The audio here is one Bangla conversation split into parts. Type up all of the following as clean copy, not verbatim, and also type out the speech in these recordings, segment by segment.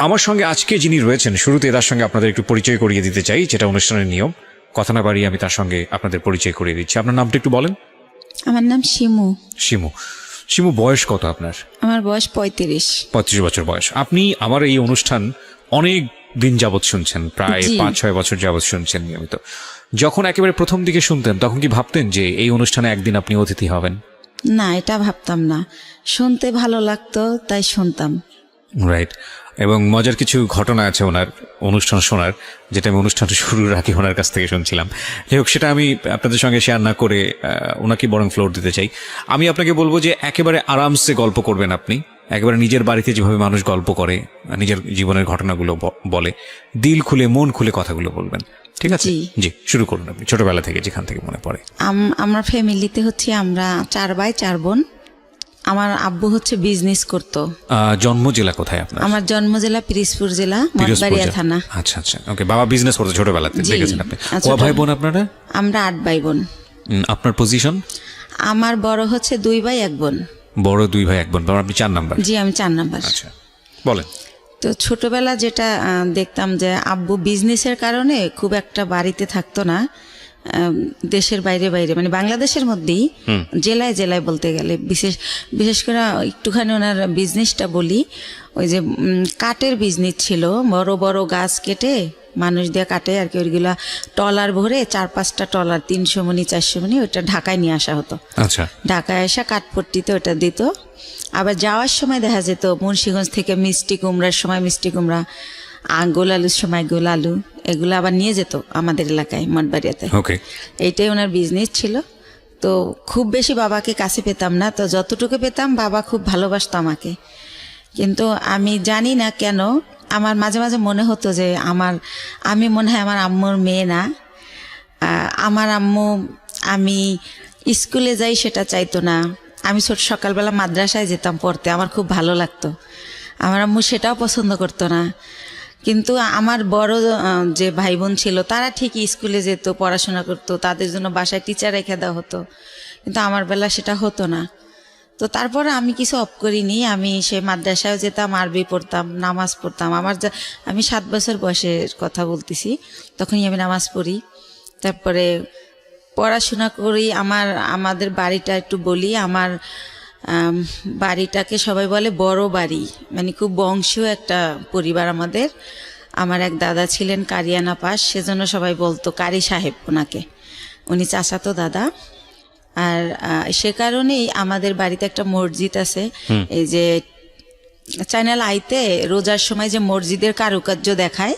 আমার সঙ্গে আজকে যিনি রয়েছেন শুরুতে তার সঙ্গে আপনাদের একটু পরিচয় করিয়ে দিতে চাই, যেটা অনুষ্ঠানের নিয়ম। কথা না বাড়িয়ে আমি তার সঙ্গে আপনাদের পরিচয় করিয়ে দিচ্ছি। আপনার নামটা একটু বলেন। আমার নাম শিমু। শিমু। শিমু, বয়স কত আপনার? আমার বয়স 35। 35 বছর বয়স। আপনি আমার এই অনুষ্ঠান অনেক দিন যাবৎ শুনছেন, প্রায় 5-6 বছর যাবৎ শুনছেন নিয়মিত। যখন একেবারে প্রথম দিকে শুনতেন তখন কি ভাবতেন যে এই অনুষ্ঠানে একদিন আপনি অতিথি হবেন? না, এটা ভাবতাম না, শুনতে ভালো লাগতো তাই শুনতাম। রাইট। এবং মজার কিছু ঘটনা আছে ওনার অনুষ্ঠান শোনার, যেটা আমি অনুষ্ঠান শুরুর আগে ওনার কাছ থেকে শুনছিলাম। যাই হোক, সেটা আমি আপনাদের সঙ্গে শেয়ার না করে ওনাকে বরং ফ্লোর দিতে চাই। আমি আপনাকে বলবো যে একেবারে আরামসে গল্প করবেন আপনি, একেবারে নিজের বাড়িতে যেভাবে মানুষ গল্প করে, নিজের জীবনের ঘটনাগুলো বলে, দিল খুলে মন খুলে কথাগুলো বলবেন, ঠিক আছে? জি, শুরু করুন আপনি, ছোটবেলা থেকে যেখান থেকে মনে পড়ে। আমার ফ্যামিলিতে হচ্ছে আমরা 4 ভাই 4 বোন। আমার আব্বু হচ্ছে বিজনেস করতো। জন্ম জেলা কোথায় আপনার? আমার জন্ম জেলা পিরোজপুর জেলা, মঠবাড়িয়া থানা। আচ্ছা আচ্ছা, ওকে। বাবা বিজনেস করতো ছোটবেলাতে, দেখেছেন আপনি। কয় ভাই বোন আপনারা? আমরা 8 ভাই বোন। আপনার পজিশন? আমার বড় হচ্ছে 2 ভাই 1 বোন। বড় 2 ভাই 1 বোন, আপনি 4 নাম্বার? জি, আমি 4 নাম্বার। আচ্ছা, বলেন। তো ছোটবেলা যেটা দেখতাম যে আব্বু বিজনেসের কারণে খুব একটা বাড়িতে থাকতো না, দেশের বাইরে বাইরে, মানে বাংলাদেশের মধ্যেই জেলায় জেলায় বলতে গেলে, বিশেষ করে একটুখানি ওনার বিজনেসটা বলি। ওই যে কাঠের বিজনেস ছিল, বড় বড় গাছ কেটে মানুষ দিয়ে কাটে আর কি, ওইগুলা টলার ভরে 4-5টা টলার 300 মণি 400 মণি ওইটা ঢাকায় নিয়ে আসা হতো। আচ্ছা। ঢাকায় আসা কাঠপট্টিতে ওটা দিত। আবার যাওয়ার সময় দেখা যেত মুন্সিগঞ্জ থেকে মিষ্টি কুমড়ার সময় মিষ্টি কুমড়া, গোল আলুর সময় গোল আলু, এগুলো আবার নিয়ে যেত আমাদের এলাকায় মঠবাড়িয়াতে। ওকে। এইটাই ওনার বিজনেস ছিল। তো খুব বেশি বাবাকে কাছে পেতাম না, তো যতটুকু পেতাম বাবা খুব ভালোবাসতো আমাকে। কিন্তু আমি জানি না কেন আমার মাঝে মাঝে মনে হতো যে আমি মনে হয় আমার আম্মুর মেয়ে না। আমার আম্মু আমি স্কুলে যাই সেটা চাইতো না। আমি সকালবেলা মাদ্রাসায় যেতাম পড়তে, আমার খুব ভালো লাগতো। আমার আম্মু সেটাও পছন্দ করতো না। কিন্তু আমার বড় যে ভাই বোন ছিল তারা ঠিকই স্কুলে যেত, পড়াশোনা করতো, তাদের জন্য বাসায় টিচার রেখে দেওয়া হতো। কিন্তু আমার বেলা সেটা হতো না। তো তারপরে আমি কিছু অফ করিনি, আমি সে মাদ্রাসায় যেতাম, আরবি পড়তাম, নামাজ পড়তাম। আমি 7 বছর বয়সের কথা বলতেছি, তখনই আমি নামাজ পড়ি। তারপরে পড়াশোনা করি। আমাদের বাড়িটা একটু বলি, আমার বাড়িটাকে সবাই বলে বড় বাড়ি, মানে খুব বংশীয় একটা পরিবার আমাদের। আমার এক দাদা ছিলেন কারিয়ানা পাস, সেজন্য সবাই বলতো কারি সাহেব ওনাকে, উনি চাচাতো দাদা। আর সে কারণেই আমাদের বাড়িতে একটা মসজিদ আছে। এই যে চ্যানেল আইতে রোজার সময় যে মসজিদের কারুকার্য দেখায়,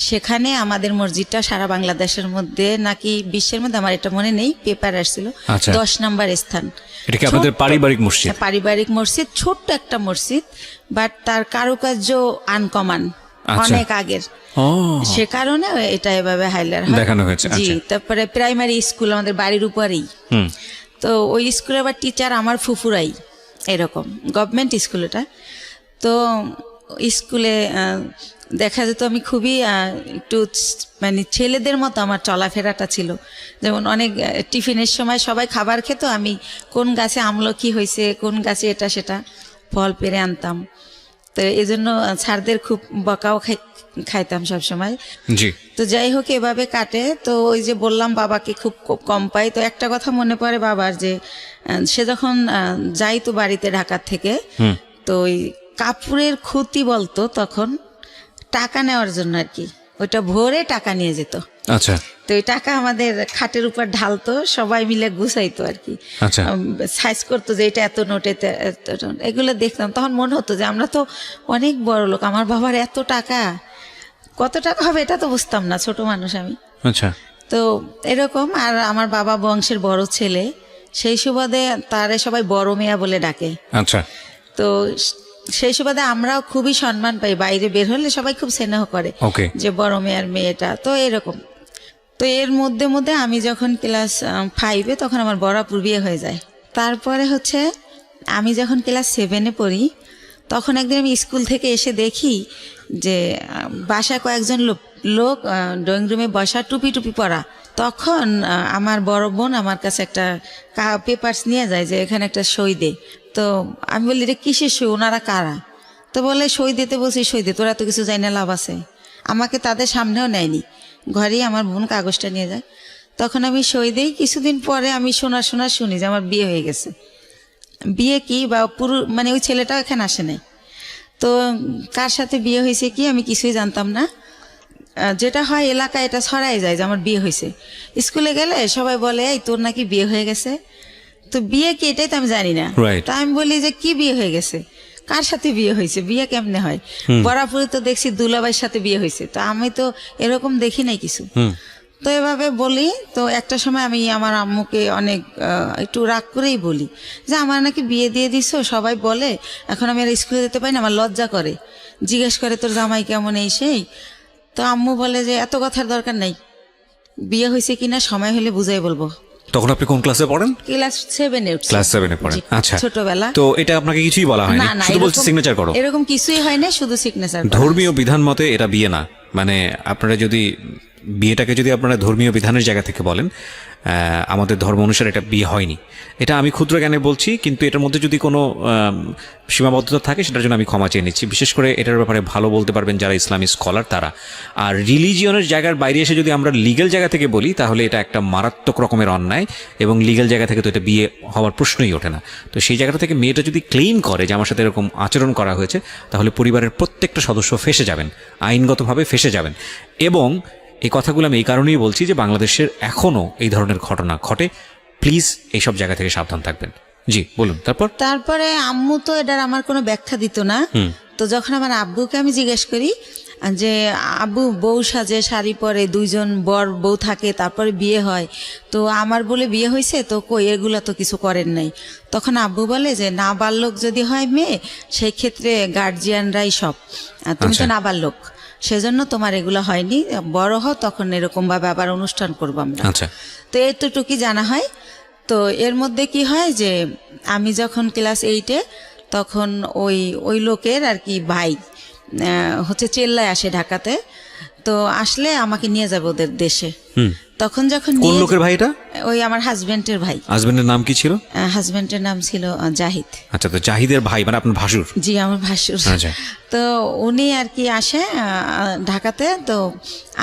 সেখানে আমাদের মসজিদটা সারা বাংলাদেশের মধ্যে নাকি বিশ্বের মধ্যে, আমার এটা মনে নেই, পেপার আসছিল 10 নম্বর স্থান। এটা কি আপনাদের পারিবারিক মসজিদ? পারিবারিক মসজিদ, ছোট্ট একটা মসজিদ, বাট তার কারুকার্য আনকমন, অনেক আগের। সে কারণে এটা এভাবে হাইলাইট দেখানো হয়েছে। জি। তারপরে প্রাইমারি স্কুল আমাদের বাড়ির উপরেই। তো ওই স্কুলে আবার টিচার আমার ফুফুরাই, এরকম গভর্নমেন্ট স্কুল এটা। তো স্কুলে দেখা যেত আমি খুবই একটু মানে ছেলেদের মতো আমার চলাফেরাটা ছিল। যেমন অনেক টিফিনের সময় সবাই খাবার খেত, আমি কোন গাছে আমলকি হয়েছে, কোন গাছে এটা সেটা ফল পেরে আনতাম। তো এই জন্য স্যারদের খুব বকাও খাইতাম সব সময়। জি। তো যাই হোক, এভাবে কাটে। তো ওই যে বললাম বাবাকে খুব কম পাই। তো একটা কথা মনে পড়ে বাবার, যে সে যখন যাইতো বাড়িতে ঢাকার থেকে, তো ওই কাপড়ের খুঁতি বলতো তখন, টাকা নেওয়ার জন্য আর কি, ওইটা ভরে টাকা নিয়ে যেত। আচ্ছা। তো ওই টাকা আমাদের খাটের উপর ঢালতো, সবাই মিলে গুছাইতো আর কি। আচ্ছা। সাইজ করতো যে এটা এত নোট, এগুলো দেখতাম। তখন মনে হতো যে আমরা তো অনেক বড় লোক, আমার বাবার এত টাকা, কত টাকা হবে এটা তো বুঝতাম না, ছোট মানুষ আমি। আচ্ছা। তো এরকম। আর আমার বাবা বংশের বড় ছেলে, সেই সুবাদে তারে সবাই বড় মেয়া বলে ডাকে। আচ্ছা। তো সেই সুবাদে আমরাও খুবই সম্মান পাই, বাইরে বের হলে সবাই খুব স্নেহ করে যে বড় মেয়ের মেয়েটা। তো এরকম। তো এর মধ্যে মধ্যে আমি যখন ক্লাস 5-এ, তখন আমার বরাপুর বিয়ে হয়ে যায়। তারপরে হচ্ছে আমি যখন ক্লাস 7-এ পড়ি, তখন একদিন আমি স্কুল থেকে এসে দেখি যে বাসায় কয়েকজন লোক ড্রয়িং রুমে বসা, টুপি টুপি পরা। তখন আমার বড় বোন আমার কাছে একটা পেপারস নিয়ে যায় যে এখানে একটা সই দে। তো আমি বলি, এটা কিসের সই, ওনারা কারা? তো বলে সই দিতে বলছি, সই দে, তোরা তো কিছু জানি না, লাভ আছে। আমাকে তাদের সামনেও নেয়নি, ঘরেই আমার বোন কাগজটা নিয়ে যায়। তখন আমি সই দিই। কিছুদিন পরে আমি শুনি যে আমার বিয়ে হয়ে গেছে। বিয়ে কি বা পুরো মানে ওই ছেলেটাও এখানে আসে নাই। তো কার সাথে বিয়ে হয়েছে কি আমি কিছুই জানতাম না। যেটা হয় এলাকায় এটা ছড়াই যায় যে আমার বিয়ে হয়েছে। স্কুলে গেলে সবাই বলে এই তোর নাকি বিয়ে হয়ে গেছে। তো বিয়ে কি এটাই তো আমি জানি না। তা আমি বলি যে কি বিয়ে হয়ে গেছে, কার সাথে বিয়ে হয়েছে, বিয়ে কেমনে হয়? বরাবরই তো দেখছি দুলাভাইয়ের সাথে বিয়ে হয়েছে, তো আমি তো এরকম দেখি নাই কিছু। তো এভাবে বলি। তো একটা সময় আমি আমার আম্মুকে অনেক একটু রাগ করেই বলি যে আমার নাকি বিয়ে দিয়ে দিছো, সবাই বলে, এখন আমি আর স্কুলে যেতে পারি না, আমার লজ্জা করে, জিজ্ঞেস করে তোর জামাই কেমন এই সেই। তো আম্মু বলে যে এত কথার দরকার নাই, বিয়ে হয়েছে কিনা সময় হলে বুঝাই বলবো। তখন আপনি কোন ক্লাসে পড়েন? ক্লাস 7-এ। ক্লাস 7-এ পড়েন। আচ্ছা, ছোটবেলা। তো এটা আপনাকে কিছুই বলা হয়নি, শুধু বলছে সিগনেচার করো? এরকম কিছুই হয় না, শুধু সিগনেচার। ধর্মীয় বিধান মতে এটা বিয়ে না। মানে আপনারা যদি বিয়েটাকে যদি আপনারা ধর্মীয় বিধানের জায়গা থেকে বলেন, আমাদের ধর্ম অনুসারে এটা বিয়ে হয়নি। এটা আমি ক্ষুদ্র জ্ঞানে বলছি, কিন্তু এটার মধ্যে যদি কোনো সীমাবদ্ধতা থাকে সেটার জন্য আমি ক্ষমা চেয়ে নিচ্ছি। বিশেষ করে এটার ব্যাপারে ভালো বলতে পারবেন যারা ইসলামী স্কলার তারা। আর রিলিজিয়নের জায়গার বাইরে এসে যদি আমরা লিগ্যাল জায়গা থেকে বলি তাহলে এটা একটা মারাত্মক রকমের অন্যায়, এবং লিগ্যাল জায়গা থেকে তো এটা বিয়ে হওয়ার প্রশ্নই ওঠে না। তো সেই জায়গাটা থেকে মেয়েটা যদি ক্লেইম করে যে আমার সাথে এরকম আচরণ করা হয়েছে, তাহলে পরিবারের প্রত্যেকটা সদস্য ফেঁসে যাবেন, আইনগতভাবে ফেঁসে যাবেন। এবং এই কথাগুলো আমি এই কারণেই বলছি যে বাংলাদেশের এখনও এই ধরনের ঘটনা ঘটে। প্লিজ এইসব জায়গা থেকে সাবধান থাকবেন। জি বলুন। তারপরে আম্মু তো এটার আমার কোনো ব্যাখ্যা দিত না। তো যখন আমার আব্বুকে আমি জিজ্ঞেস করি যে আব্বু বউ সাজে, শাড়ি পরে, 2জন বর বউ থাকে, তারপরে বিয়ে হয়, তো আমার বলে বিয়ে হয়েছে, তো কই এগুলা তো কিছু করেন নাই। তখন আব্বু বলে যে নাবালক যদি হয় মেয়ে, সেই ক্ষেত্রে গার্জিয়ানরাই সব, তুমি তো নাবালক, সেজন্য তোমার এগুলো হয়নি, বড় হও তখন এরকম ভাবে আবার অনুষ্ঠান করবো আমরা। তো এতটুকুই জানা হয়। তো এর মধ্যে কি হয় যে আমি যখন ক্লাস 8-এ, তখন ওই লোকের আর কি ভাই হচ্ছে চেল্লায় আসে ঢাকাতে। তো আসলে আমাকে নিয়ে যাবে ওদের দেশে। তখন যখন কোন লোকের ভাই এটা? ওই আমার হাজবেন্ডের ভাই। হাজবেন্ডের নাম কি ছিল? হাজবেন্ডের নাম ছিল জাহিদ। আচ্ছা, তো জাহিদের ভাই মানে আপনার ভাসুর? জি, আমার ভাসুর। আচ্ছা। তো উনি আর কি আসে ঢাকাতে, তো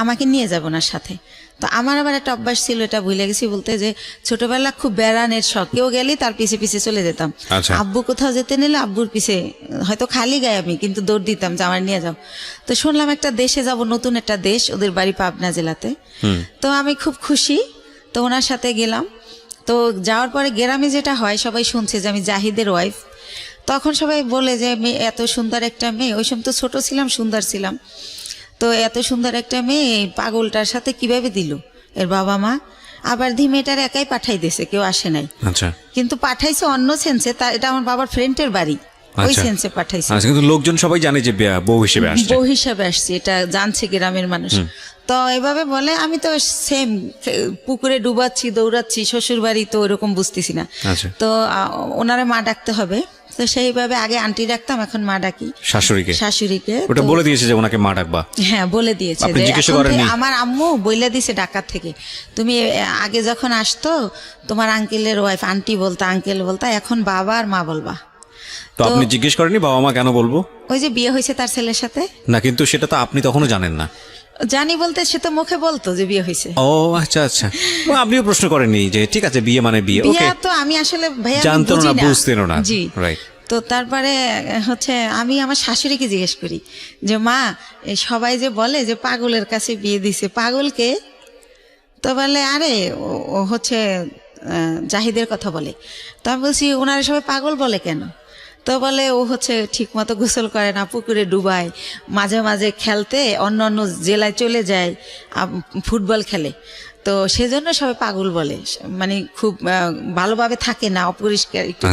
আমাকে নিয়ে যাব ওনার সাথে। তো আমার আবার একটা অভ্যাস ছিল, এটা ভুলে গেছি বলতে, যে ছোটবেলা খুব বেড়ানের শখ, কেউ গেলে তার পিছে পিছে চলে যেতাম। আব্বু কোথাও যেতে নিলে আব্বুর পিছে, হয়তো খালি গায়ে আমি, কিন্তু দৌড় দিতাম যে আমার নিয়ে যাও। তো শুনলাম একটা দেশে যাব, নতুন একটা দেশ, ওদের বাড়ি পাবনা জেলাতে। তো আমি খুব খুশি, তো ওনার সাথে গেলাম। তো যাওয়ার পরে গ্রামে যেটা হয়, সবাই শুনছে যে আমি জাহিদের ওয়াইফ। তখন সবাই বলে যে মেয়ে, এত সুন্দর একটা মেয়ে, ওই সময় তো ছোট ছিলাম, সুন্দর ছিলাম, তো এত সুন্দর একটা মেয়ে পাগলটার সাথে কিভাবে দিল এর বাবা মা। আবার মেয়েটার একাই পাঠাই দিয়েছে, কেউ আসে নাই। আচ্ছা, কিন্তু পাঠাইছে অন্য সেন্সে, এটা আমার বাবার ফ্রেন্ডের বাড়ি, ওই সেন্সে পাঠাইছে। কিন্তু লোকজন সবাই জানে যে বউ হিসেবে আসছে, এটা জানছে গ্রামের মানুষ। তো এভাবে বলে, আমি তো সেম পুকুরে ডুবাচ্ছি, দৌড়াচ্ছি, শ্বশুর বাড়ি তো ওরকম বুঝতেছি না। তো ওনারা মা ডাকতে হবে, তো সেইভাবে আগে আন্টি ডাকতাম, এখন মা ডাকি শাশুড়িকে। ওটা বলে দিয়েছে যে ওনাকে মা ডাকবা? হ্যাঁ, বলে দিয়েছে। আমার আম্মু বইলা দিয়েছে ঢাকা থেকে, তুমি আগে যখন আসতো তোমার আঙ্কেলের ওয়াইফ আন্টি বলতা, আঙ্কেল বলতা, এখন বাবা আর মা বলবা। তো আপনি জিজ্ঞেস করেননি বাবা মা কেন বলবো? ওই যে বিয়ে হয়েছে তার ছেলের সাথে। না, কিন্তু সেটা তো আপনি তখনও জানেন না। জানি বলতে সে তো মুখে বলতো যে বিয়ে হয়েছে। ও আচ্ছা আচ্ছা, আপনিও প্রশ্ন করেননি যে ঠিক আছে বিয়ে মানে বিয়ে? ওকে, তো আমি আসলে ভাইয়া জানতেন না, বুঝতেন না। জি, রাইট। তো তারপরে হচ্ছে আমি আমার শাশুড়িকে জিজ্ঞেস করি যে মা, সবাই যে বলে যে পাগলের কাছে বিয়ে দিছে, পাগলকে? তো বলে আরে ও হচ্ছে জাহিদের কথা বলে। তো আমি বলছি ওনারা সবাই পাগল বলে কেন? তো বলে ও হচ্ছে ঠিক মতো গোসল করে না, পুকুরে ডুবায়, মাঝে মাঝে খেলতে অন্য অন্য জেলায় চলে যায়, ফুটবল খেলে, তো সেজন্য সবাই পাগল বলে, মানে খুব ভালোভাবে থাকে না, অপরিষ্কার একটু।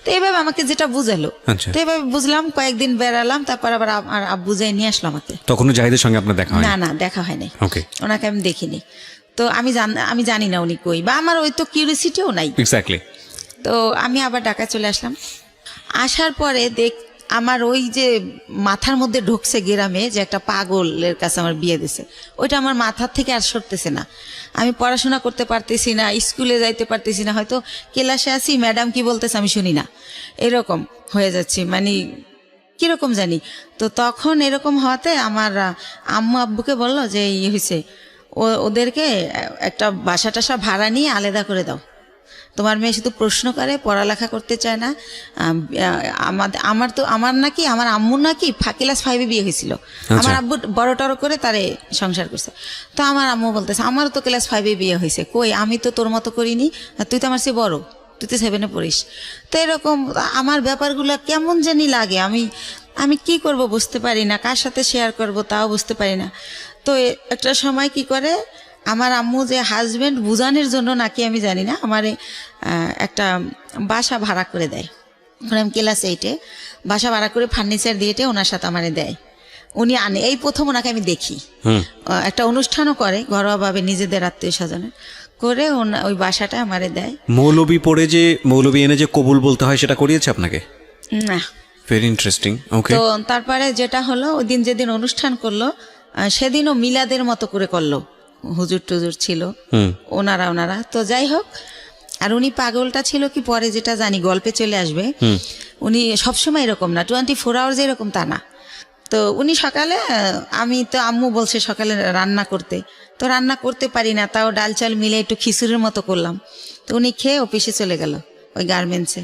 তো এইভাবে আমাকে যেটা বুঝালো, তো এইভাবে বুঝলাম, কয়েকদিন বেড়ালাম, তারপর আবার আমার আব্বু যাই নিয়ে আসলো আমাকে। তখনও জাহিদের সঙ্গে আপনার দেখা হয়নি? না, দেখা হয়নি, ওনাকে আমি দেখিনি। তো আমি জানি না উনি কই, বা আমার ওই তো কিউরিসিটিও নাই। এক্স্যাক্টলি। তো আমি আবার ঢাকায় চলে আসলাম। আসার পরে আমার ওই যে মাথার মধ্যে ঢুকছে গ্রামে যে একটা পাগলের কাছে আমার বিয়ে দিছে, ওইটা আমার মাথার থেকে আর সরতেছে না। আমি পড়াশোনা করতে পারতেছি না, স্কুলে যাইতে পারতেছি না, হয়তো ক্লাসে আসি ম্যাডাম কি বলতেছে আমি শুনি না, এরকম হয়ে যাচ্ছি। মানে কিরকম জানি। তো তখন এরকম হওয়াতে আমার আম্মু আব্বুকে বললো যে ইয়ে হয়েছে, ওদেরকে একটা বাসা টাসা ভাড়া নিয়ে আলাদা করে দাও, তোমার মেয়ে শুধু প্রশ্ন করে, পড়ালেখা করতে চায় না। আমার নাকি আমার আম্মুর নাকি ক্লাস 5-এ বিয়ে হয়েছিল, আমার আব্বু বড় টড়ো করে তারে সংসার করছে। তো আমার আম্মু বলতেছে আমারও তো ক্লাস 5-এ বিয়ে হয়েছে, কই আমি তো তোর মতো করিনি, তুই তো আমার চেয়ে বড়, তুই তো 7-এ পড়িস। তো এরকম আমার ব্যাপারগুলো কেমন জানি লাগে, আমি কি করব বুঝতে পারি না, কার সাথে শেয়ার করব তাও বুঝতে পারি না। তো একটা সময় কি করে আমার আম্মু যে হাজবেন্ড বুঝানোর জন্য নাকি আমি জানি না, আমার একটা বাসা ভাড়া করে দেয়। এখন আমি ক্লাস 8-এ বাসা ভাড়া করে ফার্নিচার দিয়ে ওনার সাথে আমারে দেয়, উনি আনে। এই প্রথম ওনাকে আমি দেখি, একটা অনুষ্ঠানও করে ঘরোয়াভাবে নিজেদের আত্মীয় স্বজনের করে, ওই বাসাটা আমারে দেয়। মৌলবী পড়ে যে মৌলবী এনে যে কবুল বলতে হয় সেটা করিয়েছে আপনাকে? না। Very interesting. ওকে। তো তারপরে যেটা হলো, ওই দিন যেদিন অনুষ্ঠান করলো সেদিনও মিলাদের মতো করে করলো, হুজুর টুজুর ছিল ওনারা। তো যাই হোক, আর উনি পাগলটা ছিল কি পরে যেটা জানি গল্পে চলে আসবে, উনি সবসময় এরকম না, 24 আওয়ার্স এরকম তা না। তো উনি সকালে, আমি তো আম্মু বলছে সকালে রান্না করতে, তো রান্না করতে পারি না, তাও ডাল চাল মিলে একটু খিচুড়ির মতো করলাম। তো উনি খেয়ে অফিসে চলে গেল ওই গার্মেন্টসে।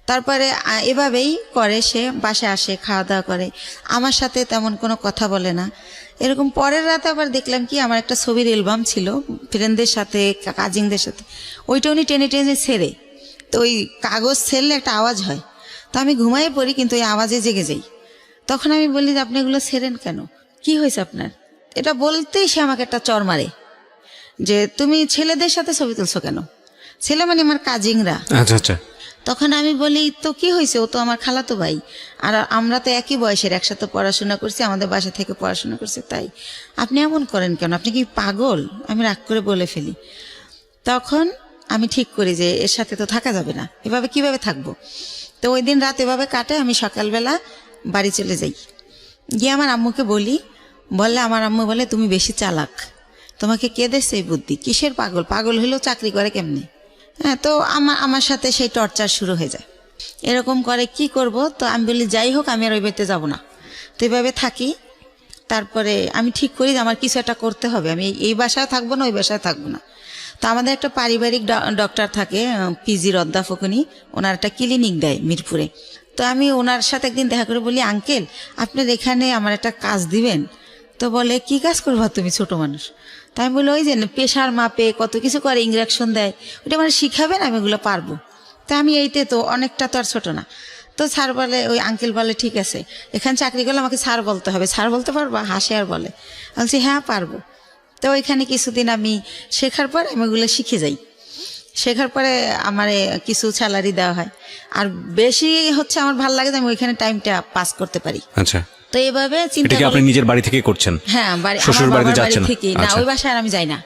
তারপরে এভাবেই করে, সে বাসায় আসে, খাওয়া দাওয়া করে, আমার সাথে তেমন কোনো কথা বলে না। এরকম পরের রাতে আবার দেখলাম কি, আমার একটা ছবির অ্যালবাম ছিল ফ্রেন্ডদের সাথে, কাজিনদের সাথে, ওইটা উনি টেনে টেনে ছেড়ে, তো ওই কাগজ ছেড়লে একটা আওয়াজ হয়, তো আমি ঘুমাই পড়ি কিন্তু ওই আওয়াজে জেগে যাই। তখন আমি বলি যে আপনি এগুলো ছেড়েন কেন, কি হয়েছে আপনার? এটা বলতেই সে আমাকে একটা চর মারে যে তুমি ছেলেদের সাথে ছবি তুলছো কেন, ছেলে মানে আমার কাজিনরা। আচ্ছা আচ্ছা। তখন আমি বলি তো কি হয়েছে, ও তো আমার খালাতো ভাই, আর আমরা তো একই বয়সের, একসাথে পড়াশোনা করছি, আমাদের বাসা থেকে পড়াশোনা করছে, তাই আপনি এমন করেন কেন, আপনি কি পাগল? আমি রাগ করে বলে ফেলি। তখন আমি ঠিক করি যে এর সাথে তো থাকা যাবে না, এভাবে কিভাবে থাকবো। তো ওই দিন রাত এভাবে কাটে, আমি সকালবেলা বাড়ি চলে যাই, গিয়ে আমার আম্মুকে বললে আমার আম্মু বলে তুমি বেশি চালাক, তোমাকে কে দিচ্ছে এই বুদ্ধি, কিসের পাগল, পাগল হলেও চাকরি করে কেমনে? হ্যাঁ, তো আমার সাথে সেই টর্চার শুরু হয়ে যায়, এরকম করে কি করব। তো আমি বলি যাই হোক আমি আর ওই বাড়িতে যাবো না, তো এইভাবে থাকি। তারপরে আমি ঠিক করি যে আমার কিছু একটা করতে হবে, আমি এই বাসায় থাকবো না, ওই বাসায় থাকবো না। তো আমাদের একটা পারিবারিক ডক্টর থাকে, পিজির অধ্যাপক, উনি ওনার একটা ক্লিনিক দেয় মিরপুরে। তো আমি ওনার সাথে একদিন দেখা করে বলি আঙ্কেল আপনার এখানে আমার একটা কাজ দিবেন? তো বলে কি কাজ করবা তুমি, ছোট মানুষ? তাই আমি বলি ওই যে প্রেশার মাপে কত কিছু করে, ইঞ্জেকশন দেয়, ওটা মানে শিখাবেন, আমি এগুলো পারবো। তা আমি এইতে তো অনেকটা তো আর ছোটো না। তো স্যার বলে, ওই আঙ্কেল বলে ঠিক আছে, এখানে চাকরি করলে আমাকে স্যার বলতে হবে, স্যার বলতে পারবা? হাসে আর বলে। আমি বলছি হ্যাঁ পারবো। তো ওইখানে কিছুদিন আমি শেখার পর আমি ওগুলো শিখে যাই, শেখার পরে আমার কিছু স্যালারি দেওয়া হয়, আর বেশি হচ্ছে আমার ভালো লাগে যে আমি ওইখানে টাইমটা পাস করতে পারি। আচ্ছা। তো এইভাবে চিন্তা আপনি নিজের বাড়ি থেকে করছেন? হ্যাঁ, শ্বশুর বাড়িতে যাচ্ছেন না, ওই বাসায় আর আমি যাই না,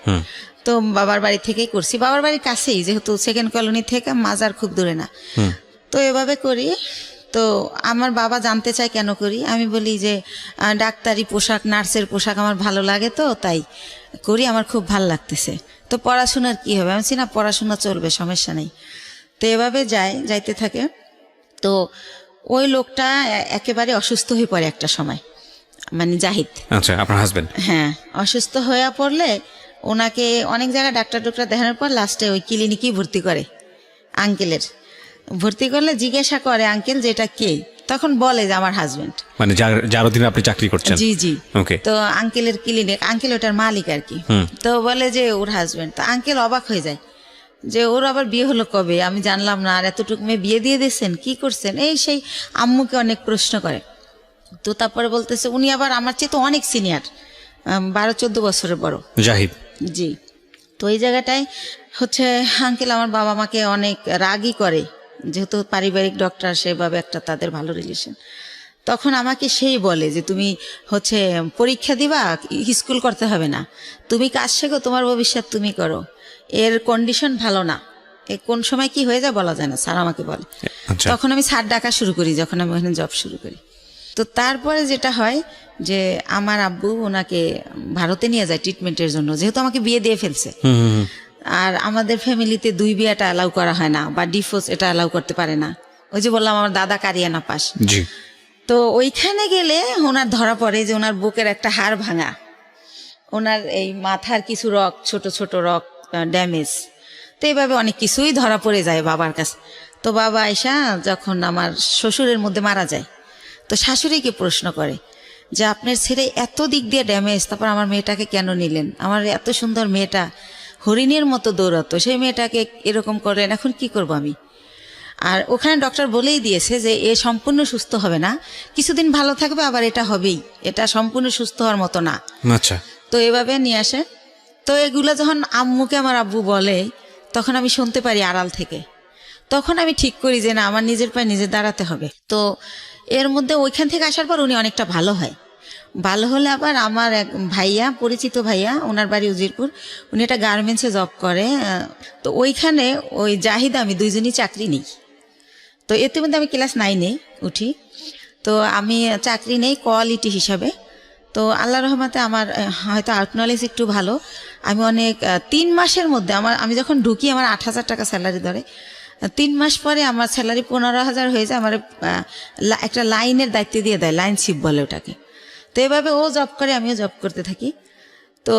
তো বাবার বাড়ি থেকেই করছি, বাবার বাড়ির কাছেই, যেহেতু সেকেন্ড কলোনি থেকে মাজার খুব দূরে না। তো এভাবে করি। তো আমার বাবা জানতে চায় কেন করি, আমি বলি যে ডাক্তারি পোশাক, নার্সের পোশাক আমার ভালো লাগে, তো তাই করি, আমার খুব ভাল লাগতেছে। তো পড়াশোনার কি হবে? আমি না পড়াশোনা চলবে, সমস্যা নেই। তো এভাবে যাইতে থাকে। তো ওই লোকটা একেবারে অসুস্থ হয়ে পড়ে একটা সময়, মানে জাহিদ। আচ্ছা, আপনার হাজবেন্ড? হ্যাঁ, অসুস্থ হয়ে পড়লে ওনাকে অনেক জায়গায় ডাক্তার দেখানোর পর লাস্টে ওই ক্লিনিকেই ভর্তি করে। আঙ্কেলের ভর্তি করলে জিজ্ঞাসা করে আঙ্কেল যেটা কে, তখন বলে যে আমার হাজবেন্ড, মানে যার অধীনে আপনি চাকরি করছেন? জি জি। ওকে। তো আঙ্কেলের ক্লিনিক, আঙ্কেল ওটার মালিক আর কি। তো বলে যে ওর হাজবেন্ড। তো আঙ্কেল অবাক হয়ে যায় যে ওর আবার বিয়ে হলো কবে, আমি জানলাম না, আর এতটুকু মেয়ে বিয়ে দিয়ে দিয়েছেন, কি করছেন, এই সেই আম্মুকে অনেক প্রশ্ন করে। তো তারপরে বলতেছে উনি আবার আমার চেয়ে তো অনেক সিনিয়র, 12-14 বছরের বড়, জাহিদ। জি। তো এই জায়গাটায় হচ্ছে আঙ্কেল আমার বাবা মাকে অনেক রাগই করে, যেহেতু পারিবারিক ডক্টর, সেভাবে একটা তাদের ভালো রিলেশন। তখন আমাকে সেই বলে যে তুমি হচ্ছে পরীক্ষা দিবা, স্কুল করতে হবে না, তুমি কাজ শেখো, তোমার ভবিষ্যৎ তুমি করো, এর কন্ডিশন ভালো না, কোন সময় কি হয়ে যায় বলা যায় না, স্যার আমাকে বলে। তখন আমি স্যার ডাকা শুরু করি যখন আমি ওখানে জব শুরু করি। তো তারপরে যেটা হয় যে আমার আব্বু ওনাকে ভারতে নিয়ে যায় ট্রিটমেন্টের জন্য, যেহেতু আমাকে বিয়ে দিয়ে ফেলছে। আর আমাদের ফ্যামিলিতে 2 বিয়েটা অ্যালাউ করা হয় না, বা ডিভোর্স এটা অ্যালাউ করতে পারে না। ওই যে বললাম আমার দাদা কারিয়ানা পাস। তো ওইখানে গেলে ওনার ধরা পড়ে যে ওনার বুকের একটা হাড় ভাঙা, ওনার এই মাথার কিছু রক, ছোট ছোট রক ড্যামেজ। তো এইভাবে অনেক কিছুই ধরা পড়ে যায় বাবার কাছে। তো বাবা আয়সা যখন আমার শ্বশুরের মধ্যে মারা যায়, তো শাশুড়িকে প্রশ্ন করে যে আপনার ছেলে এত দিক দিয়ে ড্যামেজ, তারপর আমার মেয়েটাকে কেন নিলেন? আমার এত সুন্দর মেয়েটা হরিণের মতো দৌড়াতো, সেই মেয়েটাকে এরকম করলেন, এখন কি করব আমি? আর ওখানে ডক্টর বলেই দিয়েছে যে এ সম্পূর্ণ সুস্থ হবে না, কিছুদিন ভালো থাকবে, আবার এটা হবেই, এটা সম্পূর্ণ সুস্থ হওয়ার মতো না। আচ্ছা। তো এভাবে নিয়ে আসে। তো এগুলো যখন আম্মুকে আমার আব্বু বলে, তখন আমি শুনতে পারি আড়াল থেকে। তখন আমি ঠিক করি যে না, আমার নিজের পায়ে নিজে দাঁড়াতে হবে। তো এর মধ্যে ওইখান থেকে আসার পর উনি অনেকটা ভালো হয়। ভালো হলে আবার আমার এক ভাইয়া, পরিচিত ভাইয়া, ওনার বাড়ি উজিরপুর, উনি একটা গার্মেন্টসে জব করে। তো ওইখানে ওই জাহিদা আমি দুইজনই চাকরি নেই। তো এতে মধ্যে আমি ক্লাস 9-এ উঠি। তো আমি চাকরি নেই কোয়ালিটি হিসাবে। তো আল্লাহ রহমতে আমার হয়তো আর্ট নলেজ একটু ভালো। আমি অনেক 3 মাসের মধ্যে আমি যখন ঢুকি আমার 8,000 টাকা স্যালারি ধরে। 3 মাস পরে আমার স্যালারি 15,000 হয়ে যায়। আমার একটা লাইনের দায়িত্ব দিয়ে দেয়, লাইন শিপ বলে ওটাকে। তো এভাবে ও জব করে, আমিও জব করতে থাকি। তো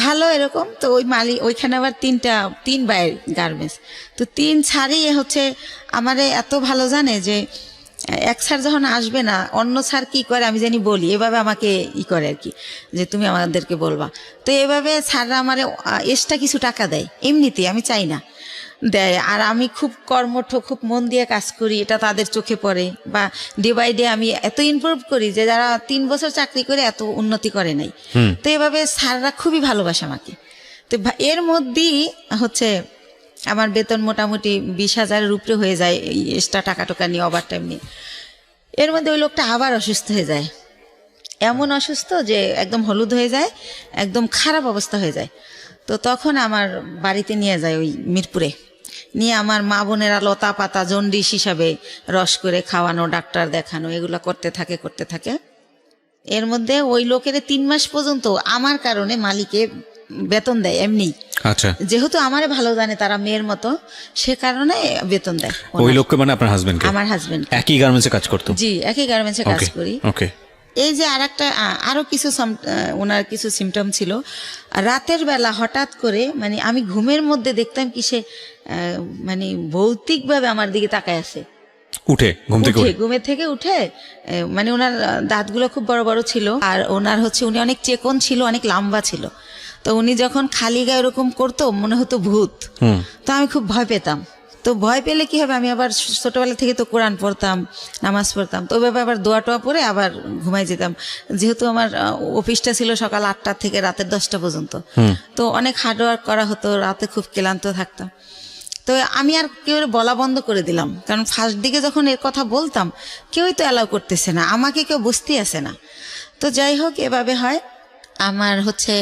ভালো এরকম। তো ওই মালিক ওইখানে আবার 3 বাইরের গার্মেন্টস। তো 3 ছাড়ই হচ্ছে আমারে এত ভালো জানে যে এক স্যার যখন আসবে না, অন্য স্যার কি করে আমি জানি বলি, এভাবে আমাকে করে আর কি, যে তুমি আমাদেরকে বলবা। তো এভাবে স্যাররা আমারে এক্সট্রা কিছু টাকা দেয়, এমনিতে আমি চাই না, দেয়। আর আমি খুব কর্মঠ, খুব মন দিয়ে কাজ করি, এটা তাদের চোখে পড়ে। বা ডে বাই ডে আমি এত ইমপ্রুভ করি যে যারা 3 বছর চাকরি করে এত উন্নতি করে নাই। তো এভাবে স্যাররা খুবই ভালোবাসে আমাকে। তো এর মধ্যেই হচ্ছে আমার বেতন মোটামুটি 20,000-এর উপরে হয়ে যায়, এই এক্সট্রা টাকা টোকা নিয়ে, ওভার টাইম নিয়ে। এর মধ্যে ওই লোকটা আবার অসুস্থ হয়ে যায়, এমন অসুস্থ যে একদম হলুদ হয়ে যায়, একদম খারাপ অবস্থা হয়ে যায়। তো তখন আমার বাড়িতে নিয়ে যায়, ওই মিরপুরে নিয়ে আমার মা বোনেরা লতা পাতা জন্ডিস হিসাবে রস করে খাওয়ানো, ডাক্তার দেখানো, এগুলো করতে থাকে। এর মধ্যে ওই লোকের 3 মাস পর্যন্ত আমার কারণে মালিকে বেতন দেয় এমনি। আচ্ছা। যেহেতু আমারে ভালো জানে তারা মেয়ের মতো, সে কারণে বেতন দেয়। ওই লোককে মানে আপনার হাজবেন্ড? আমার হাজবেন্ড একই গার্মেন্টসে কাজ করতো? জি, একই গার্মেন্টসে কাজ করি। ওকে। এই যে আরো কিছু ওনার কিছু সিমটম ছিল। রাতের বেলা হঠাৎ করে মানে আমি ঘুমের মধ্যে দেখতাম কি সে মানে ভৌতিকভাবে আমার দিকে তাকায় আছে। ঘুমের থেকে উঠে মানে ওনার দাঁতগুলো খুব বড় বড় ছিল, আর ওনার হচ্ছে উনি অনেক চেকন ছিল, অনেক লম্বা ছিল। তো উনি যখন খালি গায়ে এরকম করতো মনে হতো ভূত। তো আমি খুব ভয় পেতাম। তো ভয় পেলে কি হবে, আমি আবার ছোটবেলা থেকে তো কোরআন পড়তাম, নামাজ পড়তাম। তো ওইভাবে আবার দোয়া টোয়া পরে আবার ঘুমাই যেতাম। যেহেতু আমার অফিসটা ছিল সকাল 8টা থেকে রাতের 10টা পর্যন্ত, তো অনেক হার্ডওয়ার্ক করা হতো, রাতে খুব ক্লান্ত থাকতাম। তো আমি আর কেউ বলা বন্ধ করে দিলাম, কারণ ফার্স্ট দিকে যখন এর কথা বলতাম কেউই তো অ্যালাউ করতেছে না, আমাকে কেউ বুঝতেই আসে না। তো যাই হোক, এভাবে হয় আমার হচ্ছে।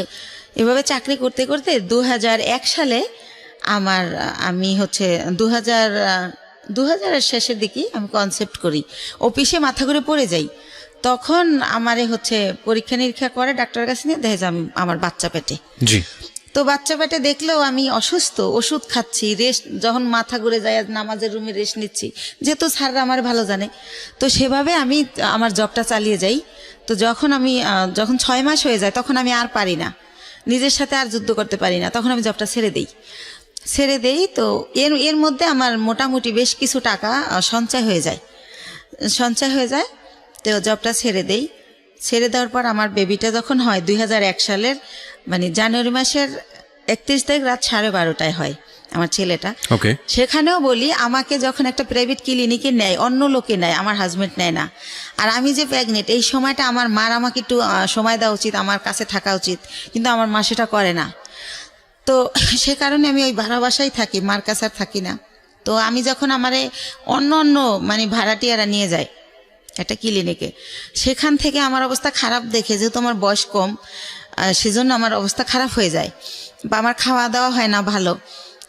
এভাবে চাকরি করতে করতে 2001 সালে আমি হচ্ছে 2000-এর শেষের দিকে আমি কনসেপ্ট করি, অফিসে মাথা ঘুরে পড়ে যাই। তখন আমারে হচ্ছে পরীক্ষা নিরীক্ষা করে ডাক্তারের কাছে নিয়ে দেখে যে আমার বাচ্চা পেটে। জি। তো বাচ্চা পেটে দেখলেও আমি অসুস্থ, ওষুধ খাচ্ছি, রেস্ট, যখন মাথা ঘুরে যায় নামাজের রুমে রেস্ট নিচ্ছি, যেহেতু স্যাররা আমার ভালো জানে। তো সেভাবে আমি আমার জবটা চালিয়ে যাই। তো যখন 6 মাস হয়ে যায় তখন আমি আর পারি না, নিজের সাথে আর যুদ্ধ করতে পারি না, তখন আমি জবটা ছেড়ে দেই। তো এর মধ্যে আমার মোটামুটি বেশ কিছু টাকা সঞ্চয় হয়ে যায়। তো জবটা ছেড়ে দেওয়ার পর আমার বেবিটা যখন হয় 2001 সালের মানে জানুয়ারি মাসের 31 তারিখ রাত 12:30টায় হয় আমার ছেলেটা। ওকে। সেখানেও বলি, আমাকে যখন একটা প্রাইভেট ক্লিনিকে নেয়, অন্য লোকে নেয়, আমার হাজবেন্ড নেয় না। আর আমি যে প্রেগনেন্ট, এই সময়টা আমার মার আমাকে একটু সময় দেওয়া উচিত, আমার কাছে থাকা উচিত, কিন্তু আমার মা সেটা করে না। তো সে কারণে আমি ওই ভাড়া বাসায় থাকি, মার কাছে আর থাকি না। তো আমি যখন আমারে অন্য মানে ভাড়াটিয়ারা নিয়ে যায় একটা ক্লিনিকে, সেখান থেকে আমার অবস্থা খারাপ দেখে, যেহেতু আমার বয়স কম, সেজন্য আমার অবস্থা খারাপ হয়ে যায়, বা আমার খাওয়া দাওয়া হয় না ভালো।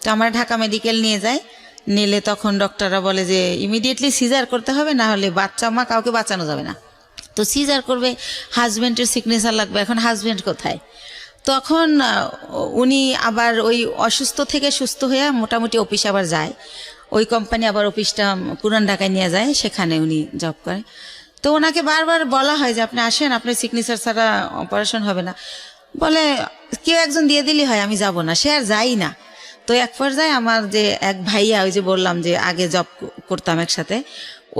তো আমার ঢাকা মেডিকেল নিলে তখন ডক্টররা বলে যে ইমিডিয়েটলি সিজার করতে হবে, না হলে বাচ্চা মা কাউকে বাঁচানো যাবে না। তো সিজার করবে, হাজব্যান্ডের সিগনেচার লাগবে। এখন হাজব্যান্ড কোথায়? তখন উনি আবার ওই অসুস্থ থেকে সুস্থ হয়ে মোটামুটি অফিসে আবার যায়। ওই কোম্পানি আবার অফিসটা পুরান ঢাকায় নিয়ে যায়, সেখানে উনি জব করে। তো ওনাকে বারবার বলা হয় যে আপনি আসেন, আপনার সিগনেচার ছাড়া অপারেশন হবে না। বলে কেউ একজন দিয়ে দিলেই হয়, আমি যাব না। সে আর যাই না। তো এক পর্যায়ে আমার যে এক ভাইয়া, ওই যে বললাম যে আগে জব করতাম একসাথে,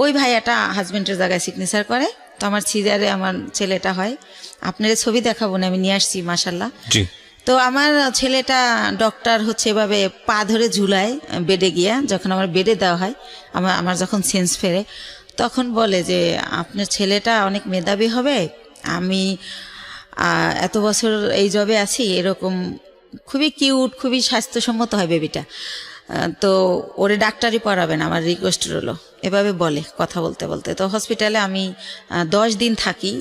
ওই ভাইয়াটা হাজবেন্ডের জায়গায় সিগনেচার করে। তো আমার সিজারে আমার ছেলেটা হয়। আপনার ছবি দেখাবো না, আমি নিয়ে আসছি মাশাল্লাহ। জি। তো আমার ছেলেটা ডক্টর হচ্ছে এভাবে পা ধরে ঝুলায় বেডে গিয়া, যখন আমার বেডে দেওয়া হয়, আমার যখন সেন্স ফেরে, তখন বলে যে আপনার ছেলেটা অনেক মেধাবী হবে, আমি এত বছর এই জবে আছি, এরকম খুবই কিউট, খুবই স্বাস্থ্যসম্মত হয় বেবিটা, তো ওরে ডাক্তারি পড়াবেন, আমার রিকোয়েস্ট রইল, এভাবে বলে কথা বলতে বলতে। তো হসপিটালে আমি 10 দিন থাকি।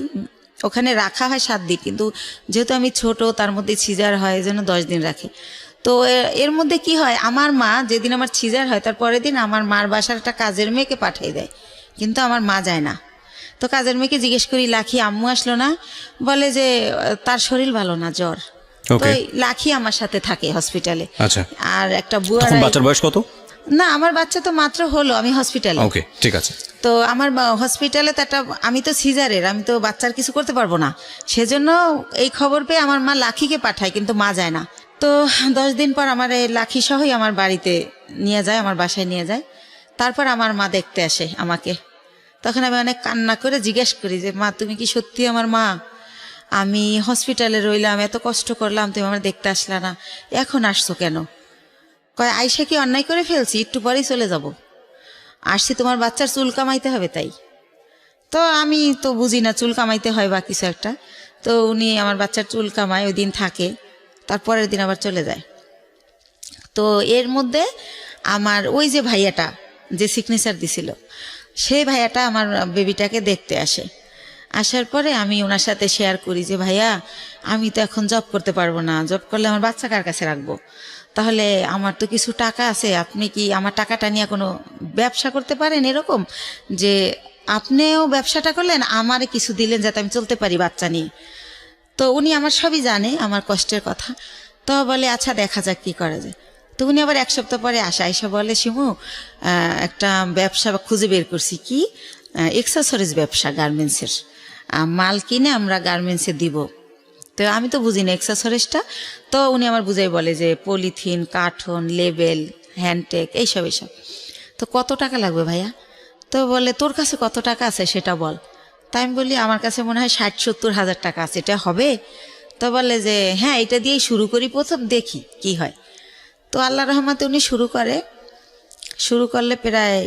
ওখানে রাখা হয় 7 দিন, কিন্তু যেহেতু আমি ছোট, তার মধ্যে সিজার হয়, এই জন্য 10 দিন রাখি। তো এর মধ্যে কি হয়, আমার মা যেদিন আমার সিজার হয় তার পরের দিন আমার মার বাসার একটা কাজের মেয়েকে পাঠিয়ে দেয়, কিন্তু আমার মা যায় না। তো কাজের মেয়েকে জিজ্ঞেস করি, লাখি আম্মু আসলো না? বলে যে তার শরীর ভালো না, জ্বর। তো লাখি আমার সাথে থাকে হসপিটালে। আচ্ছা। আর একটা বুয়া, বাচ্চার বয়স কত? না, আমার বাচ্চা তো মাত্র হলো, আমি হসপিটালে। ওকে, ঠিক আছে। তো আমার হসপিটালে তো একটা, আমি তো সিজারের, আমি তো বাচ্চার কিছু করতে পারবো না, সেজন্য এই খবর পেয়ে আমার মা লাখিকে পাঠায়, কিন্তু মা যায় না। তো 10 দিন পর আমার এই লাখি সহই আমার বাড়িতে নিয়ে যায়, আমার বাসায় নিয়ে যায়। তারপর আমার মা দেখতে আসে আমাকে। তখন আমি অনেক কান্না করে জিজ্ঞেস করি যে মা, তুমি কি সত্যি আমার মা? আমি হসপিটালে রইলাম, এত কষ্ট করলাম, তুমি আমার দেখতে আসলা না, এখন আসছো কেন? কয় আয়সা কি অন্যায় করে ফেলছি, একটু পরেই চলে যাব, আসছি তোমার বাচ্চার চুল কামাইতে হবে তাই। তো আমি তো বুঝি না চুল কামাইতে হয় বা কিছু একটা। তো উনি আমার বাচ্চার চুল কামায়, ওই দিন থাকে, তারপরের দিন আবার চলে যায়। তো এর মধ্যে আমার ওই যে ভাইয়াটা যে সিগনেচার দিছিল, সেই ভাইয়াটা আমার বেবিটাকে দেখতে আসে। আসার পরে আমি ওনার সাথে শেয়ার করি যে ভাইয়া, আমি তো এখন জব করতে পারবো না, জব করলে আমার বাচ্চা কার কাছে রাখবো? তাহলে আমার তো কিছু টাকা আছে, আপনি কি আমার টাকাটা নিয়ে কোনো ব্যবসা করতে পারেন, এরকম যে আপনিও ব্যবসাটা করলেন, আমারে কিছু দিলেন যাতে আমি চলতে পারি বাচ্চা নিয়ে। তো উনি আমার সবই জানে, আমার কষ্টের কথা। তো বলে আচ্ছা দেখা যাক কি করা যায়। তো উনি আবার 1 সপ্তাহ পরে এসে বলে, শিমু একটা ব্যবসা খুঁজে বের করছি। কি? এক্সেসরিজ ব্যবসা, গার্মেন্টসের মাল কিনে আমরা গার্মেন্টসে দিব। তো আমি তো বুঝি না এক্সেসরিজটা। তো উনি আমার বুঝাই বলে যে পলিথিন, কার্টন, লেবেল, হ্যান্ডটেক, এইসব। তো কত টাকা লাগবে ভাইয়া? তো বলে তোর কাছে কত টাকা আছে সেটা বল। তাই আমি বলি আমার কাছে মনে হয় 60-70 হাজার টাকা আছে, এটা হবে? তো বলে যে হ্যাঁ, এটা দিয়েই শুরু করি, প্রথম দেখি কি হয়। তো আল্লাহ রহমতে উনি শুরু করলে প্রায়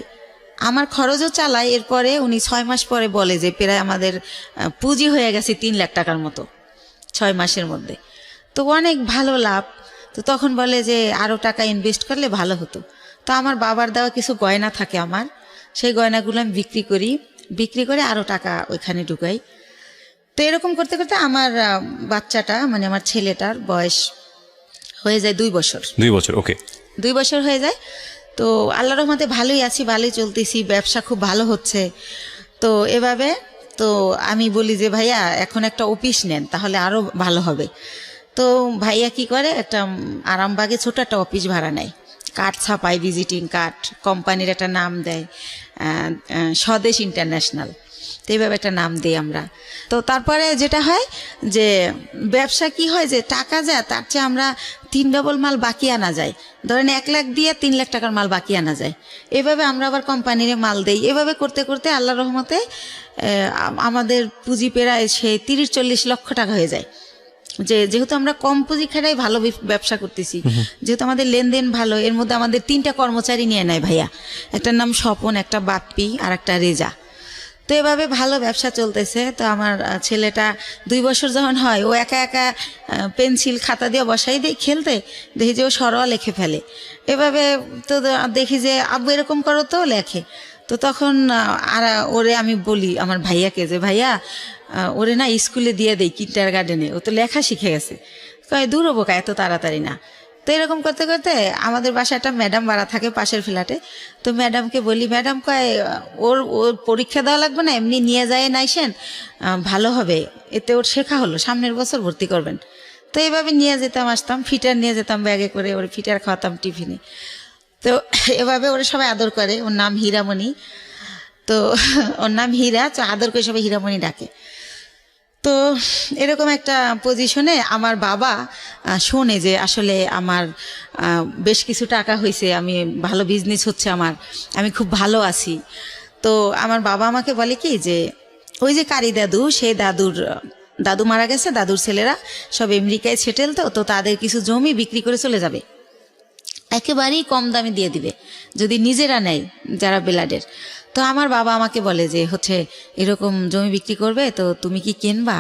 আমার খরচও চালায়। এরপরে উনি 6 মাস পরে বলে যে প্রায় আমাদের পুঁজি হয়ে গেছে 3 লাখ টাকার মতো 6 মাসের মধ্যে। তো অনেক ভালো লাভ। তো তখন বলে যে আরও টাকা ইনভেস্ট করলে ভালো হতো। তো আমার বাবার দেওয়া কিছু গয়না থাকে আমার, সেই গয়নাগুলো আমি বিক্রি করে আরও টাকা ওইখানে ঢুকাই। তো এরকম করতে করতে আমার বাচ্চাটা, মানে আমার ছেলেটার বয়স হয়ে যায় 2 বছর। 2 বছর, ওকে। 2 বছর হয়ে যায়। তো আল্লাহর রহমতে ভালোই আছি, ভালোই চলতেছি, ব্যবসা খুব ভালো হচ্ছে। তো এভাবে তো আমি বলি যে ভাইয়া এখন একটা অফিস নেন, তাহলে আরও ভালো হবে। তো ভাইয়া কি করে, একটা আরামবাগে ছোট একটা অফিস ভাড়া নেয়, কার্ড ছাপায়, ভিজিটিং কার্ড, কোম্পানির একটা নাম দেয়, স্বদেশ ইন্টারন্যাশনাল। তো এইভাবে একটা নাম দিই আমরা। তো তারপরে যেটা হয় যে ব্যবসা কি হয়, যে টাকা যায় তার চেয়ে আমরা 3 ডবল মাল বাকি আনা যায়। ধরেন 1 লাখ দিয়ে 3 লাখ টাকার মাল বাকি আনা যায়। এভাবে আমরা আবার কোম্পানির মাল দেই। এভাবে করতে করতে আল্লাহর রহমতে আমাদের পুঁজি প্রায় সে 30-40 লক্ষ টাকা হয়ে যায়। যেহেতু আমরা কম পুঁজি খাটাই ভালো ব্যবসা করতেছি, যেহেতু আমাদের লেনদেন ভালো, এর মধ্যে আমাদের 3টা কর্মচারী নিয়ে নেয় ভাইয়া, একটার নাম স্বপন, একটা বাপ্পি, আর একটা রেজা। তো এভাবে ভালো ব্যবসা চলতেছে। তো আমার ছেলেটা 2 বছর যখন হয়, ও একা একা পেন্সিল খাতা দিয়ে বসাই দেয় খেলতে, দেখি যে ও সরোয়া লিখে ফেলে। এভাবে তো দেখি যে আব্বু এরকম করো, তো লেখে। তো তখন আর ওরে আমি বলি আমার ভাইয়াকে যে ভাইয়া ওরে না স্কুলে দিয়ে দেই, কিন্ডারগার্টেনে, ও তো লেখা শিখে গেছে। কয় দূর হবো কা, এত তাড়াতাড়ি না। তো এরকম করতে করতে আমাদের বাসায় একটা ম্যাডাম ভাড়া থাকে পাশের ফ্ল্যাটে। তো ম্যাডামকে বলি, ম্যাডাম কয় ওর পরীক্ষা দেওয়া লাগবে না, এমনি নিয়ে যায় নাইসেন, ভালো হবে, এতে ওর শেখা হলো, সামনের বছর ভর্তি করবেন। তো এইভাবে নিয়ে যেতাম, আসতাম, ফিটার নিয়ে যেতাম ব্যাগে করে, ওর ফিটার খাওয়াতাম টিফিনে। তো এভাবে ওরা সবাই আদর করে। ওর নাম হীরামণি। তো তো ওর নাম হীরা, তো আদর করে সবাই হীরামণি ডাকে। তো এরকম একটা পজিশনে আমার বাবা শোনে যে আসলে আমার বেশ কিছু টাকা হয়েছে, আমি ভালো বিজনেস হচ্ছে আমার, আমি খুব ভালো আছি। তো আমার বাবা আমাকে বলে কি যে ওই যে কারি দাদু, সেই দাদু মারা গেছে, দাদুর ছেলেরা সব আমেরিকায় সেটেল, তো তাদের কিছু জমি বিক্রি করে চলে যাবে, একেবারেই কম দামে দিয়ে দিবে যদি নিজেরা নেয় যারা বেলাডের। তো আমার বাবা আমাকে বলে যে হচ্ছে এরকম জমি বিক্রি করবে, তো তুমি কি কিনবা?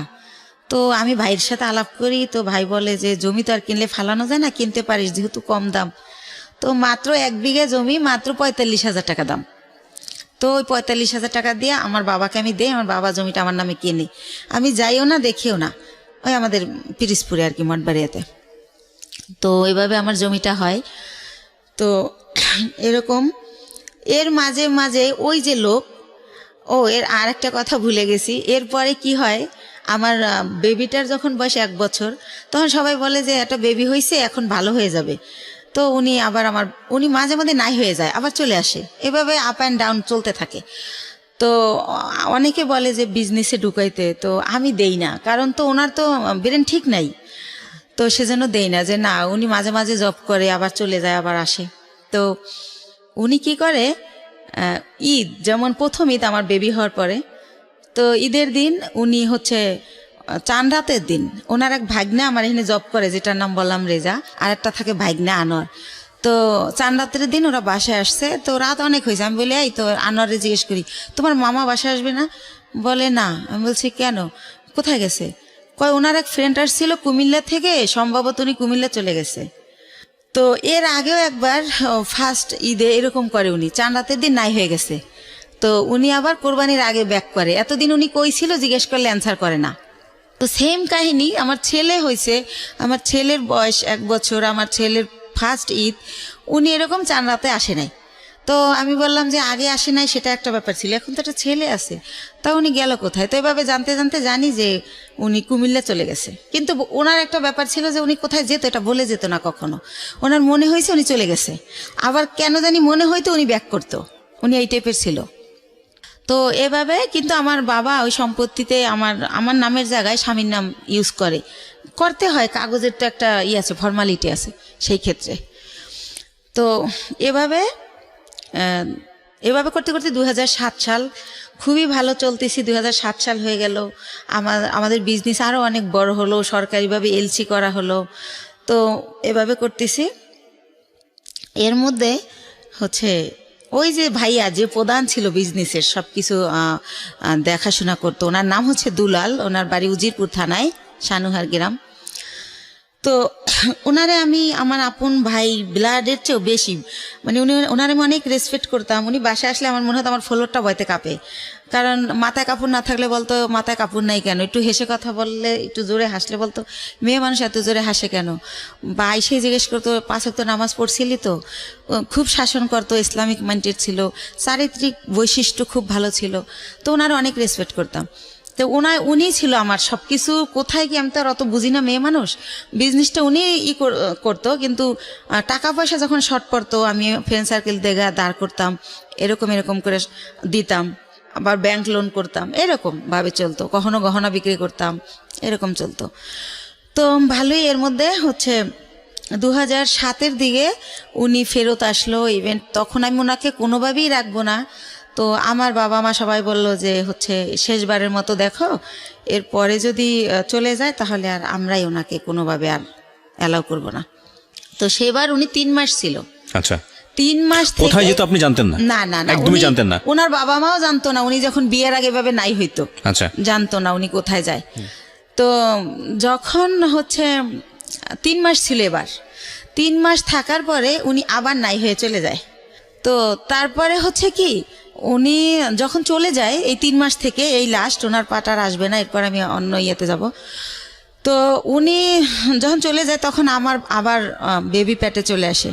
তো আমি ভাইয়ের সাথে আলাপ করি, তো ভাই বলে যে জমি তো আর কিনলে ফালানো যায় না, কিনতে পারিস যেহেতু কম দাম। তো মাত্র 1 বিঘা জমি মাত্র 45,000 টাকা দাম। তো ওই 45,000 টাকা দিয়ে আমার বাবাকে আমি দেই, আমার বাবা জমিটা আমার নামে কিনে, আমি যাইও না দেখিও না, ওই আমাদের পিরিজপুরে আর কি মঠবাড়িয়াতে। তো এইভাবে আমার জমিটা হয়। তো এরকম এর মাঝে মাঝে ওই যে লোক, এর আর একটা কথা ভুলে গেছি, এরপরে কি হয়, আমার বেবিটার যখন বয়স 1 বছর, তখন সবাই বলে যে একটা বেবি হয়েছে এখন ভালো হয়ে যাবে। তো উনি মাঝে মাঝে নাই হয়ে যায়, আবার চলে আসে, এভাবে আপ অ্যান্ড ডাউন চলতে থাকে। তো অনেকে বলে যে বিজনেসে ঢুকাইতে, তো আমি দেই না, কারণ তো ওনার তো ব্রেন ঠিক নাই, তো সেজন্য দেই না, যে না উনি মাঝে মাঝে জব করে আবার চলে যায় আবার আসে। তো উনি কি করে, ঈদ যেমন প্রথম ঈদ আমার বেবি হওয়ার পরে, তো ঈদের দিন উনি হচ্ছে চান রাতের দিন ওনার এক ভাগ্নে আমার এখানে জব করে, যেটার নাম বললাম রেজা, আর একটা থাকে ভাগ্নে আনোয়ার। তো চান রাতের দিন ওরা বাসায় আসছে, তো রাত অনেক হয়েছে, আমি বলি এই তো আনোয়ারে জিজ্ঞেস করি তোমার মামা বাসায় আসবে না? বলে না। আমি বলছি কেন, কোথায় গেছে? কয় ওনার এক ফ্রেন্ড আসছিল কুমিল্লা থেকে, সম্ভবত উনি কুমিল্লা চলে গেছে। তো এর আগেও একবার ফার্স্ট ঈদে এরকম করে, উনি চান রাতের দিন নাই হয়ে গেছে, তো উনি আবার কোরবানির আগে ব্যাক করে। এতদিন উনি কই ছিল জিজ্ঞেস করলে অ্যান্সার করে না। তো সেম কাহিনী আমার ছেলে হয়েছে, আমার ছেলের বয়স 1 বছর, আমার ছেলের ফার্স্ট ঈদ উনি এরকম চান রাতে আসে নাই। তো আমি বললাম যে আগে আসে নাই সেটা একটা ব্যাপার ছিল, এখন তো একটা ছেলে আছে, তা উনি গেল কোথায়? তো এভাবে জানতে জানতে জানি যে উনি কুমিল্লা চলে গেছে। কিন্তু ওনার একটা ব্যাপার ছিল যে উনি কোথায় যেত এটা বলে যেত না কখনো, ওনার মনে হয়েছে উনি চলে গেছে, আবার কেন জানি মনে হয়তো উনি ব্যাক করতো, উনি এই টাইপের ছিল। তো এভাবে কিন্তু আমার বাবা ওই সম্পত্তিতে আমার নামের জায়গায় স্বামীর নাম ইউজ করতে হয়, কাগজের তো একটা আছে, ফর্মালিটি আছে সেই ক্ষেত্রে। তো এভাবে করতে করতে 2007 সাল খুবই ভালো চলতেছি। 2007 সাল হয়ে গেল, আমাদের বিজনেস আরও অনেক বড় হলো, সরকারিভাবে এলসি করা হলো। তো এভাবে করতেছি। এর মধ্যে হচ্ছে ওই যে ভাইয়া যে প্রধান ছিল বিজনেসের সব কিছু দেখাশোনা করতো, ওনার নাম হচ্ছে দুলাল, ওনার বাড়ি উজিরপুর থানায়, সানুহার গ্রাম। তো ওনারে আমি আমার আপন ভাই, ব্লাডের চেয়েও বেশি, মানে ওনারে আমি অনেক রেসপেক্ট করতাম। উনি বাসায় আসলে আমার মনে হতো আমার ফ্লোরটা বইতে কাঁপে, কারণ মাথায় কাপড় না থাকলে বলতো মাথায় কাপড় নাই কেন, একটু হেসে কথা বললে, একটু জোরে হাসলে বলতো মেয়ে মানুষ এত জোরে হাসে কেন, বা এসে জিজ্ঞেস করতো 5 ওয়াক্ত নামাজ পড়ছিলি তো। খুব শাসন করতো, ইসলামিক মাইন্ডেড ছিল, চারিত্রিক বৈশিষ্ট্য খুব ভালো ছিল। তো ওনারা অনেক রেসপেক্ট করতাম। তো উনি ছিল আমার সব কিছু। কোথায় কি আমি তো আর অত বুঝি না, মেয়ে মানুষ, বিজনেসটা উনি করতো, কিন্তু টাকা পয়সা যখন শর্ট পড়তো আমি ফ্রেন্ড সার্কেল দেখা দাঁড় করতাম, এরকম করে দিতাম, আবার ব্যাংক লোন করতাম, এরকম ভাবে চলতো। কখনো গহনা বিক্রি করতাম, এরকম চলতো। তো ভালোই। এর মধ্যে হচ্ছে 2007-এর দিকে উনি ফেরত আসলো ইভেন্ট, তখন আমি ওনাকে কোনোভাবেই রাখবো না। তো আমার বাবা মা সবাই বলল যে হচ্ছে শেষবারের মতো দেখো, এরপরে যদি চলে যায় তাহলে আর আমরাই ওনাকে কোনোভাবে আর অ্যালাউ করবো না। তো সেবার উনি 3 মাস ছিল। আচ্ছা, 3 মাস কোথায় যেত আপনি জানতেন না? না না, একদমই জানতেন না। ওনার বাবা মাও জানতো না, উনি যখন বিয়ের আগে ভাবে নাই হইতো, আচ্ছা, জানতো না উনি কোথায় যায়। তো যখন হচ্ছে 3 মাস ছিল, এবার 3 মাস থাকার পরে উনি আবার নাই হয়ে চলে যায়। তো তারপরে হচ্ছে কি, উনি যখন চলে যায় এই 3 মাস থেকে, এই লাস্ট, ওনার পাটার আসবে না, এরপর আমি অন্য ইয়েতে যাব। তো উনি যখন চলে যায় তখন আমার আবার বেবি পেটে চলে আসে,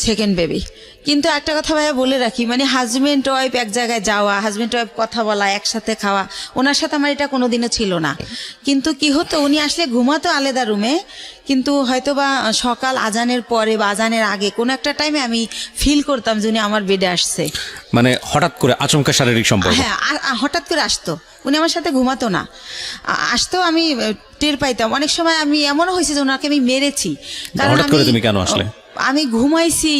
সেকেন্ড বেবি। কিন্তু একটা কথা ভাইয়া বলে রাখি, মানে হাজবেন্ড ওয়াইফ এক জায়গায় যাওয়া, হাজবেন্ড ওয়াইফ কথা বলা, একসাথে খাওয়া, ওনার সাথে আমার এটা কোনোদিনও ছিল না। কিন্তু কি হতো, উনি আসলে ঘুমাতো আলাদা রুমে, কিন্তু হয়তো বা সকাল আজানের পরে বা আজানের আগে কোনো একটা টাইমে আমি ফিল করতাম যে উনি আমার বেডে আসছে। মানে হঠাৎ করে আচমকা শারীরিক সম্পর্ক? হ্যাঁ, হঠাৎ করে আসতো, উনি আমার সাথে ঘুমাতো না, আসতো, আমি টের পাইতাম। অনেক সময় আমি এমনও হয়েছে যে ওনাকে আমি মেরেছি। হঠাৎ করে তুমি কেন আসলে? আমি ঘুমাইছি,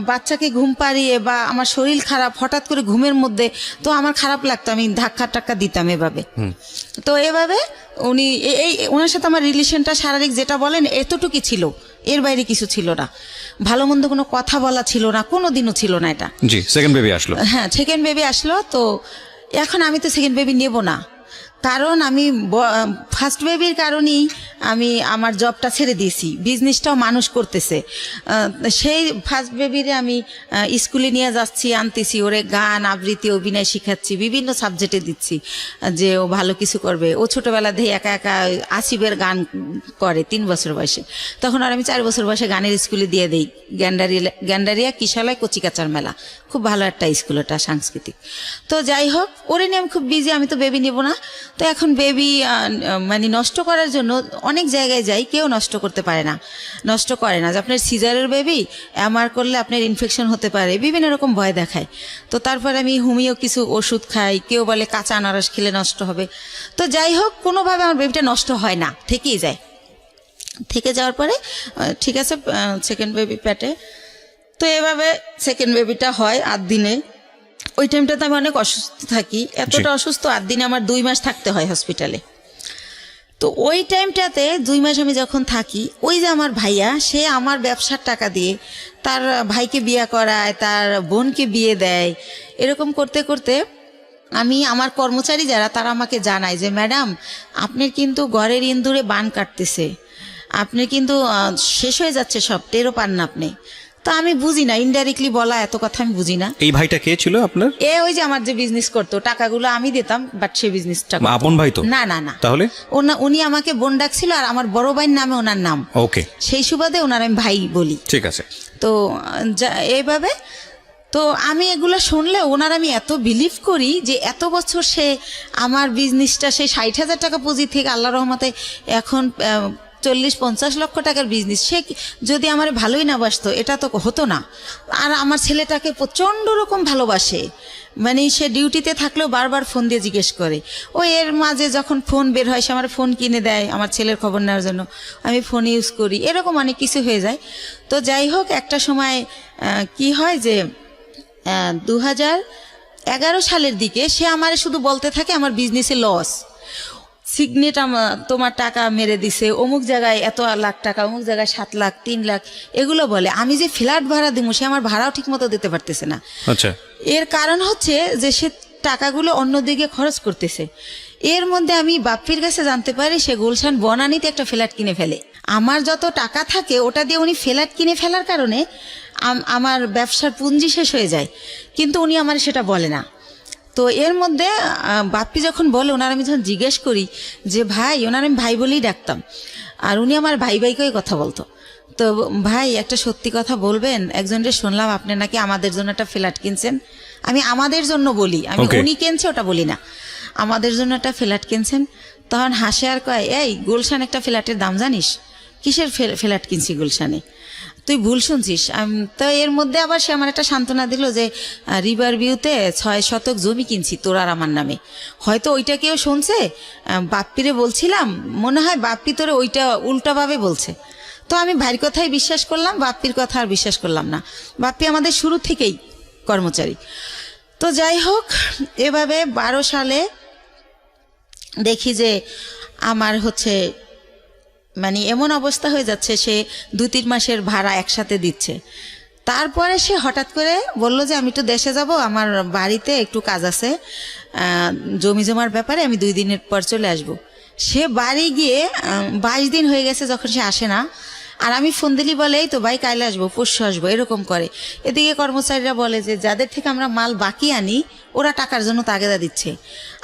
বাচ্চাকে ঘুম পাড়িয়ে, বা আমার শরীর খারাপ, হঠাৎ করে ঘুমের মধ্যে, তো আমার খারাপ লাগতো, আমি ধাক্কা টাক্কা দিতাম এভাবে। তো এভাবে উনি ওনার সাথে আমার রিলেশনটা শারীরিক যেটা বলেন এতটুকুই ছিল, এর বাইরে কিছু ছিল না। ভালো মন্দ কোনো কথা বলা ছিল না, কোনো দিনও ছিল না এটা। জি, সেকেন্ড বেবি আসলো। হ্যাঁ, সেকেন্ড বেবি আসলো। তো এখন আমি তো সেকেন্ড বেবি নেব না, কারণ আমি ফার্স্ট বেবির কারণেই আমি আমার জবটা ছেড়ে দিয়েছি, বিজনেসটাও মানুষ করতেছে। সেই ফার্স্ট বেবিরে আমি স্কুলে নিয়ে যাচ্ছি, আনতেছি, ওরে গান আবৃত্তি অভিনয় শিখাচ্ছি, বিভিন্ন সাবজেক্টে দিচ্ছি যে ও ভালো কিছু করবে। ও ছোটোবেলা দিয়ে একা একা আসিফের গান করে 3 বছর বয়সে, তখন আর আমি 4 বছর বয়সে গানের স্কুলে দিয়ে দিই, গ্যান্ডারিয়া কিশালয় কচিকাচার মেলা, খুব ভালো একটা স্কুল, ওটা সাংস্কৃতিক। তো যাই হোক, ওরে নিয়ে আমি খুব বিজি, আমি তো বেবি নেব না। তো এখন বেবি মানে নষ্ট করার জন্য অনেক জায়গায় যাই, কেউ নষ্ট করতে পারে না, নষ্ট করে না, যে আপনার সিজারের বেবি এমআর করলে আপনার ইনফেকশন হতে পারে, বিভিন্ন রকম ভয় দেখায়। তো তারপরে আমি হোমিও কিছু ওষুধ খাই, কেউ বলে কাঁচা আনারস খেলে নষ্ট হবে। তো যাই হোক, কোনোভাবে আমার বেবিটা নষ্ট হয় না, থেকেই যায়। থেকে যাওয়ার পরে ঠিক আছে, সেকেন্ড বেবি পেটে। তো এভাবে সেকেন্ড বেবিটা হয় 8 দিনে। ওই টাইমটাতে আমি অনেক অসুস্থ থাকি, এতটা অসুস্থ, 8 দিনে আমার 2 মাস থাকতে হয় হসপিটালে। তো ওই টাইমটাতে 2 মাস আমি যখন থাকি, ওই যে আমার ভাইয়া, সে আমার ব্যবসার টাকা দিয়ে তার ভাইকে বিয়ে করায়, তার বোনকে বিয়ে দেয়। এরকম করতে করতে আমি, আমার কর্মচারী যারা, তারা আমাকে জানায় যে ম্যাডাম, আপনার কিন্তু ঘরের ইন্দুরে বান কাটতেছে, আপনি কিন্তু শেষ হয়ে যাচ্ছে সব, টেরও পান না আপনি। তো আমি বুঝি না, ইনডাইরেক্টলি বলা এত কথা আমি বুঝি না। এই ভাইটা কে ছিল আপনার? ওই যে আমার যে বিজনেস করতো, টাকাগুলো আমি দিতাম, বাট সে বিজনেসটা আপন ভাই তো না? না না। তাহলে উনি আমাকে বোন ডাকছিল, আর আমার বড় ভাইয়ের নামে ওনার নাম। ওকে, সেই সুবাদে ওনার আমি ভাই বলি। ঠিক আছে। তো এইভাবে, তো আমি এগুলো শুনলে ওনার আমি এত বিলিভ করি যে এত বছর সে আমার বিজনেসটা, সেই 60,000 টাকা পুঁজি থেকে আল্লাহ রহমতে এখন 40-50 লক্ষ টাকার বিজনেস, সে যদি আমার ভালোই না বাসতো, এটা তো হতো না। আর আমার ছেলেটাকে প্রচণ্ড রকম ভালোবাসে, মানে সে ডিউটিতে থাকলেও বারবার ফোন দিয়ে জিজ্ঞেস করে। এর মাঝে যখন ফোন বের হয়, সে আমার ফোন কিনে দেয় আমার ছেলের খবর নেওয়ার জন্য, আমি ফোন ইউজ করি, এরকম অনেক কিছু হয়ে যায়। তো যাই হোক, একটা সময় কি হয় যে 2011 সালের দিকে সে আমার শুধু বলতে থাকে আমার বিজনেসে লস, সিগনেট তোমার টাকা মেরে দিছে, অমুক জায়গায় এত লাখ টাকা, অমুক জায়গায় 7 লাখ, 3 লাখ, এগুলো বলে। আমি যে ফ্ল্যাট ভাড়া দিব, সে আমার ভাড়াও ঠিক মতো দিতে পারতেছে না। আচ্ছা, এর কারণ হচ্ছে যে সে টাকাগুলো অন্যদিকে খরচ করতেছে। এর মধ্যে আমি বাপ্পির কাছে জানতে পারি সে গুলশান বনানীতে একটা ফ্ল্যাট কিনে ফেলে। আমার যত টাকা থাকে ওটা দিয়ে উনি ফ্ল্যাট কিনে ফেলার কারণে আমার ব্যবসার পুঁজি শেষ হয়ে যায়, কিন্তু উনি আমার সেটা বলে না। তো এর মধ্যে বাপ্পি যখন বলে, ওনার আমি যখন জিজ্ঞেস করি যে ভাই, ওনার আমি ভাই বলেই ডাকতাম, আর উনি আমার ভাই ভাইকেই কথা বলতো। তো ভাই, একটা সত্যি কথা বলবেন, একজনকে শুনলাম আপনি নাকি আমাদের জন্য একটা ফ্ল্যাট কিনছেন। আমি আমাদের জন্য বলি, আমি উনি কিনছে ওটা বলি না, আমাদের জন্য একটা ফ্ল্যাট কিনছেন। তখন হাসে আর কয়, এই গুলশান একটা ফ্ল্যাটের দাম জানিস? কিসের ফ্ল্যাট কিনছি গুলশানে? তুই ভুল শুনছিস। তো এর মধ্যে আবার সে আমার একটা সান্ত্বনা দিল যে রিভার ভিউতে 6 শতক জমি কিনছি তোর আর আমার নামে। হয়তো ওইটা কেউ শুনছে, বাপ্পিরে বলছিলাম, মনে হয় বাপ্পি তোরে ওইটা উল্টাভাবে বলছে। তো আমি ভাইয়ের কথাই বিশ্বাস করলাম, বাপ্পির কথা আর বিশ্বাস করলাম না। বাপ্পি আমাদের শুরু থেকেই কর্মচারী। তো যাই হোক, এভাবে 12 সালে দেখি যে আমার হচ্ছে মানে এমন অবস্থা হয়ে যাচ্ছে, সে 2-3 মাসের ভাড়া একসাথে দিচ্ছে। তারপরে সে হঠাৎ করে বলল যে আমি একটু দেশে যাব, আমার বাড়িতে একটু কাজ আছে, জমি জমার ব্যাপারে, আমি 2 দিনের পর চলে আসব। সে বাড়ি গিয়ে 22 দিন হয়ে গেছে যখন সে আসে না। আর আমি ফোন দিলি বলে এই তো ভাই কাইলে আসবো, পরশু আসবো, এরকম করে। এদিকে কর্মচারীরা বলে যে যাদের থেকে আমরা মাল বাকি আনি ওরা টাকার জন্য তাগেদা দিচ্ছে,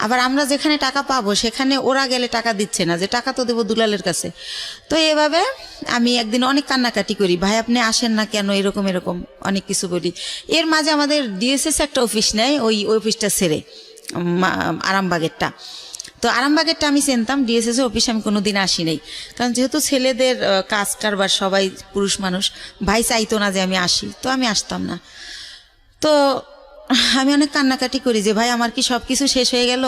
আবার আমরা যেখানে টাকা পাবো সেখানে ওরা গেলে টাকা দিচ্ছে না, যে টাকা তো দেবো দুলালের কাছে। তো এভাবে আমি একদিন অনেক কান্নাকাটি করি, ভাই আপনি আসেন না কেন, এরকম এরকম অনেক কিছু বলি। এর মাঝে আমাদের ডিএসএস একটা অফিস নেয়, ওই অফিসটা ছেড়ে আরামবাগেরটা। তো আরামবাগেরটা আমি চিনতাম, ডিএসএস অফিসে আমি কোনোদিন আসি নাই, কারণ যেহেতু ছেলেদের কাজ কারবার সবাই পুরুষ মানুষ, ভাই চাইতো না যে আমি আসি, তো আমি আসতাম না। তো আমি অনেক কান্নাকাটি করি যে ভাই আমার কি সব কিছু শেষ হয়ে গেল,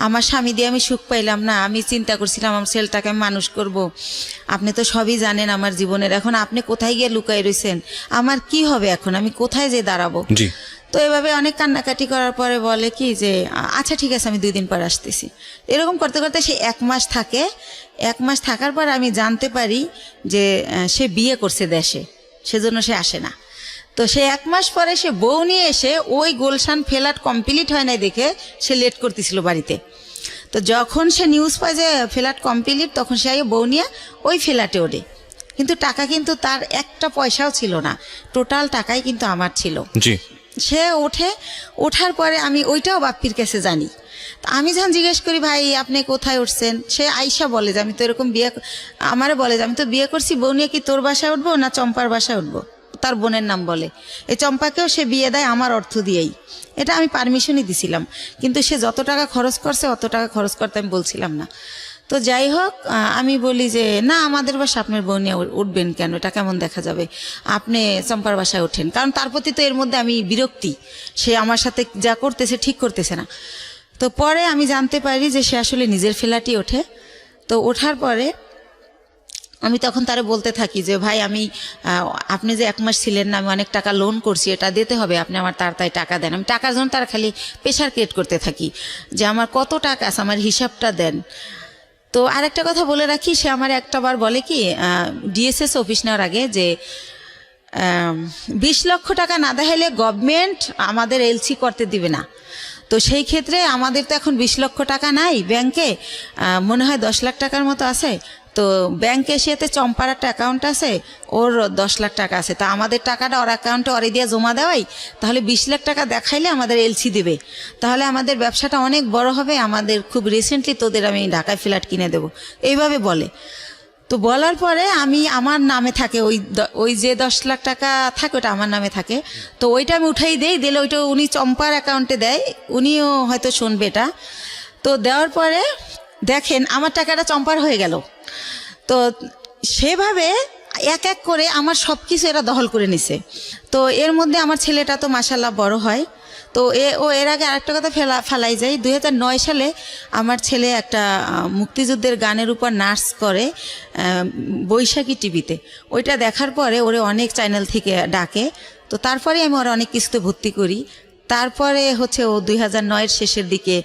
আমার স্বামী দিয়ে আমি সুখ পাইলাম না, আমি চিন্তা করছিলাম আমার ছেলেটাকে আমি মানুষ করব, আপনি তো সবই জানেন আমার জীবনের, এখন আপনি কোথায় গিয়ে লুকাই রয়েছেন, আমার কি হবে এখন, আমি কোথায় যে দাঁড়াবো। তো এভাবে অনেক কান্নাকাটি করার পরে বলে কি যে আচ্ছা ঠিক আছে আমি 2 দিন পর আসতেছি। এরকম করতে করতে সে 1 মাস থাকে। 1 মাস থাকার পর আমি জানতে পারি যে সে বিয়ে করছে দেশে, সেজন্য সে আসে না। তো সে 1 মাস পরে সে বউ নিয়ে এসে ওই গুলশান ফ্ল্যাট কমপ্লিট হয় নাই দেখে সে লেট করতেছিল বাড়িতে। তো যখন সে নিউজ পায় যে ফ্ল্যাট কমপ্লিট, তখন সে বউ নিয়ে ওই ফ্ল্যাটে ওঠে, কিন্তু টাকা কিন্তু তার একটা পয়সাও ছিল না, টোটাল টাকাই কিন্তু আমার ছিল। সে ওঠার পরে আমি ওইটাও বাপ্পির কাছে জানি। আমি যখন জিজ্ঞেস করি ভাই আপনি কোথায় উঠছেন, সে আইসা বলে যে আমি তো এরকম আমারে বলে যে আমি তো বিয়ে করছি, বউ নিয়ে কি তোর বাসায় উঠবো না চম্পার বাসায় উঠবো, তার বোনের নাম বলে। এই চম্পাকেও সে বিয়ে দেয় আমার অর্থ দিয়েই, এটা আমি পারমিশনই দিছিলাম, কিন্তু সে যত টাকা খরচ করছে অত টাকা খরচ করতে আমি বলছিলাম না। তো যাই হোক, আমি বলি যে না আমাদের বাসা আপনার বউ নিয়ে উঠবেন কেন, এটা কেমন দেখা যাবে, আপনি চম্পার বাসায় ওঠেন। কারণ তার প্রতি তো এর মধ্যে আমি বিরক্তি, সে আমার সাথে যা করতেছে ঠিক করতেছে না। তো পরে আমি জানতে পারি যে সে আসলে নিজের ফ্ল্যাটই ওঠে। তো ওঠার পরে আমি তখন তারে বলতে থাকি যে ভাই আমি আপনি যে 1 মাস ছিলেন না, আমি অনেক টাকা লোন করছি, এটা দিতে হবে, আপনি আমার তাড়াতাড়ি টাকা দেন। আমি টাকার জন্য তার খালি প্রেশার ক্রিয়েট করতে থাকি যে আমার কত টাকা আছে, আমার হিসাবটা দেন। তো আরেকটা কথা বলে রাখি, সে আমার একটাবার বলে কি ডিএসএস অফিস নেওয়ার আগে যে 20 লক্ষ টাকা না দেখাইলে গভর্নমেন্ট আমাদের এলসি করতে দিবে না। তো সেই ক্ষেত্রে আমাদের তো এখন 20 লক্ষ টাকা নাই ব্যাংকে, মনে হয় 10 লাখ টাকার মতো আছে। তো ব্যাংকে এসেতে চম্পার একটা অ্যাকাউন্ট আছে, ওর 10 লাখ টাকা আছে, তা আমাদের টাকাটা ওর অ্যাকাউন্টে ওরে দিয়ে জমা দেওয়াই, তাহলে 20 লাখ টাকা দেখাইলে আমাদের এলসি দিবে, তাহলে আমাদের ব্যবসাটা অনেক বড় হবে, আমাদের খুব রিসেন্টলি তোদের আমি ঢাকায় ফ্ল্যাট কিনে দেবো, এইভাবে বলে। তো বলার পরে আমি আমার নামে থাকে ওই যে 10 লাখ টাকা থাকে ওটা আমার নামে থাকে। তো ওইটা আমি উঠাই দিলে ওইটা উনি চম্পার অ্যাকাউন্টে দেয়, উনিও হয়তো শুনবে এটা। তো দেওয়ার পরে দেখেন আমার টাকাটা চম্পার হয়ে গেল। তো সেভাবে এক এক করে আমার সব কিছু এরা দখল করে নিছে। তো এর মধ্যে আমার ছেলেটা তো মাশাআল্লাহ বড় হয়। তো এর আগে আরেকটা কথা ফেলাই যায়, 2009 সালে আমার ছেলে একটা মুক্তিযুদ্ধের গানের উপর নাচ করে বৈশাখী টিভিতে, ওইটা দেখার পরে ওরে অনেক চ্যানেল থেকে ডাকে। তো তারপরে আমি ওরা অনেক কিছুতে ভর্তি করি। তারপরে হচ্ছে ও 2009-এর শেষের দিকে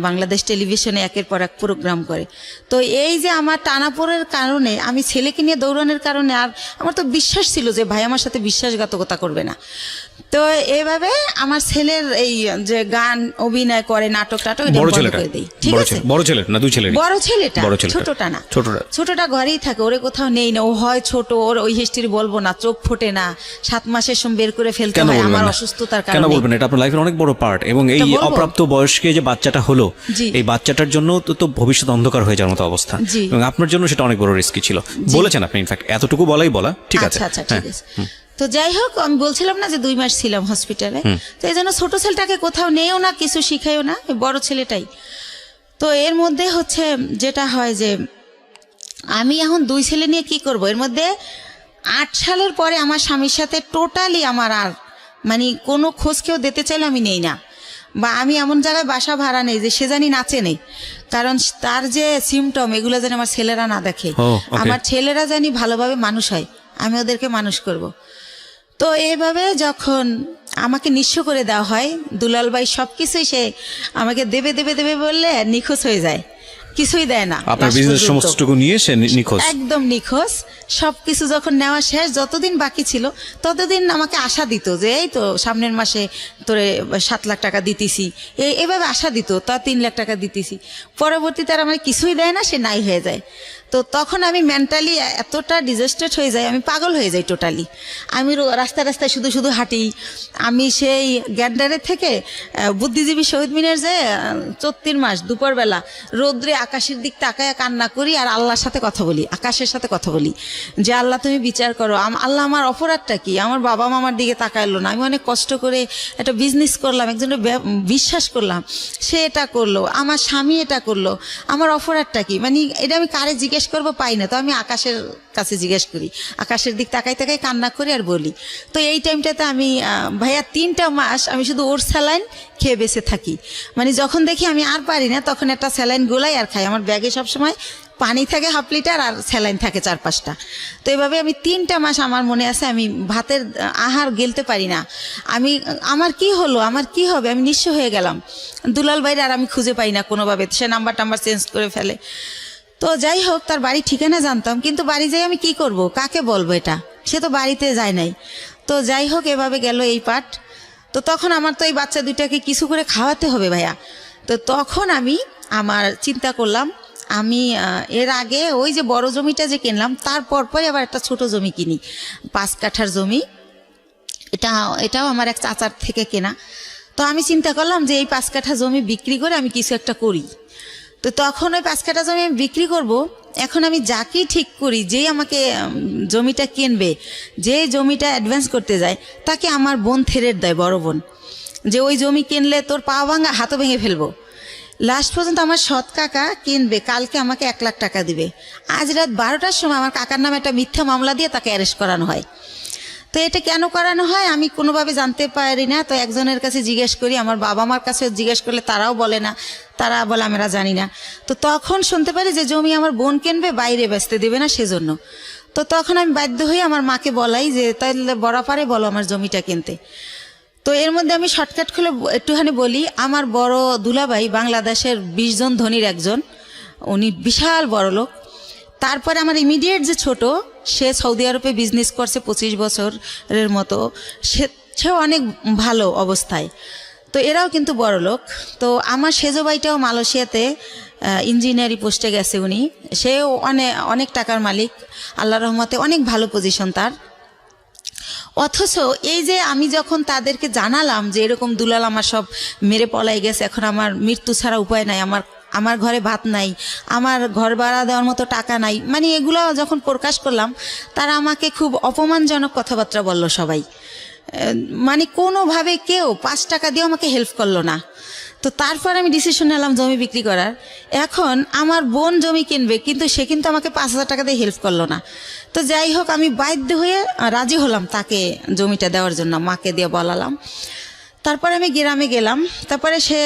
বাংলাদেশ টেলিভিশনে একের পর এক প্রোগ্রাম করে। তো এই যে আমার টানাপোড়ের কারণে, আমি ছেলেকে নিয়ে দৌড়ানোর কারণে, আর আমার তো বিশ্বাস ছিল যে ভাই আমার সাথে বিশ্বাসঘাতকতা করবে না। তো এইভাবে আমার ছেলের এই যে গান অভিনয় করে, নাটক টাটক এটা বন্ধ করে দেই। ঠিক আছে, বড় ছেলে না দুই ছেলে? বড় ছেলেটা, ছোটটা না। ছোটটা ঘরেই থাকে, ওরে কোথাও নেই না, ও হয় ছোট, ওর ওই হিস্ট্রি বলবো না, চোখ ফোটে না, 7 মাসের সময় বের করে ফেলতে হয় আমার অসুস্থতার কারণে। কেন বলবেন, এটা আপনার লাইফের অনেক বড় পার্ট। এবং এই অপ্রাপ্ত বয়স্কে যে বাচ্চাটা হলো, এই বাচ্চাটার জন্য তো ভবিষ্যৎ অন্ধকার হয়ে যাওয়ার মতো অবস্থা, এবং আপনার জন্য সেটা অনেক বড় রিস্কি ছিল, বলেছেন আপনি। ইনফ্যাক্ট এতটুকু বলা ঠিক আছে। আচ্ছা ঠিক আছে। তো যাই হোক, আমি বলছিলাম না যে 2 মাস ছিলাম হসপিটালে, তো এই জন্য ছোট ছেলেটাকে কোথাও নেও না, কিছু শিখাইও না, বড় ছেলেটাই। তো এর মধ্যে হচ্ছে যেটা হয় যে আমি এখন 2 ছেলে নিয়ে কি করব। এর মধ্যে 8 সালের পরে আমার স্বামীর সাথে টোটালি আমার আর মানে কোনো খোঁজ কেউ দিতে চাইলে আমি নেই না, বা আমি এমন জায়গায় বাসা ভাড়া নেই যে সে জানি নাচে নেই, কারণ তার যে সিমটম এগুলো যেন আমার ছেলেরা না দেখে। আমার ছেলেরা জানি ভালোভাবে মানুষ হয়, আমি ওদেরকে মানুষ করব। তো এইভাবে যখন আমাকে নিঃস্ব করে দেওয়া হয়, দুলাল ভাই সবকিছুই সে আমাকে দেবে বললে নিখোঁজ হয়ে যায়, কিছুই দেয় না, আপনার বিজনেস সমস্তটুকু নিয়ে সে নিখোঁজ, একদম নিখোঁজ। সব কিছু যখন নেওয়া শেষ, যতদিন বাকি ছিল ততদিন আমাকে আশা দিত যে এই তো সামনের মাসে তোরে 7 লাখ টাকা দিতেছি, এভাবে আশা দিত, তা 3 লাখ টাকা দিতেছি। পরবর্তীতে আর আমার কিছুই দেয় না, সে নাই হয়ে যায়। তো তখন আমি মেন্টালি এতটা ডিজাস্টেড হয়ে যাই, আমি পাগল হয়ে যাই টোটালি। আমি রাস্তায় রাস্তায় শুধু শুধু হাঁটি। আমি সেই গ্যান্ডারের থেকে বুদ্ধিজীবী শহীদ মিনার যে 34 মাস দুপুরবেলা রৌদ্রে আকাশের দিক তাকায় কান্না করি আর আল্লাহর সাথে কথা বলি, আকাশের সাথে কথা বলি যে আল্লাহ তুমি বিচার করো, আল্লাহ আমার অপরাধটা কি, আমার বাবা মামার দিকে তাকাইলো না, আমি অনেক কষ্ট করে একটা বিজনেস করলাম, একজনের বিশ্বাস করলাম, সে এটা করলো, আমার স্বামী এটা করলো, আমার অপরাধটা কি, মানে এটা আমি কারে জিজ্ঞেস করবো পাই না। তো আমি আকাশের কাছে জিজ্ঞেস করি, আকাশের দিক তাকাই তাকাই কান্না করি আর বলি। তো এই টাইমটাতে আমি ভাইয়া 3টা মাস আমি শুধু ওর স্যালাইন খেয়ে বেঁচে থাকি। মানে যখন দেখি আমি আর পারি না তখন একটা স্যালাইন গোলাই আর খাই। আমার ব্যাগে সবসময় পানি থাকে 1/2 লিটার আর স্যালাইন থাকে 4-5টা। তো এভাবে আমি 3টা মাস আমার মনে আছে আমি ভাতের আহার গেলতে পারি না। আমার কি হলো, আমার কি হবে, আমি নিঃস্ব হয়ে গেলাম। দুলাল ভাইরে আর আমি খুঁজে পাই না কোনোভাবে, সে নাম্বার চেঞ্জ করে ফেলে। তো যাই হোক, তার বাড়ি ঠিকানা জানতাম, কিন্তু বাড়ি যাই আমি কি করব, কাকে বলবো, এটা সে তো বাড়িতে যায় নাই। তো যাই হোক, এভাবে গেল এই পাঠ। তো তখন আমার তো এই বাচ্চা দুইটাকে কিছু করে খাওয়াতে হবে ভাইয়া। তো তখন আমি আমার চিন্তা করলাম, আমি এর আগে ওই যে বড় জমিটা যে কিনলাম তার পরপরই আবার একটা ছোট জমি কিনি, 5 কাঠার জমি। এটাও আমার এক চাচার থেকে কেনা। তো আমি চিন্তা করলাম যে এই 5 কাঠা জমি বিক্রি করে আমি কিছু একটা করি। তো তখন ওই 5 কাঠা জমি আমি বিক্রি করব। এখন আমি যাকেই ঠিক করি, যেই আমাকে জমিটা কিনবে, যে জমিটা অ্যাডভান্স করতে যায়, তাকে আমার বোন থেরেট দেয়, বড় বোন, যে ওই জমি কিনলে তোর পা ভাঙা হাতও ভেঙে ফেলবো। লাস্ট পর্যন্ত আমার সৎ কাকা কিনবে, কালকে আমাকে 1 লাখ টাকা দিবে। আজ রাত 12টার সময় আমার কাকার নামে একটা মিথ্যা মামলা দিয়ে তাকে অ্যারেস্ট করানো হয়। তো এটা কেন করানো হয় আমি কোনোভাবে জানতে পারি না। তো একজনের কাছে জিজ্ঞেস করি, আমার বাবা মার কাছে জিজ্ঞেস করলে তারাও বলে না, তারা বলে আমরা জানি না। তো তখন শুনতে পারি যে জমি আমার বোন কিনবে, বাইরে বেচতে দেবে না সেজন্য। তো তখন আমি বাধ্য হয়ে আমার মাকে বলাই যে তাহলে বরাপারে বলো আমার জমিটা কিনতে। তো এর মধ্যে আমি শর্টকাট খুলে একটুখানি বলি, আমার বড় দুলাভাই বাংলাদেশের 20 জন ধনীর একজন, উনি বিশাল বড় লোক। তারপরে আমার ইমিডিয়েট যে ছোট, সে সৌদি আরবে বিজনেস করছে 25 বছরের মতো, সেও অনেক ভালো অবস্থায়। তো এরাও কিন্তু বড় লোক। তো আমার সেজো ভাইটাও মালয়েশিয়াতে ইঞ্জিনিয়ারিং পোস্টে গেছে, উনি সেও অনেক টাকার মালিক, আল্লাহর রহমতে অনেক ভালো পজিশন তার। অথচ এই যে আমি যখন তাদেরকে জানালাম যে এরকম দুলাল আমার সব মেরে পলাই গেছে, এখন আমার মৃত্যু ছাড়া উপায় নাই, আমার ঘরে ভাত নাই, আমার ঘর ভাড়া দেওয়ার মতো টাকা নাই, মানে এগুলো যখন প্রকাশ করলাম, তারা আমাকে খুব অপমানজনক কথাবার্তা বলল সবাই। মানে কোনোভাবে কেউ 5 টাকা দিয়েও আমাকে হেল্প করলো না। তো তারপর আমি ডিসিশন নিলাম জমি বিক্রি করার। এখন আমার বোন জমি কিনবে, কিন্তু সে কিন্তু আমাকে 5,000 টাকা দিয়ে হেল্প করলো না। তো যাই হোক, আমি বাধ্য হয়ে রাজি হলাম তাকে জমিটা দেওয়ার জন্য, মাকে দিয়ে বলালাম। তারপরে আমি গ্রামে গেলাম, তারপরে সে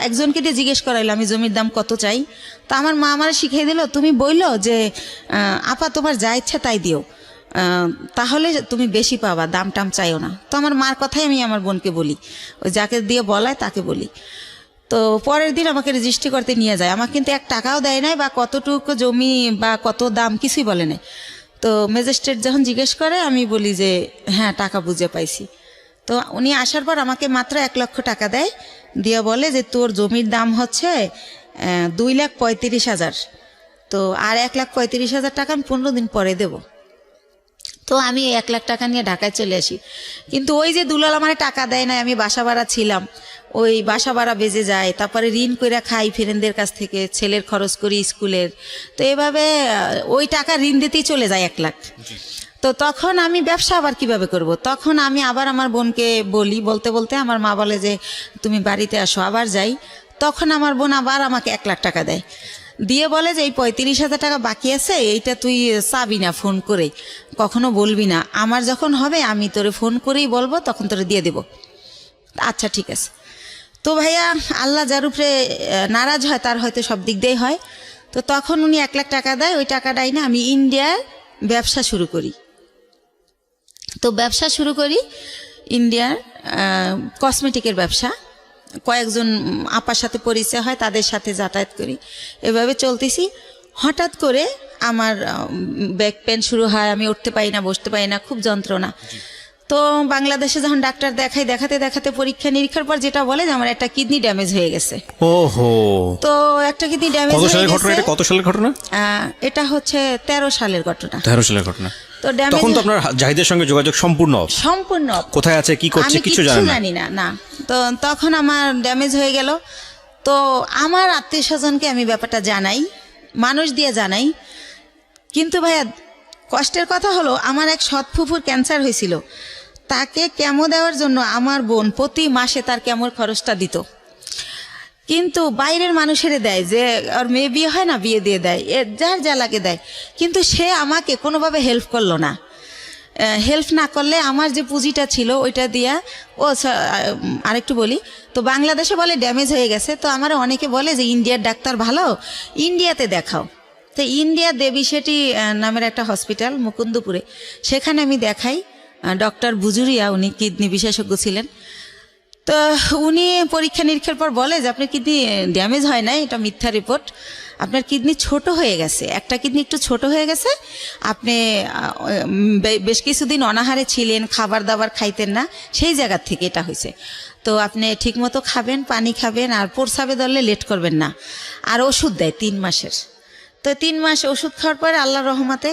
একজনকে দিয়ে জিজ্ঞেস করাইলো আমি জমির দাম কত চাই। তা আমার মা আমার শিখিয়ে দিল, তুমি বললো যে আপা তোমার যা ইচ্ছা তাই দিও, তাহলে তুমি বেশি পাবা, দাম টাম চাইও না। তো আমার মার কথাই আমি আমার বোনকে বলি, ওই যাকে দিয়ে বলায় তাকে বলি। তো পরের দিন আমাকে রেজিস্ট্রি করতে নিয়ে যায়, আমাকে কিন্তু 1 টাকাও দেয় নাই, বা কতটুকু জমি বা কত দাম কিছুই বলে নাই। তো ম্যাজিস্ট্রেট যখন জিজ্ঞেস করে আমি বলি যে হ্যাঁ টাকা বুঝে পাইছি। তো উনি আসার পর আমাকে মাত্র 1 লক্ষ টাকা দেয়, দিয়ে বলে যে তোর জমির দাম হচ্ছে 2,35,000, তো আর 1,35,000 টাকা আমি 15 দিন পরে দেব। তো আমি 1 লাখ টাকা নিয়ে ঢাকায় চলে আসি। কিন্তু ওই যে দুলাল আমার টাকা দেয় না, আমি বাসা ভাড়া ছিলাম, ওই বাসা ভাড়া বেজে যায়, তারপরে ঋণ করে খাই ফ্রেন্ডদের কাছ থেকে, ছেলের খরচ করি স্কুলের। তো এভাবে ওই টাকা ঋণ দিতেই চলে যায় 1 লাখ। তো তখন আমি ব্যবসা আবার কিভাবে করব? তখন আমি আবার আমার বোনকে বলি, বলতে বলতে আমার মা বলে যে তুমি বাড়িতে আসো। আবার যাই, তখন আমার বোন আবার আমাকে 1 লাখ টাকা দেয়, দিয়ে বলে যে এই 35,000 টাকা বাকি আছে, এইটা তুই চাবি না, ফোন করে কখনো বলবি না, আমার যখন হবে আমি তোরে ফোন করেই বলবো, তখন তোরে দিয়ে দেব। আচ্ছা ঠিক আছে। তো ভাইয়া, আল্লাহ যার উপরে নারাজ হয় তার হয়তো সব দিক দিয়েই হয়। তো তখন উনি 1 লাখ টাকা দেয়, ওই টাকাটাই না আমি ইন্ডিয়ার ব্যবসা শুরু করি। তো ব্যবসা শুরু করি ইন্ডিয়ার কসমেটিকের ব্যবসা, কয়েকজন আপার সাথে পরিচয় হয়, তাদের সাথে যাতায়াত করি, এভাবে চলতেছি। হঠাৎ করে আমার ব্যাক পেন শুরু হয়, আমি উঠতে পারি না, বসতে পারি না, খুব যন্ত্রণা। তো বাংলাদেশে যখন ডাক্তার দেখাতে দেখাতে পরীক্ষা নিরীক্ষার পর যেটা বলে যে আমার একটা কিডনি ড্যামেজ হয়ে গেছে। ওহো। তো একটা কিডনি ড্যামেজ কত হয়ে সালের গেছে। ঘটনা এটা? কত সালের ঘটনা? এটা হচ্ছে 13 সালের ঘটনা। 13 সালের ঘটনা। তো ড্যামেজ, তখন তো আপনার জাহিদের সঙ্গে যোগাযোগ সম্পূর্ণ off। কোথায় আছে, কি করছে, কিছু জানি না। না, তো তখন আমার ড্যামেজ হয়ে গেল। তো আমার আত্মীয় স্বজনকে আমি ব্যাপারটা জানাই, মানুষ দিয়ে জানাই, কিন্তু ভাইয়া কষ্টের কথা হলো আমার এক সৎ ফুফুর ক্যান্সার হয়েছিল, তাকে কেমো দেওয়ার জন্য আমার বোন প্রতি মাসে তার কেমোর খরচটা দিত। কিন্তু বাইরের মানুষের দেয়, যে ওর মেয়ে বিয়ে হয় না, বিয়ে দিয়ে দেয়, যার যা লাগে দেয়, কিন্তু সে আমাকে কোনোভাবে হেল্প করলো না। হেল্প না করলে আমার যে পুঁজিটা ছিল ওইটা দিয়া, আরেকটু বলি, তো বাংলাদেশে বলে ড্যামেজ হয়ে গেছে, তো আমার অনেকে বলে যে ইন্ডিয়ার ডাক্তার ভালো, ইন্ডিয়াতে দেখাও। তো ইন্ডিয়া দেবী শেঠি নামের একটা হসপিটাল মুকুন্দপুরে, সেখানে আমি দেখাই। ডক্টর বুজুরিয়া, উনি কিডনি বিশেষজ্ঞ ছিলেন। তো উনি পরীক্ষা নিরীক্ষার পর বলে যে আপনার কিডনি ড্যামেজ হয় নাই, এটা মিথ্যা রিপোর্ট, আপনার কিডনি ছোট হয়ে গেছে, একটা কিডনি একটু ছোট হয়ে গেছে, আপনি বেশ কিছুদিন অনাহারে ছিলেন, খাবার দাবার খাইতেন না, সেই জায়গার থেকে এটা হয়েছে। তো আপনি ঠিকমতো খাবেন, পানি খাবেন, আর প্রস্রাবে ধরলে লেট করবেন না, আর ওষুধ দেয় 3 মাসের। তো 3 মাস ওষুধ খাওয়ার পরে আল্লাহর রহমতে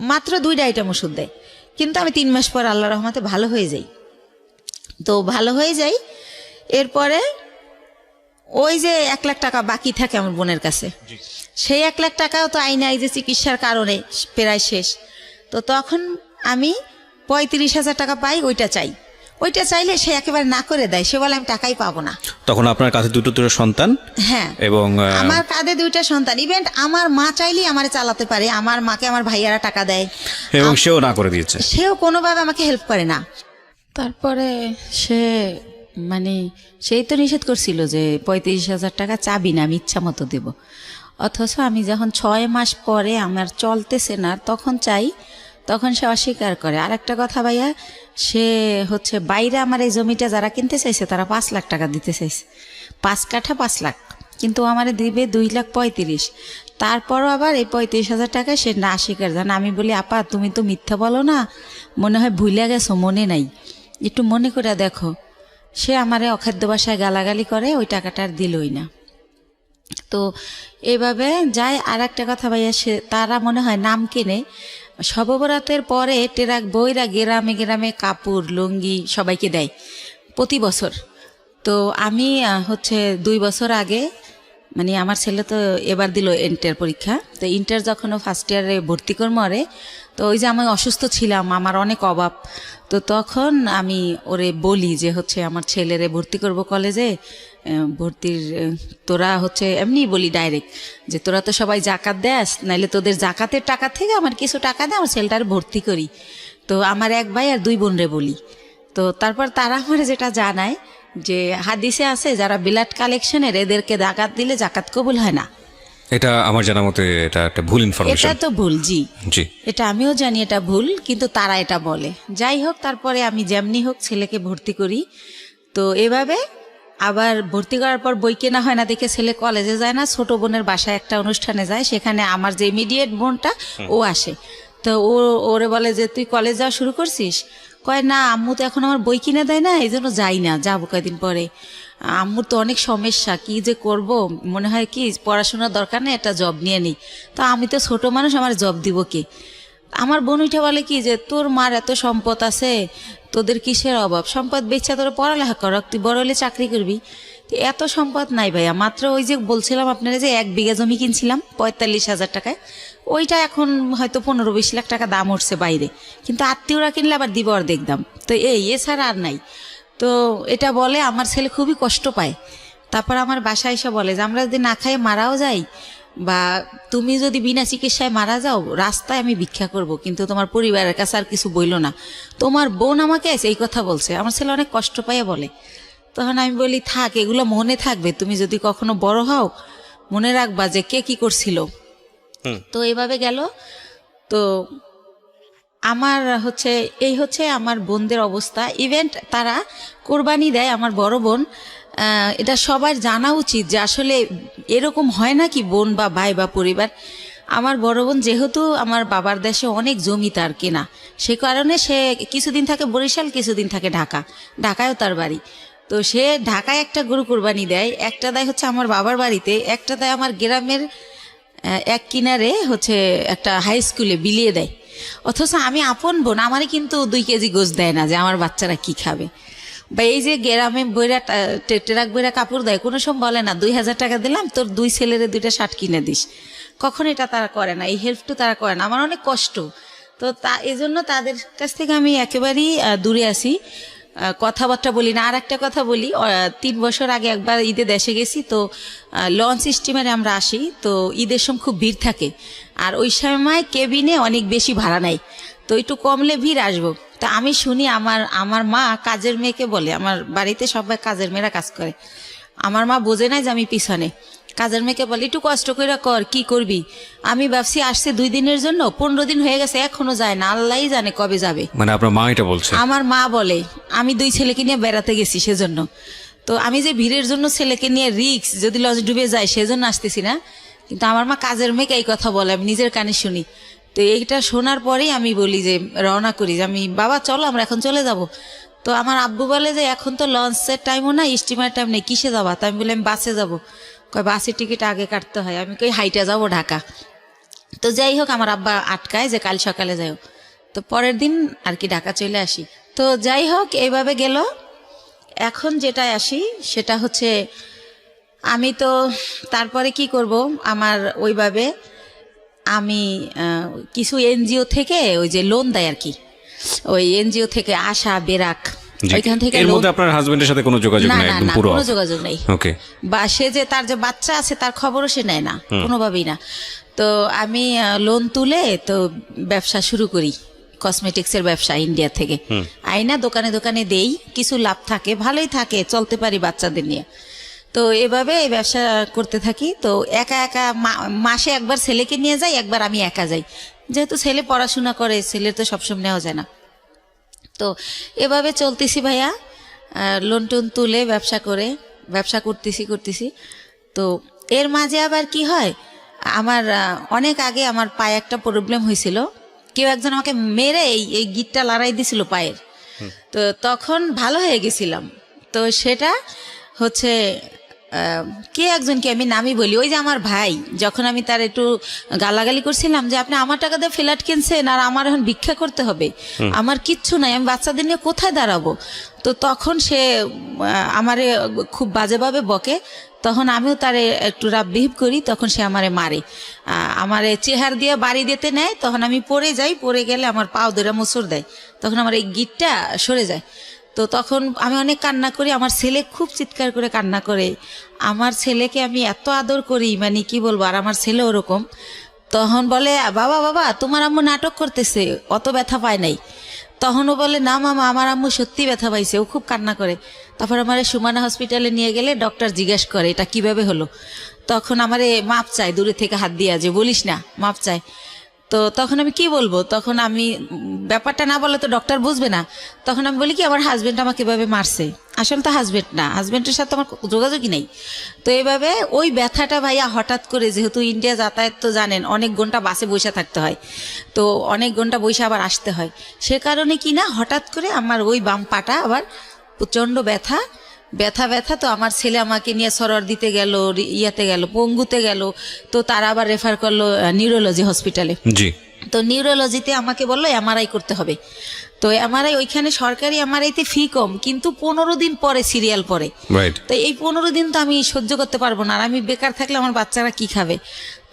মাত্র 2টা আইটেম ওষুধ দেয়, কিন্তু আমি 3 মাস পর আল্লাহর রহমতে ভালো হয়ে যাই। তো ভালো হয়ে যাই, এরপরে ওই যে 1 লাখ টাকা বাকি থাকে আমার বোনের কাছে, সেই 1 লাখ টাকাও তো আইনে এই যে চিকিৎসার কারণে প্রায় শেষ। তো তখন আমি 35,000 টাকা পাই, ওইটা চাই। ওইটা চাইলে সে একেবারে না করে দেয়, সে বলে আমি টাকাই পাবো না। তখন আপনার কাছে দুটো সন্তান। হ্যাঁ, এবং আমার কাঁধে 2টা সন্তান। ইভেন্ট আমার মা চাইলেই আমারে চালাতে পারে, আমার মাকে আমার ভাইয়ারা টাকা দেয়, এবং সেও না করে দিয়েছে, সেও কোনোভাবে আমাকে হেল্প করে না। তারপরে সে সেই তো নিষেধ করছিল যে 35,000 টাকা চাবি না, আমি ইচ্ছা মতো দেব। অথচ আমি যখন 6 মাস পরে আমার চলতেছে না তখন চাই, তখন সে অস্বীকার করে। আর একটা কথা ভাইয়া, সে হচ্ছে বাইরে আমার এই জমিটা যারা কিনতে চাইছে তারা 5 লাখ টাকা দিতে চাইছে, 5 কাঠা 5 লাখ, কিন্তু আমার দিবে 2,35,000। তারপরও আবার এই 35,000 টাকা সে না স্বীকার জান। আমি বলি, আপা তুমি তো মিথ্যা বলো না, মনে হয় ভুলে গেছো, মনে নাই, একটু মনে করে দেখো। সে আমারে অখাদ্য ভাষায় গালাগালি করে, ওই টাকাটা আর দিলই না। তো এইভাবে যায়। আর একটা কথা ভাইয়া, সে তারা মনে হয় নাম কেনে, শববরাতের পরে টেরাক বইরা গ্রামে গ্রামে কাপড় লুঙ্গি সবাইকে দেয় প্রতি বছর। তো আমি হচ্ছে 2 বছর আগে, আমার ছেলে তো এবার দিল ইন্টার পরীক্ষা, তো ইন্টার যখন ও ফার্স্ট ইয়ারে ভর্তি করবো ওরে, তো ওই যে আমি অসুস্থ ছিলাম, আমার অনেক অভাব, তো তখন আমি ওরে বলি যে হচ্ছে আমার ছেলেরে ভর্তি করব কলেজে, ভর্তির তোরা হচ্ছে এমনি বলি ডাইরেক্ট যে তোরা তো সবাই জাকাত দেস, নাইলে তোদের জাকাতের টাকা থেকে আমার কিছু টাকা দে, আমার ছেলেটারে ভর্তি করি। তো আমার 1 ভাই আর 2 বোনরে বলি। তো তারপর তারা আমার যেটা জানায় যে হাদিসে আছে যারা বিলাট কালেকশনের এদেরকে জাকাত দিলে জাকাত কবুল হয় না। এটা আমার জানা মতে এটা একটা ভুল ইনফরমেশন। এটা তো ভুল, জি জি, এটা আমিও জানি এটা ভুল, কিন্তু তারা এটা বলে। যাই হোক, তারপরে আমি যেমনি হোক ছেলেকে ভর্তি করি। তো এভাবে আবার ভর্তি করার পর বই কেনা হয় না দেখে ছেলে কলেজে যায় না, ছোট বোনের বাসায় একটা অনুষ্ঠানে যায়, সেখানে আমার যে ইমিডিয়েট বোনটা ও আসে। তো ওরে বলে যে তুই কলেজ যাওয়া শুরু করছিস? কয় না, আম্মু তো এখন আমার বই কিনে দেয় না, এই জন্য যাই না, যাবো কয়েকদিন পরে। আম্মুর তো অনেক সমস্যা, কি যে করব, মনে হয় কি পড়াশোনার দরকার নেই, একটা জব নিয়ে নিই। তো আমি তো ছোট মানুষ, আমার জব দিব কে? আমার বোন উঠে বলে কি যে তোর মার এত সম্পদ আছে, তোদের কিসের অভাব, সম্পদ বেচা তোরা পড়ালেখা কর, তুই বড় হলে চাকরি করবি। এত সম্পদ নাই ভাইয়া, মাত্র ওই যে বলছিলাম আপনারা যে 1 বিঘা জমি কিনছিলাম 45,000 টাকায়, ওইটা এখন হয়তো 15-20 লাখ টাকা দাম উঠছে বাইরে, কিন্তু আত্মীয়রা কিনলে আবার দিব অর্ধেক দাম। তো এছাড়া আর নাই। তো এটা বলে আমার ছেলে খুবই কষ্ট পায়। তারপর আমার বাসায় এসে বলে যে আমরা যদি না খাই মারাও যাই, বা তুমি যদি বিনা চিকিৎসায় মারা যাও, রাস্তায় আমি ভিক্ষা করব, কিন্তু তোমার পরিবারের কাছে আর কিছু বইল না। তোমার বোন আমাকে এই কথা বলছে। আমার ছেলে অনেক কষ্ট পাইয়া বলে। তখন আমি বলি থাক, এগুলো মনে থাকবে, তুমি যদি কখনো বড় হও মনে রাখবা যে কে কি করছিল। তো এইভাবে গেল। তো আমার এই হচ্ছে আমার বোনদের অবস্থা। ইভেন্ট তারা কোরবানি দেয়, আমার বড় বোন। এটা সবার জানা উচিত যে আসলে এরকম হয় না কি বোন বা ভাই বা পরিবার। আমার বড় বোন যেহেতু আমার বাবার দেশে অনেক জমি তার কেনা, সে কারণে সে কিছুদিন থাকে বরিশাল, কিছুদিন থাকে ঢাকা, ঢাকায়ও তার বাড়ি। তো সে ঢাকায় একটা গরু কোরবানি দেয়, একটা দেয় হচ্ছে আমার বাবার বাড়িতে, একটা দেয় আমার গ্রামের এক কিনারে হচ্ছে একটা হাই স্কুলে বিলিয়ে দেয়। অথচ আমি আপন বোন, আমারই কিন্তু 2 কেজি গোশ দেয় না যে আমার বাচ্চারা কি খাবে। বা এই যে গ্রামে বইরা ট্রাক বইরা কাপড় দেয়, কোনো সময় বলে না 2000 টাকা দিলাম তোর 2 ছেলেরে 2টা শার্ট কিনে দিস, কখন এটা তারা করে না, এই হেল্পটু তারা করে না। আমার অনেক কষ্ট, তো এই জন্য তাদের কাছ থেকে আমি একেবারেই দূরে আছি, কথাবার্তা বলি না। আর একটা কথা বলি, 3 বছর আগে একবার ঈদে দেশে গেছি, তো লঞ্চ স্টিমারে আমরা আসি, তো ঈদের সময় খুব ভিড় থাকে, আর ওই সময় কেবিনে অনেক বেশি ভাড়া নেয়, তো একটু কমলে ভিড় আসবো। তা আমি শুনি আমার মা কাজের মেয়েকে বলে, আমার বাড়িতে সবাই কাজের মেয়েরা কাজ করে, আমার মা বোঝে নাই যে আমি পিছনে, কাজের মেয়েকে বলে একটু কষ্ট করে কর, কি করবি। আমি ভাবছি আসছে 2 দিনের জন্য, 15 দিন হয়ে গেছে এখনো যায় না, আল্লাহই জানে কবে যাবে। মানে আপনার মা এটা বলছে? আমার মা বলে আমি 2 ছেলেকে নিয়ে বেড়াতে গেছি সেজন্য, তো আমি যে ভিড়ের জন্য ছেলেকে নিয়ে রিক্স যদি লঞ্চ ডুবে যায় সেজন্য আসতেছি না। কিন্তু আমার মা কাজের মেয়েকে এই কথা বলে, আমি নিজের কানে শুনি। তো এইটা শোনার পরেই আমি বলি যে রওনা করি, যে আমি বাবা চলো আমরা এখন চলে যাব। তো আমার আব্বু বলে যে এখন তো লঞ্চের টাইমও না, স্টিমার টাইম নেই, কিসে যাবা? তো আমি বলি আমি বাসে যাবো। কয় বাসের টিকিট আগে কাটতে হয়। আমি কই হাইটা যাবো ঢাকা। তো যাই হোক আমার আব্বা আটকায় যে কাল সকালে যাও, তো পরের দিন আর কি ঢাকা চলে আসি। তো যাই হোক এইভাবে গেল। এখন যেটা আসি সেটা হচ্ছে আমি তো তারপরে কি করব, আমার ওইভাবে আমি কিছু এনজিও থেকে ওই যে লোন দেয় আর কি, ওই এনজিও থেকে আশা বেরাক, ওইখান থেকে এর মধ্যে আপনার হাজবেন্ডের সাথে কোনো যোগাযোগ নাই? একদম পুরো কোনো যোগাযোগ নেই। ওকে। বা সে যে তার যে বাচ্চা আছে তার খবরও সে নেয় না, কোনোভাবেই না। তো আমি লোন তুলে তো ব্যবসা শুরু করি, কসমেটিক্সের ব্যবসা ইন্ডিয়া থেকে আইনা দোকানে দোকানে দেই, কিছু লাভ থাকে, ভালোই থাকে, চলতে পারি বাচ্চাদের নিয়ে। তো এভাবে এই ব্যবসা করতে থাকি। তো একা একা মাসে একবার ছেলেকে নিয়ে যাই, একবার আমি একা যাই, যেহেতু ছেলে পড়াশোনা করে, ছেলের তো সবসময় নেওয়া যায় না। তো এভাবে চলতেছি ভাইয়া, লোন টোন তুলে ব্যবসা করতেছি। তো এর মাঝে আবার কি হয়, আমার অনেক আগে আমার পায়ে একটা প্রবলেম হয়েছিল, কেউ একজন আমাকে মেরে এই গিটটা লড়াই দিছিল পায়ের। তো তখন ভালো হয়ে গেছিলাম। তো সেটা হচ্ছে কে একজনকে আমি নামই বলি, ওই যে আমার ভাই, যখন আমি তার একটু গালাগালি করছিলাম যে আপনি আমার টাকা দিয়ে ফ্ল্যাট কিনছেন আর আমার এখন ভিক্ষা করতে হবে, আমার কিচ্ছু নাই, আমি বাচ্চাদের নিয়ে কোথায় দাঁড়াবো। তো তখন সে আমারে খুব বাজেভাবে বকে, তখন আমিও তারে একটু রাব বিহেভ করি, তখন সে আমারে মারে, আমারে চেহার দিয়ে বাড়ি দিতে নেয়। তখন আমি পড়ে যাই, পড়ে গেলে আমার পাও ধরে মোচড় দেয়, তখন আমার এই গিটটা সরে যায়। তো তখন আমি অনেক কান্না করি, আমার ছেলে খুব চিৎকার করে কান্না করে। আমার ছেলেকে আমি এত আদর করি, মানে কি বলবো, আর আমার ছেলে ওরকম। তখন বলে বাবা তোমার আম্মু নাটক করতেছে, অত ব্যথা পায় নাই। তখনও বলে না মামা আমার আম্মু সত্যি ব্যথা পাইছে, ও খুব কান্না করে। তারপর আমার সুমানা হসপিটালে নিয়ে গেলে ডক্টর জিজ্ঞাসা করে এটা কিভাবে হলো। তখন আমারে মাপ চায়, দূরে থেকে হাত দিয়া, যে বলিস না, মাপ চায়। তো তখন আমি কি বলবো, তখন আমি ব্যাপারটা না বলে তো ডক্টর বুঝবে না। তখন আমি বলি কি আমার হাজবেন্ড আমাকে এভাবে মারছে, আসলে তো হাজবেন্ড না, হাজবেন্ডের সাথে আমার যোগাযোগই নেই। তো এইভাবে ওই ব্যথাটা ভাইয়া হঠাৎ করে, যেহেতু ইন্ডিয়া যাতায়াত তো জানেন, অনেক ঘন্টা বাসে বসে থাকতে হয়, তো অনেক ঘন্টা বসে আবার আসতে হয়, সে কারণে কি না হঠাৎ করে আমার ওই বাম পাটা আবার প্রচণ্ড ব্যথা। তো আমার ছেলে আমাকে নিয়ে সরর দিতে গেল, ইয়াতে গেল, পঙ্গুতে গেল, তো তারা আবার রেফার করলো নিউরোলজি হসপিটালে। জি। তো নিউরোলজিতে আমাকে বললো এমআরআই করতে হবে। তো এমআরআই ওইখানে সরকারি এমআরআইতে ফি কম, কিন্তু 15 দিন পরে সিরিয়াল পরে। তো এই 15 দিন তো আমি সহ্য করতে পারবো না, আর আমি বেকার থাকলে আমার বাচ্চারা কি খাবে।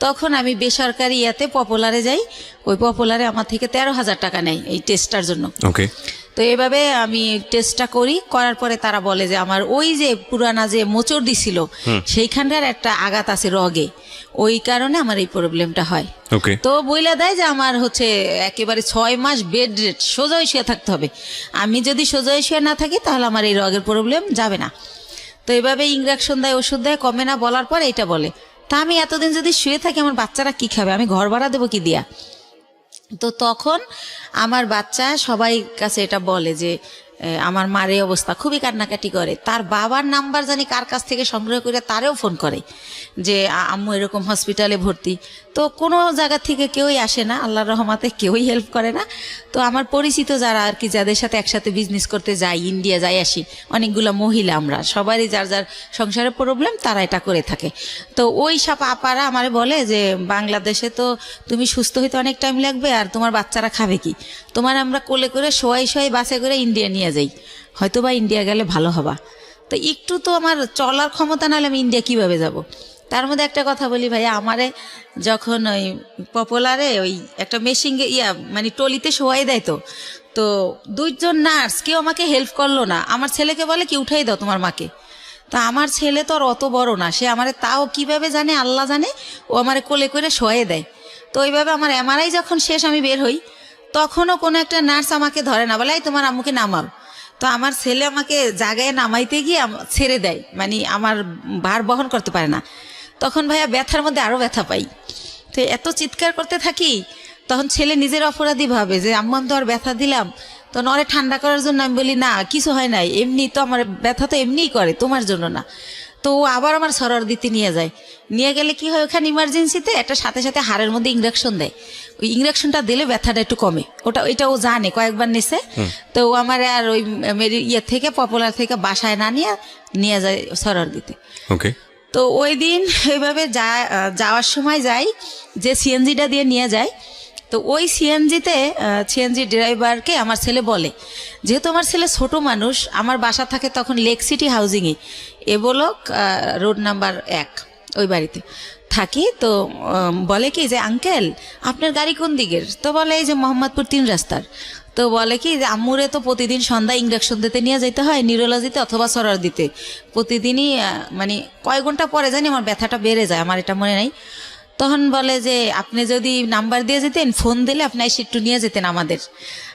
তখন আমি বেসরকারি ইয়াতে পপুলারে যাই, ওই পপুলারে আমার থেকে 13,000 টাকা নেয় এই টেস্টটার জন্য। ওকে। তো এইভাবে আমি টেস্টটা করার পরে তারা বলে যে আমার ওই যে পুরানা যে মোচড় দিছিল সেইখানটার একটা আঘাত আছে রগে, ওই কারণে আমার এই প্রবলেমটা হয়। তো বইলা দেয় যে আমার হচ্ছে একেবারে 6 মাস বেড রেট, সোজা শুয়ে থাকতে হবে। আমি যদি সোজা শুয়ে না থাকি তাহলে আমার এই রগের প্রবলেম যাবে না। তো এইভাবে ইঞ্জেকশন দেয়, ওষুধ দেয়, কমে না, বলার পর এইটা বলে। তা আমি এতদিন যদি শুয়ে থাকি আমার বাচ্চারা কি খাবে, আমি ঘর ভাড়া দেবো কি দিয়া। তো তখন আমার বাচ্চা সবাই কাছে এটা বলে যে আমার মার এই অবস্থা, খুবই কান্নাকাটি করে। তার বাবার নাম্বার জানি কার কাছ থেকে সংগ্রহ করে তারেও ফোন করে যে আম্মু এরকম হসপিটালে ভর্তি। তো কোনো জায়গা থেকে কেউই আসে না, আল্লাহর রহমতে কেউই হেল্প করে না। তো আমার পরিচিত যারা আর কি, যাদের সাথে একসাথে বিজনেস করতে যাই, ইন্ডিয়া যাই আসি, অনেকগুলো মহিলা, আমরা সবারই যার যার সংসারের প্রবলেম, তারা এটা করে থাকে। তো ওই সব আপারা আমার বলে যে বাংলাদেশে তো তুমি সুস্থ হইতে অনেক টাইম লাগবে, আর তোমার বাচ্চারা খাবে কি, তোমার আমরা কোলে করে শোয়াই শোয়াই বাসে করে ইন্ডিয়া নিয়ে যাই, হয়তো বা ইন্ডিয়া গেলে ভালো হবা। তো একটু তো আমার চলার ক্ষমতা নাহলে আমি ইন্ডিয়া কিভাবে যাব। তার মধ্যে একটা কথা বলি ভাইয়া, আমারে যখন ওই পপুলারে ওই একটা মেশিন মানে টলিতে শোয়াই দেয়, তো 2 জন নার্স কেউ আমাকে হেল্প করলো না। আমার ছেলেকে বলে কি উঠাই দাও তোমার মাকে। তা আমার ছেলে তো আর অত বড় না, সে আমারে তাও কিভাবে জানে আল্লাহ জানে, ও আমারে কোলে করে শোয়াই দেয়। তো ওইভাবে আমার এমআরআই যখন শেষ, আমি বের হই, তখনও কোনো একটা নার্স আমাকে ধরে না, বলে এই তোমার আম্মুকে নামাও। তো আমার ছেলে আমাকে জায়গায় নামাইতে গিয়ে ছেড়ে দেয়, মানে আমার ভার বহন করতে পারে না। তখন ভাইয়া ব্যথার মধ্যে আরও ব্যথা পাই। তো এত চিৎকার করতে থাকি, তখন ছেলে নিজের অপরাধী ভাবে যে আম্মু আমি তো আর ব্যথা দিলাম। তো নরে ঠান্ডা করার জন্য আমি বলি না কিছু হয় নাই, এমনি তো আমার ব্যথা তো এমনিই করে, তোমার জন্য না। তো ও আবার আমার সরার দিতে নিয়ে যায়। নিয়ে গেলে কি হয়, ওখানে ইমার্জেন্সিতে একটা সাথে সাথে হাড়ের মধ্যে ইঞ্জেকশন দেয়। ওই ইঞ্জেকশনটা দিলে ব্যথাটা একটু কমে, ওইটা ও জানে, কয়েকবার নিছে। তো ও আমার আর ওই ইয়ে থেকে পপুলার থেকে বাসায় না নিয়ে যায় সরার দিতে। ওকে। তো ওই দিন এইভাবে যাওয়ার সময় যাই, যে সিএনজিটা দিয়ে নিয়ে যায়, তো ওই সিএনজি ড্রাইভারকে আমার ছেলে বলে, যেহেতু আমার ছেলে ছোট মানুষ, আমার বাসা থাকে তখন লেক সিটি হাউজিংয়ে, এ ব্লক রোড নাম্বার 1, ওই বাড়িতে থাকি। তো বলে কি যে আঙ্কেল আপনার গাড়ি কোন দিকের? তো বলে এই যে মোহাম্মদপুর 3 রাস্তার। তো বলে কি যে আম্মুরে তো প্রতিদিন সন্ধ্যায় ইঞ্জেকশন দিতে নিয়ে যেতে হয়, নিউরোলজিতে অথবা সরার দিতে, প্রতিদিনই মানে কয়েক ঘন্টা পরে জানি আমার ব্যথাটা বেড়ে যায়, আমার এটা মনে নাই। তখন বলে যে আপনি যদি নাম্বার দিয়ে যেতেন, ফোন দিলে আপনি এসে একটু নিয়ে যেতেন আমাদের,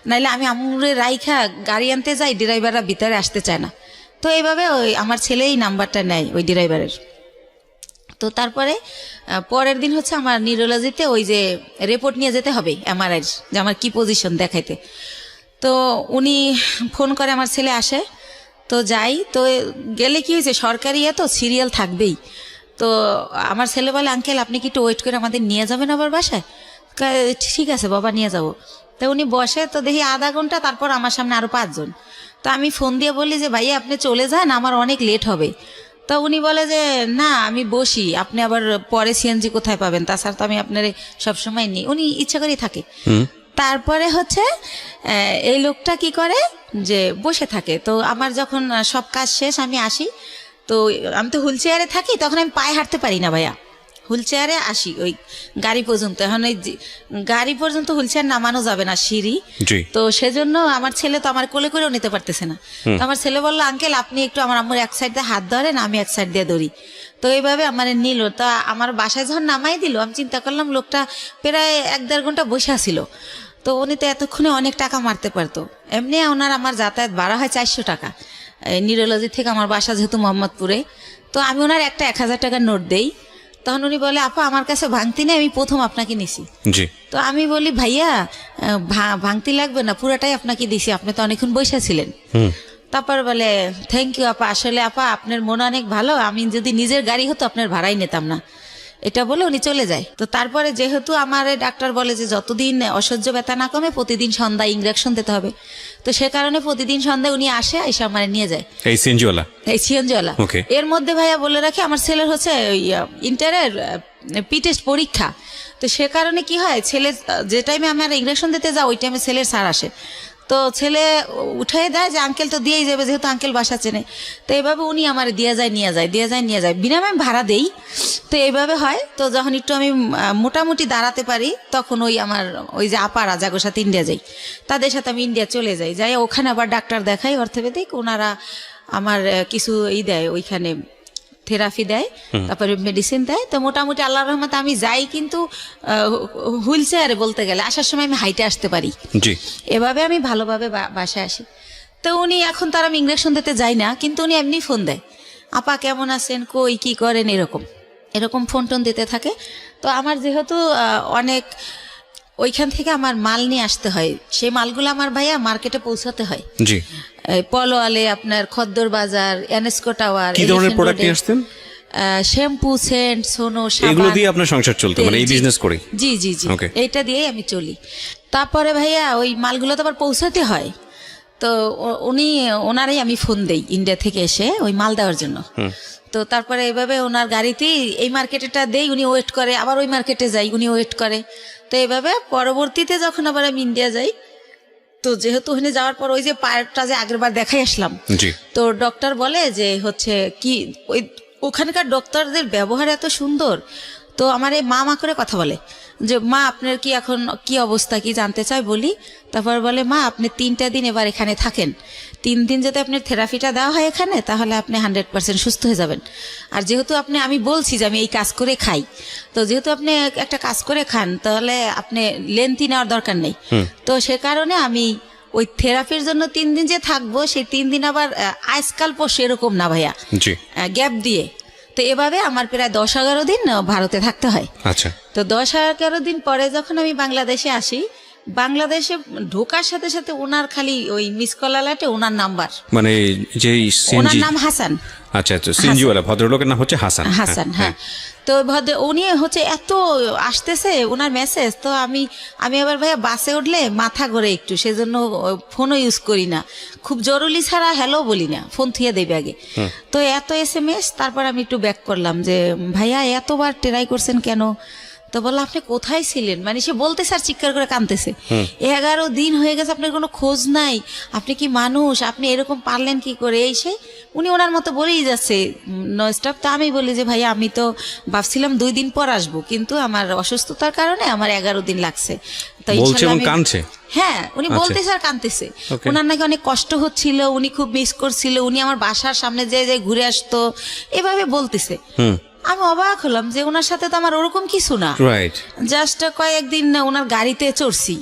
নাইলে আমি আম্মুরে রাইখা গাড়ি আনতে যাই, ড্রাইভাররা ভিতরে আসতে চায় না। তো এইভাবে ওই আমার ছেলে এই নাম্বারটা নেয় ওই ড্রাইভারের। তো তারপরে পরের দিন হচ্ছে আমার নিউরোলজিতে ওই যে রিপোর্ট নিয়ে যেতে হবে এমআরআই, যে আমার কি পজিশন দেখাইতে। তো উনি ফোন করে, আমার ছেলে আসে, তো যাই। তো গেলে কি হয়েছে, সরকারি তো সিরিয়াল থাকবেই। তো আমার ছেলে বলে আঙ্কেল আপনি কি একটু ওয়েট করে আমাদের নিয়ে যাবেন আবার বাসায়? ঠিক আছে বাবা নিয়ে যাব। তো উনি বসে, তো দেখি আধা ঘন্টা, তারপর আমার সামনে আরো 5 জন। তো আমি ফোন দিয়ে বলি যে ভাইয়া আপনি চলে যান, আমার অনেক লেট হবে। তো উনি বলে যে না আমি বসি, আপনি আবার পরে সিএনজি কোথায় পাবেন, তাছাড়া তো আমি আপনার সবসময় নিই, উনি ইচ্ছা করেই থাকে। তারপরে হচ্ছে এই লোকটা কি করে যে বসে থাকে। তো আমার যখন সব কাজ শেষ আমি আসি, তো আমি তো হুইল চেয়ারে থাকি, তখন আমি পায়ে হাঁটতে পারি না ভাইয়া, হুইল চেয়ারে আসি ওই গাড়ি পর্যন্ত। এখন ওই গাড়ি পর্যন্ত হুইল চেয়ার নামানো যাবে না, সিঁড়ি। তো সেজন্য আমার ছেলে তো আমার কোলে করেও নিতে পারতেছে না। তো আমার ছেলে বললো আঙ্কেল আপনি একটু আমার আম্মুর এক সাইড দিয়ে হাত ধরেন, আমি এক সাইড দিয়ে ধরি। তো এইভাবে আমার নিল। তা আমার বাসায় যখন নামাই দিল, আমি চিন্তা করলাম লোকটা প্রায় 1-1.5 ঘন্টা বসে আসিল। তো উনি তো এতক্ষণে অনেক টাকা মারতে পারতো। এমনি ওনার আমার যাতায়াত ভাড়া হয় 400 টাকা নিউরোলজি থেকে আমার বাসা যেহেতু মোহাম্মদপুরে। তো আমি ওনার একটা 1000 টাকার নোট দেই। তখন উনি বলে আপা আমার কাছে ভাঙতি নেই, আমি প্রথম আপনাকে নিছি। তো আমি বলি ভাইয়া ভাঙতি লাগবে না, পুরাটাই আপনাকে দিছি, আপনি তো অনেকক্ষণ বসে ছিলেন। তারপর বলে থ্যাংক ইউ আপা, আসলে আপা আপনার মন অনেক ভালো, আমি যদি নিজের গাড়ি হতো আপনার ভাড়াই নিতাম না, এটা বলে উনি চলে যায়। তো তারপরে যেহেতু আমার ডাক্তার বলে যে যতদিন অসহ্য ব্যথা না কমে প্রতিদিন সন্ধ্যায় ইঞ্জেকশন দিতে হবে, তো সে কারণে প্রতিদিন সন্ধ্যায় উনি আসে, এসে আমার নিয়ে যায় এই সিএনজিওয়ালা। এর মধ্যে ভাইয়া বলে রাখি আমার ছেলের হচ্ছে ইন্টারের পি টেস্ট পরীক্ষা। তো সে কারণে কি হয়, ছেলে যে টাইমে আমার ইঞ্জেকশন দিতে যাও ওই টাইমে ছেলের স্যার আসে। তো ছেলে উঠাই দেয় যে আঙ্কেল তো দিয়েই যাবে, যেহেতু আঙ্কেল বাসা চেনে। তো এইভাবে উনি আমার দিয়ে যায় নিয়ে যায় বিনামূল্যে আমি ভাড়া দেই। তো এইভাবে হয়। তো যখন একটু আমি মোটামুটি দাঁড়াতে পারি, তখন ওই যে আপারা যাগোর সাথে ইন্ডিয়া যাই, তাদের সাথে আমি ইন্ডিয়া চলে যাই ওখানে আবার ডাক্তার দেখাই, অর্থোপেডিক। ওনারা আমার কিছু দেয়, ওইখানে থেরাপি দেয়, তারপরে মেডিসিন দেয়। তো মোটামুটি আল্লাহর রহমতে আমি যাই, কিন্তু হুইল চেয়ারে বলতে গেলে আসার সময় আমি হাইটে আসতে পারি। এভাবে আমি ভালোভাবে বাসায় আসি। তো উনি এখন তার আমি ইঞ্জেকশন দিতে যাই না, কিন্তু উনি এমনি ফোন দেয়, আপা কেমন আছেন, কই কি করেন, এরকম ফোন টোন দিতে থাকে। তো আমার যেহেতু অনেক ওইখান থেকে আমার মাল নিয়ে আসতে হয়, সেই মালগুলো আমার ভাইয়া মার্কেটে পৌঁছাতে হয়। পলোয়ালে আপনার খদ্দর বাজার, এনএসকো টাওয়ার। কি ধরনের প্রোডাক্ট নিয়ে আসতেন? শ্যাম্পু, সেন্ট, সোনো, এগুলো সাবান। দিয়ে আপনার সংসার চলতো, মানে এই বিজনেস করেই? জি জি জি, Okay. এইটা দিয়েই আমি চলি। তারপরে ভাইয়া ওই মালগুলো তো আবার পৌঁছাতে হয়, তো ওনারাই আমি ফোন দেই ইন্ডিয়া থেকে এসে ওই মাল দেওয়ার জন্য। তো তারপরে এইভাবে ওনার গাড়িতেই এই মার্কেটেটা দেই, উনি ওয়েট করে, আবার ওই মার্কেটে যাই, উনি ওয়েট করে। তো এইভাবে পরবর্তীতে যখন আবার আমি ইন্ডিয়া যাই, তো যেহেতু ওখানে যাওয়ার পর ওই যে পায়েরটা যে আগের বার দেখাই আসলাম, তো ডক্টর বলে যে হচ্ছে কি ওই ওখানকার ডক্টরদের ব্যবহার এত সুন্দর। তো আমার এই মা করে কথা বলে যে মা আপনার কি এখন কি অবস্থা, কি জানতে চাই বলি। তারপর বলে মা আপনি 3টা দিন এবার এখানে থাকেন, 3 দিন যদি আপনার থেরাপিটা দেওয়া হয় এখানে, তাহলে আপনি 100% সুস্থ হয়ে যাবেন। আর যেহেতু আমি বলছি যে আমি এই কাজ করে খাই, তো যেহেতু আপনি একটা কাজ করে খান, তাহলে আপনি লেন্থি নেওয়ার দরকার নেই। তো সে কারণে আমি ওই থেরাপির জন্য 3 দিন যে থাকবো, সেই 3 দিন আবার আজকাল পর এরকম না ভাইয়া, গ্যাপ দিয়ে। তো এভাবে আমার প্রায় 10-11 দিন ভারতে থাকতে হয়। আচ্ছা। তো 10-11 দিন পরে যখন আমি বাংলাদেশে আসি, বাংলাদেশে ঢোকার সাথে সাথে ওনার খালি ওই মিস কল অ্যালার্টে ওনার নাম্বার, মানে যে ওনার নাম হাসান। আচ্ছা আচ্ছা, সিনজিওয়ালা ভদ্রলোকের নাম হচ্ছে হাসান। হাসান, হ্যাঁ। তো উনি হচ্ছে এত আসতেছে ওনার মেসেজ, তো আমি আবার ভাইয়া বাসে উঠলে মাথা ঘোরে একটু, সেজন্য ফোনও ইউজ করি না, খুব জরুরি ছাড়া হ্যালো বলি না, ফোন থুয়ে দেবে আগে। তো এত SMS, তারপর আমি একটু ব্যাক করলাম যে ভাইয়া এতবার ট্রাই করছেন কেন? তো বললো আপনি কোথায় ছিলেন, মানে সে বলতেছে আর চিৎকার করে কাঁদতেছে, 11 দিন হয়ে গেছে আপনার কোনো খোঁজ নাই, আপনি কি মানুষ, আপনি এরকম পারলেন কি করে? এই সে উনি ওনার মতো বলেই যাচ্ছে নো স্টপ। তো আমি বলি যে ভাইয়া আমি তো ভাবছিলাম 2 দিন পর আসবো, কিন্তু আমার অসুস্থতার কারণে আমার 11 দিন লাগছে। তো কাঁদছে, হ্যাঁ উনি বলতেছে আর কাঁদতেছে, ওনার নাকি অনেক কষ্ট হচ্ছিল, উনি খুব মিস করছিল, উনি আমার বাসার সামনে যে ঘুরে আসতো, এভাবে বলতেছে। আমি অবাক হলাম যে ওনার সাথে তো আমার ওরকম কিছু না, জাস্ট কয়েকদিন ওনার গাড়িতে চড়ছি,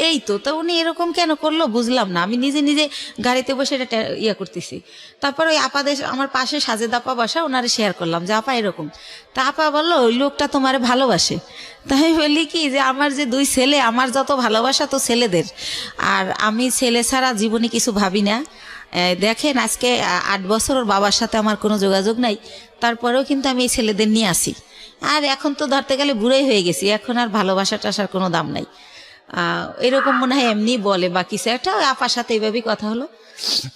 এই তো। তো উনি এরকম কেন করলো বুঝলাম না, আমি নিজে নিজে গাড়িতে বসে এটা ইয়ে করতেছি। তারপর ওই আপাদের আমার পাশে সাজেদ আপা বসা, ওনারে শেয়ার করলাম যে আপা এরকম। তা আপা বললো ওই লোকটা তোমারে ভালোবাসে। তাই আমি বলি কি যে আমার যে 2 ছেলে, আমার যত ভালোবাসা তো ছেলেদের, আর আমি ছেলে ছাড়া জীবনে কিছু ভাবি না। দেখেন আজকে 8 বছর ওর বাবার সাথে আমার কোনো যোগাযোগ নাই, তারপরেও কিন্তু আমি এই ছেলেদের নিয়ে আসি। আর এখন তো ধরতে গেলে বুড়োই হয়ে গেছি, এখন আর ভালোবাসা টাসার কোনো দাম নাই, এরকম মনে হয় এমনি বলে। বাকি একটা আপার সাথে এইভাবেই কথা হলো।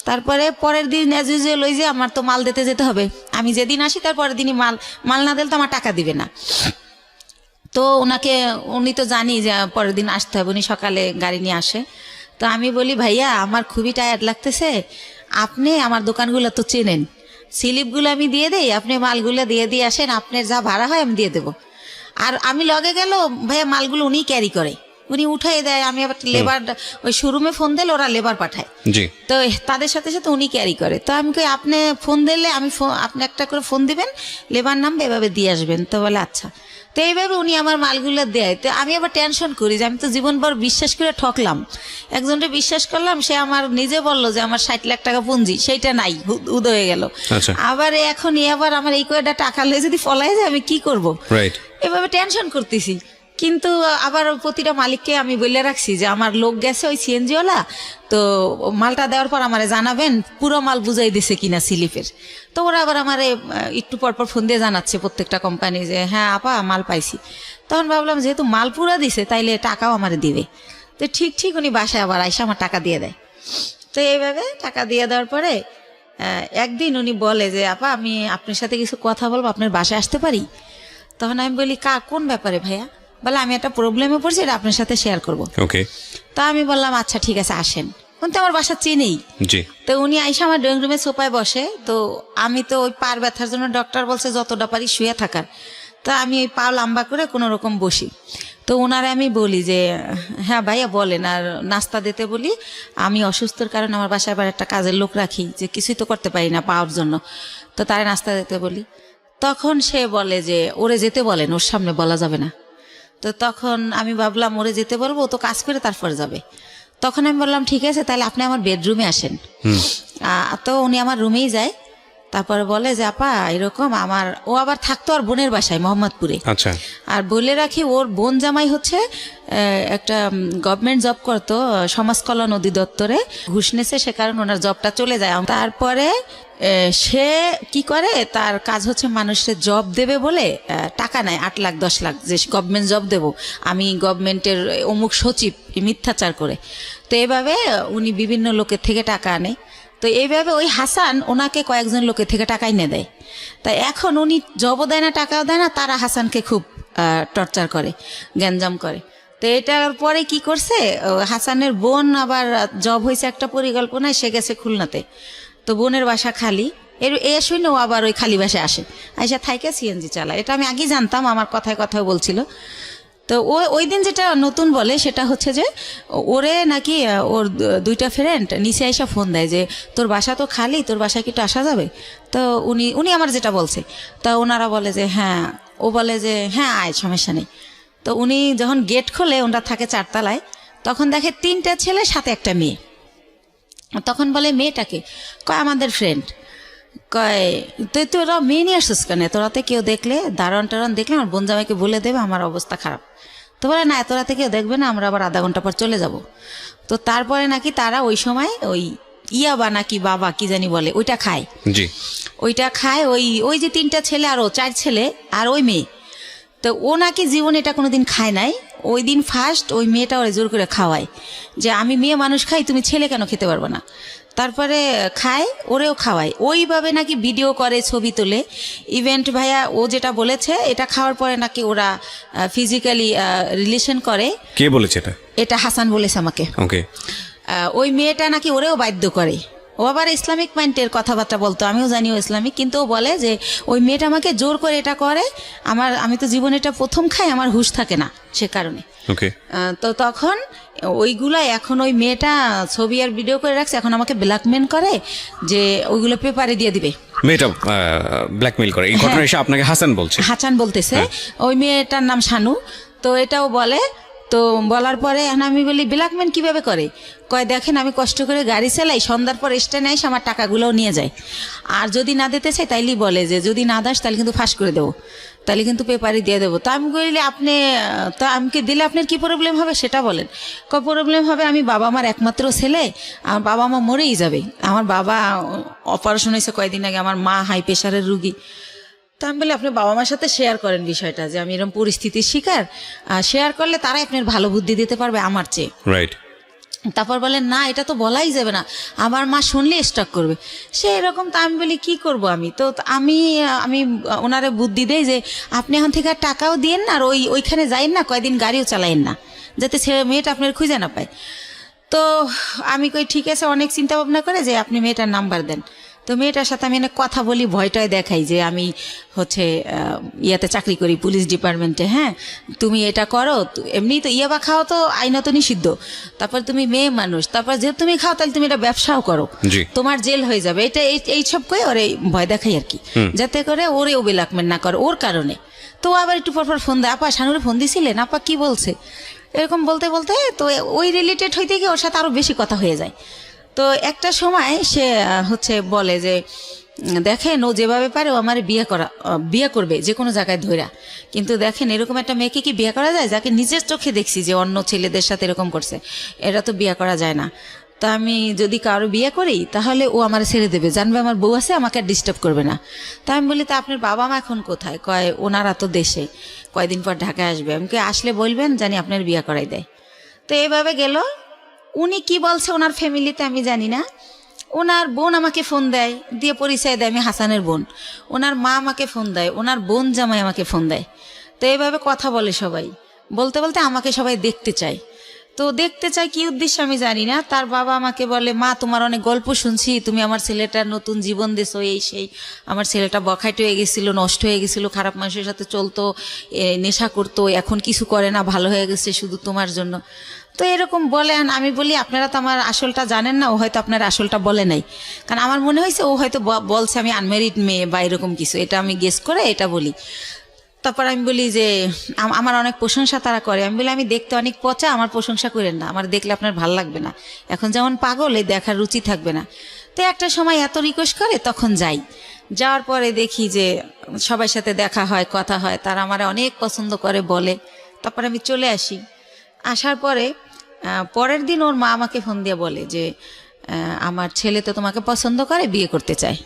তারপরে পরের দিন অ্যাজ ইউজুয়াল ওই যে আমার তো মাল দিতে যেতে হবে, আমি যেদিন আসি তার পরের দিনই মাল না দিলে তো আমার টাকা দিবে না। তো উনি তো জানি যে পরের দিন আসতে হবে, উনি সকালে গাড়ি নিয়ে আসে। তো আমি বলি ভাইয়া আমার খুবই টায়ার্ড লাগতেছে, আপনি আমার দোকানগুলো তো চেনেন, স্লিপগুলো আমি দিয়ে দেই, আপনি মালগুলো দিয়ে আসেন, আপনার যা ভাড়া হয় আমি দিয়ে দেবো। আর আমি লগে গেল ভাইয়া মালগুলো উনি ক্যারি করে, উনি উঠাই দেয়, আমি আবার লেবার ওই শোরুমে ফোন দিলে ওরা লেবার পাঠায়, তো তাদের সাথে সাথে উনি ক্যারি করে। তো আমি কই আপনি ফোন দিলে আপনি একটা করে ফোন দিবেন, লেবার নামবে, এভাবে দিয়ে আসবেন। তো বলে আচ্ছা। তো এইভাবে উনি আমার মালগুলো দেয়। তো আমি আবার টেনশন করি যে আমি তো জীবনভর বিশ্বাস করে ঠকলাম, একজনকে বিশ্বাস করলাম, সে আমার নিজে বললো যে আমার 60 লাখ টাকা পুঁজি, সেইটা নাই, উদয় হয়ে গেল। আবার এখন আবার আমার এই কয়টা টাকা লয়ে যদি ফলাই যায় আমি কি করবো, এভাবে টেনশন করতেছি। কিন্তু আবার প্রতিটা মালিককে আমি বলে রাখছি যে আমার লোক গেছে ওই সিএনজিওয়ালা, তো মালটা দেওয়ার পর আমারে জানাবেন পুরো মাল বুঝাই দিছে কিনা স্লিপের। তো ওরা আবার আমারে একটু পরপর ফোন দিয়ে জানাচ্ছে প্রত্যেকটা কোম্পানি যে হ্যাঁ আপা মাল পাইছি। তখন ভাবলাম যেহেতু মাল পুরা দিছে তাইলে টাকাও আমারে দিবে। তো ঠিক উনি বাসায় আবার আইসা আমার টাকা দিয়ে দেয়। তো এইভাবে টাকা দিয়ে দেওয়ার পরে একদিন উনি বলে যে আপা আমি আপনার সাথে কিছু কথা বলবো, আপনার বাসায় আসতে পারি? তখন আমি বলি কোন ব্যাপারে ভাইয়া? বলে আমি একটা প্রবলেমে পড়ছি, এটা আপনার সাথে শেয়ার করবো। তা আমি বললাম আচ্ছা ঠিক আছে আসেন, কিন্তু আমার বাসা চিনেই। তো উনি আইসা আমার ড্রয়িং রুমে সোফায় বসে। তো আমি তো ওই পার ব্যথার জন্য ডক্টর বলছে যতটা পারি শুয়ে থাকার, তো আমি ওই পা লম্বা করে কোনো রকম বসি। তো ওনারে আমি বলি যে হ্যাঁ ভাইয়া বলেন, আর নাস্তা দিতে বলি, আমি অসুস্থর কারণে আমার বাসায় আবার একটা কাজের লোক রাখি, যে কিছুই তো করতে পারি না পাওয়ার জন্য, তো তারে নাস্তা দিতে বলি। তখন সে বলে যে ওরে যেতে বলেন, ওর সামনে বলা যাবে না। তো তখন আমি ভাবলাম ওরে যেতে বলবো, ও তো কাজ করে তারপর যাবে। তখন আমি বললাম ঠিক আছে তাহলে আপনি আমার বেডরুমে আসেন। তো উনি আমার রুমেই যায়। তারপরে বলে যে আপা এরকম আমার, ও আবার থাকতো আর বোনের বাসায় মোহাম্মদপুরে। আচ্ছা। আর বলে রাখি ওর বোন জামাই হচ্ছে একটা গভর্নমেন্ট জব করতো সমাজ কল্যাণ অধিদপ্তরে, ঘুষ নেছে, সে কারণে ওনার জবটা চলে যায়। তারপরে সে কি করে, তার কাজ হচ্ছে মানুষের জব দেবে বলে টাকা নেয় 8 লাখ 10 লাখ, যে গভর্নমেন্ট জব দেবো আমি, গভর্নমেন্টের অমুক সচিব, মিথ্যাচার করে। তো এভাবে উনি বিভিন্ন লোকের থেকে টাকা আনে। তো এইভাবে ওই হাসান ওনাকে কয়েকজন লোকের থেকে টাকা এনে দেয়। তাই এখন উনি জবও দেয় না, টাকাও দেয় না, তারা হাসানকে খুব টর্চার করে, গ্যাঞ্জাম করে। তো এটার পরে কি করছে, হাসানের বোন আবার জব হয়েছে একটা পরিকল্পনায়, সে গেছে খুলনাতে। তো বোনের বাসা খালি, এ শুনে ও আবার ওই খালি বাসায় আসে, আইসা থাইকে সিএনজি চালায়। এটা আমি আগে জানতাম, আমার কথায় কথায় বলছিল। তো ওই দিন যেটা নতুন বলে সেটা হচ্ছে যে ওরে নাকি ওর 2টা ফ্রেন্ড নিচে আইসা ফোন দেয় যে তোর বাসা তো খালি, তোর বাসায় কি একটু আসা যাবে? তো উনি আমার যেটা বলছে, তা ওনারা বলে যে হ্যাঁ, ও বলে যে হ্যাঁ আয়, সমস্যা নেই। তো উনি যখন গেট খোলে, ওনারা থাকে 4 তলায়, তখন দেখে 3টা ছেলে সাথে একটা মেয়ে। তখন বলে মেয়েটাকে, কয় আমাদের ফ্রেন্ড। কয় তুই তোরা মেয়ে নিয়ে আসছিস কেন? তোরাতে কেউ দেখলে, দারণ টারণ দেখলে আমার বোন জামাইকে বলে দেবে আমার অবস্থা খারাপ। তো বলে না, তোরাতে কেউ দেখবে না, আমরা আবার আধা ঘন্টা পর চলে যাব। তো তারপরে নাকি তারা ওই সময় ওই ইয়াবা নাকি বাবা কি জানি বলে, ওইটা খায়। জি। ওইটা খায় ওই যে 3টা ছেলে আর ও 4 ছেলে আর ওই মেয়ে। তো ও নাকি জীবনে এটা কোনোদিন খায় নাই। ওই দিন ফার্স্ট ওই মেয়েটা ওরে জোর করে খাওয়ায় যে আমি মেয়ে মানুষ খাই, তুমি ছেলে কেন খেতে পারবে না। তারপরে খায়, ওরেও খাওয়ায়। ওইভাবে নাকি ভিডিও করে, ছবি তোলে। ইভেন্ট ভাইয়া ও যেটা বলেছে, এটা খাওয়ার পরে নাকি ওরা ফিজিক্যালি রিলেশন করে। কে বলেছে এটা? এটা হাসান বলেছে আমাকে। ওকে। ওই মেয়েটা নাকি ওরেও বাধ্য করে। ও আবার ইসলামিক মাইন্ডের কথাবার্তা বলতো, আমিও জানিও ইসলামিক, কিন্তু ও বলে যে ওই মেয়েটা আমাকে জোর করে এটা করে, আমি তো জীবনে এটা প্রথম খাই, আমার হুঁশ থাকে না সে কারণে। ওকে। তো তখন ওইগুলো এখন ওই মেয়েটা ছবি আর ভিডিও করে রাখছে, এখন আমাকে ব্ল্যাকমেল করে যে ওইগুলো পেপারে দিয়ে দিবে। মেয়েটা ব্ল্যাকমেল করে, এই ঘটনা এসে আপনাকে হাসান বলছে? হাসান বলতেছে। ওই মেয়েটার নাম শানু। তো এটাও বলে। তো বলার পরে আমি বলি ব্ল্যাকমেল কিভাবে করে? কয় দেখেন আমি কষ্ট করে গাড়ি চালাই, সন্ধ্যার পর স্ট্যান্ডে এসে আমার টাকাগুলোও নিয়ে যায়, আর যদি না দিতে চাই তাইলেই বলে যে যদি না দাস তাহলে কিন্তু ফাঁস করে দেবো, তাহলে কিন্তু পেপারে দিয়ে দেবো। তো আমি বলি আপনি, তো আমাকে দিলে আপনার কি প্রবলেম হবে সেটা বলেন। প্রবলেম হবে, আমি বাবা মার একমাত্র ছেলে, আমার বাবা মা মরেই যাবে। আমার বাবা অপারেশন হয়েছে কয়েকদিন আগে, আমার মা হাই প্রেশারের রুগী। তা আমি বলি আপনি বাবা মার সাথে শেয়ার করেন বিষয়টা, যে আমি এরকম পরিস্থিতির শিকার, শেয়ার করলে তারাই আপনার ভালো বুদ্ধি দিতে পারবে আমার চেয়ে। রাইট। তারপর বলেন না, এটা তো বলাই যাবে না, আমার মা শুনলে স্টক করবে, সে এরকম। তা আমি বলি কি করব আমি? তো আমি ওনারে বুদ্ধি দেই যে আপনি এখন থেকে আর টাকাও দিয়েন না, আর ওইখানে যাইন না, কয়েকদিন গাড়িও চালাইন না, যাতে ছেলে মেয়েটা আপনার খুঁজে না পায়। তো আমি কই ঠিক আছে, অনেক চিন্তা ভাবনা করে যে আপনি মেয়েটার নাম্বার দেন। তো মেয়েটার সাথে আমি কথা বলি, ভয়টায় দেখাই যে আমি হচ্ছে ইয়াতে চাকরি করি, পুলিশ ডিপার্টমেন্টে। হ্যাঁ, তুমি এটা করো, এমনি তো ইয়াবা খাও তো আইনত নিষিদ্ধ, তারপর তুমি মেয়ে মানুষ, তারপর যেহেতু তুমি খাও তাহলে তুমি এটা ব্যবসাও করো, তোমার জেল হয়ে যাবে। এটা এইসব করে ওরে ভয় দেখাই আর কি, যাতে করে ওরেও ব্ল্যাকমেল না করে ওর কারণে। তো আবার একটু পরপর ফোন দেয়, আপা শানুরে ফোন দিছিলেন, আপা কি বলছে, এরকম বলতে বলতে তো ওই রিলেটেড হইতে গিয়ে ওর সাথে আরো বেশি কথা হয়ে যায়। তো একটা সময় সে হচ্ছে বলে যে দেখেন ও যেভাবে পারে ও আমার বিয়ে করবে যে কোনো জায়গায় ধইরা, কিন্তু দেখেন এরকম একটা মেয়েকে কি বিয়ে করা যায়, যাকে নিজের চোখে দেখছি যে অন্য ছেলেদের সাথে এরকম করছে, এটা তো বিয়ে করা যায় না। তা আমি যদি কারো বিয়ে করি তাহলে ও আমার ছেড়ে দেবে, জানবে আমার বউ আছে, আমাকে আর ডিস্টার্ব করবে না। তা আমি বলি তা আপনার বাবা মা এখন কোথায়? কয় ওনারা তো দেশে, কয়দিন পর ঢাকায় আসবে, আমাকে আসলে বলবেন জানি আপনার বিয়ে করাই দেয়। তো এইভাবে গেল। উনি কি বলছে ওনার ফ্যামিলিতে আমি জানি না। ওনার বোন আমাকে ফোন দেয়, দিয়ে পরিচয় দেয় আমি হাসানের বোন। ওনার মা আমাকে ফোন দেয়, ওনার বোন জামাই আমাকে ফোন দেয়। তো এইভাবে কথা বলে সবাই, বলতে বলতে আমাকে সবাই দেখতে চায়। তো দেখতে চাই কি উদ্দেশ্যে আমি জানি না। তার বাবা আমাকে বলে মা তোমার অনেক গল্প শুনছি, তুমি আমার ছেলেটার নতুন জীবন দিছো, এই সেই, আমার ছেলেটা বখাইট হয়ে গেছিল, নষ্ট হয়ে গেছিল, খারাপ মানুষের সাথে চলতো, নেশা করতো, এখন কিছু করে না, ভালো হয়ে গেছে শুধু তোমার জন্য। তো এরকম বলেন। আমি বলি আপনারা তো আমার আসলটা জানেন না, ও হয়তো আপনার আসলটা বলে নাই, কারণ আমার মনে হয়েছে ও হয়তো বলছে আমি আনম্যারিড মেয়ে বা এরকম কিছু, এটা আমি গেস করে এটা বলি। তারপর আমি বলি যে আমার অনেক প্রশংসা তারা করে। আমি বলি আমি দেখতে অনেক পচা, আমার প্রশংসা করেন না, আমার দেখলে আপনার ভাল লাগবে না, এখন যেমন পাগল এই দেখার রুচি থাকবে না। তো একটা সময় এত রিকোয়েস্ট করে তখন যাই, যাওয়ার পরে দেখি যে সবার সাথে দেখা হয়, কথা হয়, তারা আমার অনেক পছন্দ করে বলে। তারপরে আমি চলে আসি। আসার পরে পরের দিন ওর মা আমাকে ফোন দিয়ে বলে যে আমার ছেলে তো তোমাকে পছন্দ করে, বিয়ে করতে চায়।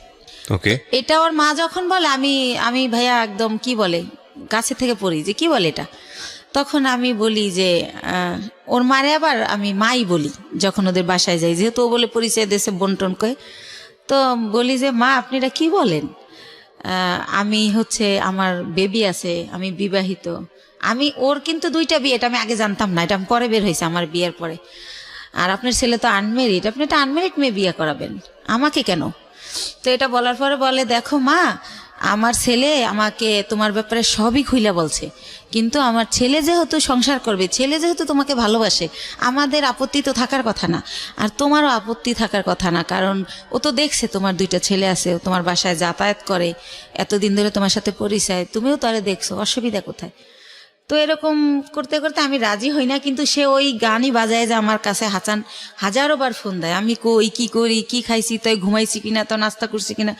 ওকে, এটা ওর মা যখন বলে আমি ভাইয়া একদম কি বলে গাছে থেকে পড়ি যে কি বলে এটা। তখন আমি বলি যে ওর মারে আবার আমি মাই বলি যখন ওদের বাসায় যাই, যেহেতু ও বলে পরিচয় দেশে বন্টন করে। তো বলি যে মা আপনি এটা কী বলেন, আমি হচ্ছে আমার বেবি আছে, আমি বিবাহিত। আমি ওর কিন্তু 2টা বিয়ে, এটা আমি আগে জানতাম না, এটা পরে বের হয়েছে আমার বিয়ের পরে। আর আপনার ছেলে তো আনমেরিড, আপনি একটা আনমেরিড মেয়ে বিয়ে করাবেন, আমাকে কেন? তো এটা বলার পরে বলে দেখো মা, আমার ছেলে আমাকে তোমার ব্যাপারে সবই খুইলা বলছে, কিন্তু আমার ছেলে যেহেতু সংসার করবে, ছেলে যেহেতু তোমাকে ভালোবাসে, আমাদের আপত্তি তো থাকার কথা না, আর তোমারও আপত্তি থাকার কথা না, কারণ ও তো দেখছে তোমার 2টা ছেলে আছে, ও তোমার বাসায় যাতায়াত করে, এতদিন ধরে তোমার সাথে পরিচয়, তুমিও তারে দেখছো, অসুবিধা কোথায়? তো এরকম করতে করতে আমি রাজি হই না, কিন্তু সে ওই গানই বাজায় যে আমার কাছে হাজারো বার ফোন দেয়, আমি কই কি করি, কি খাইছি, তাই ঘুমাইছি কিনা, তো নাস্তা করছি কিনা,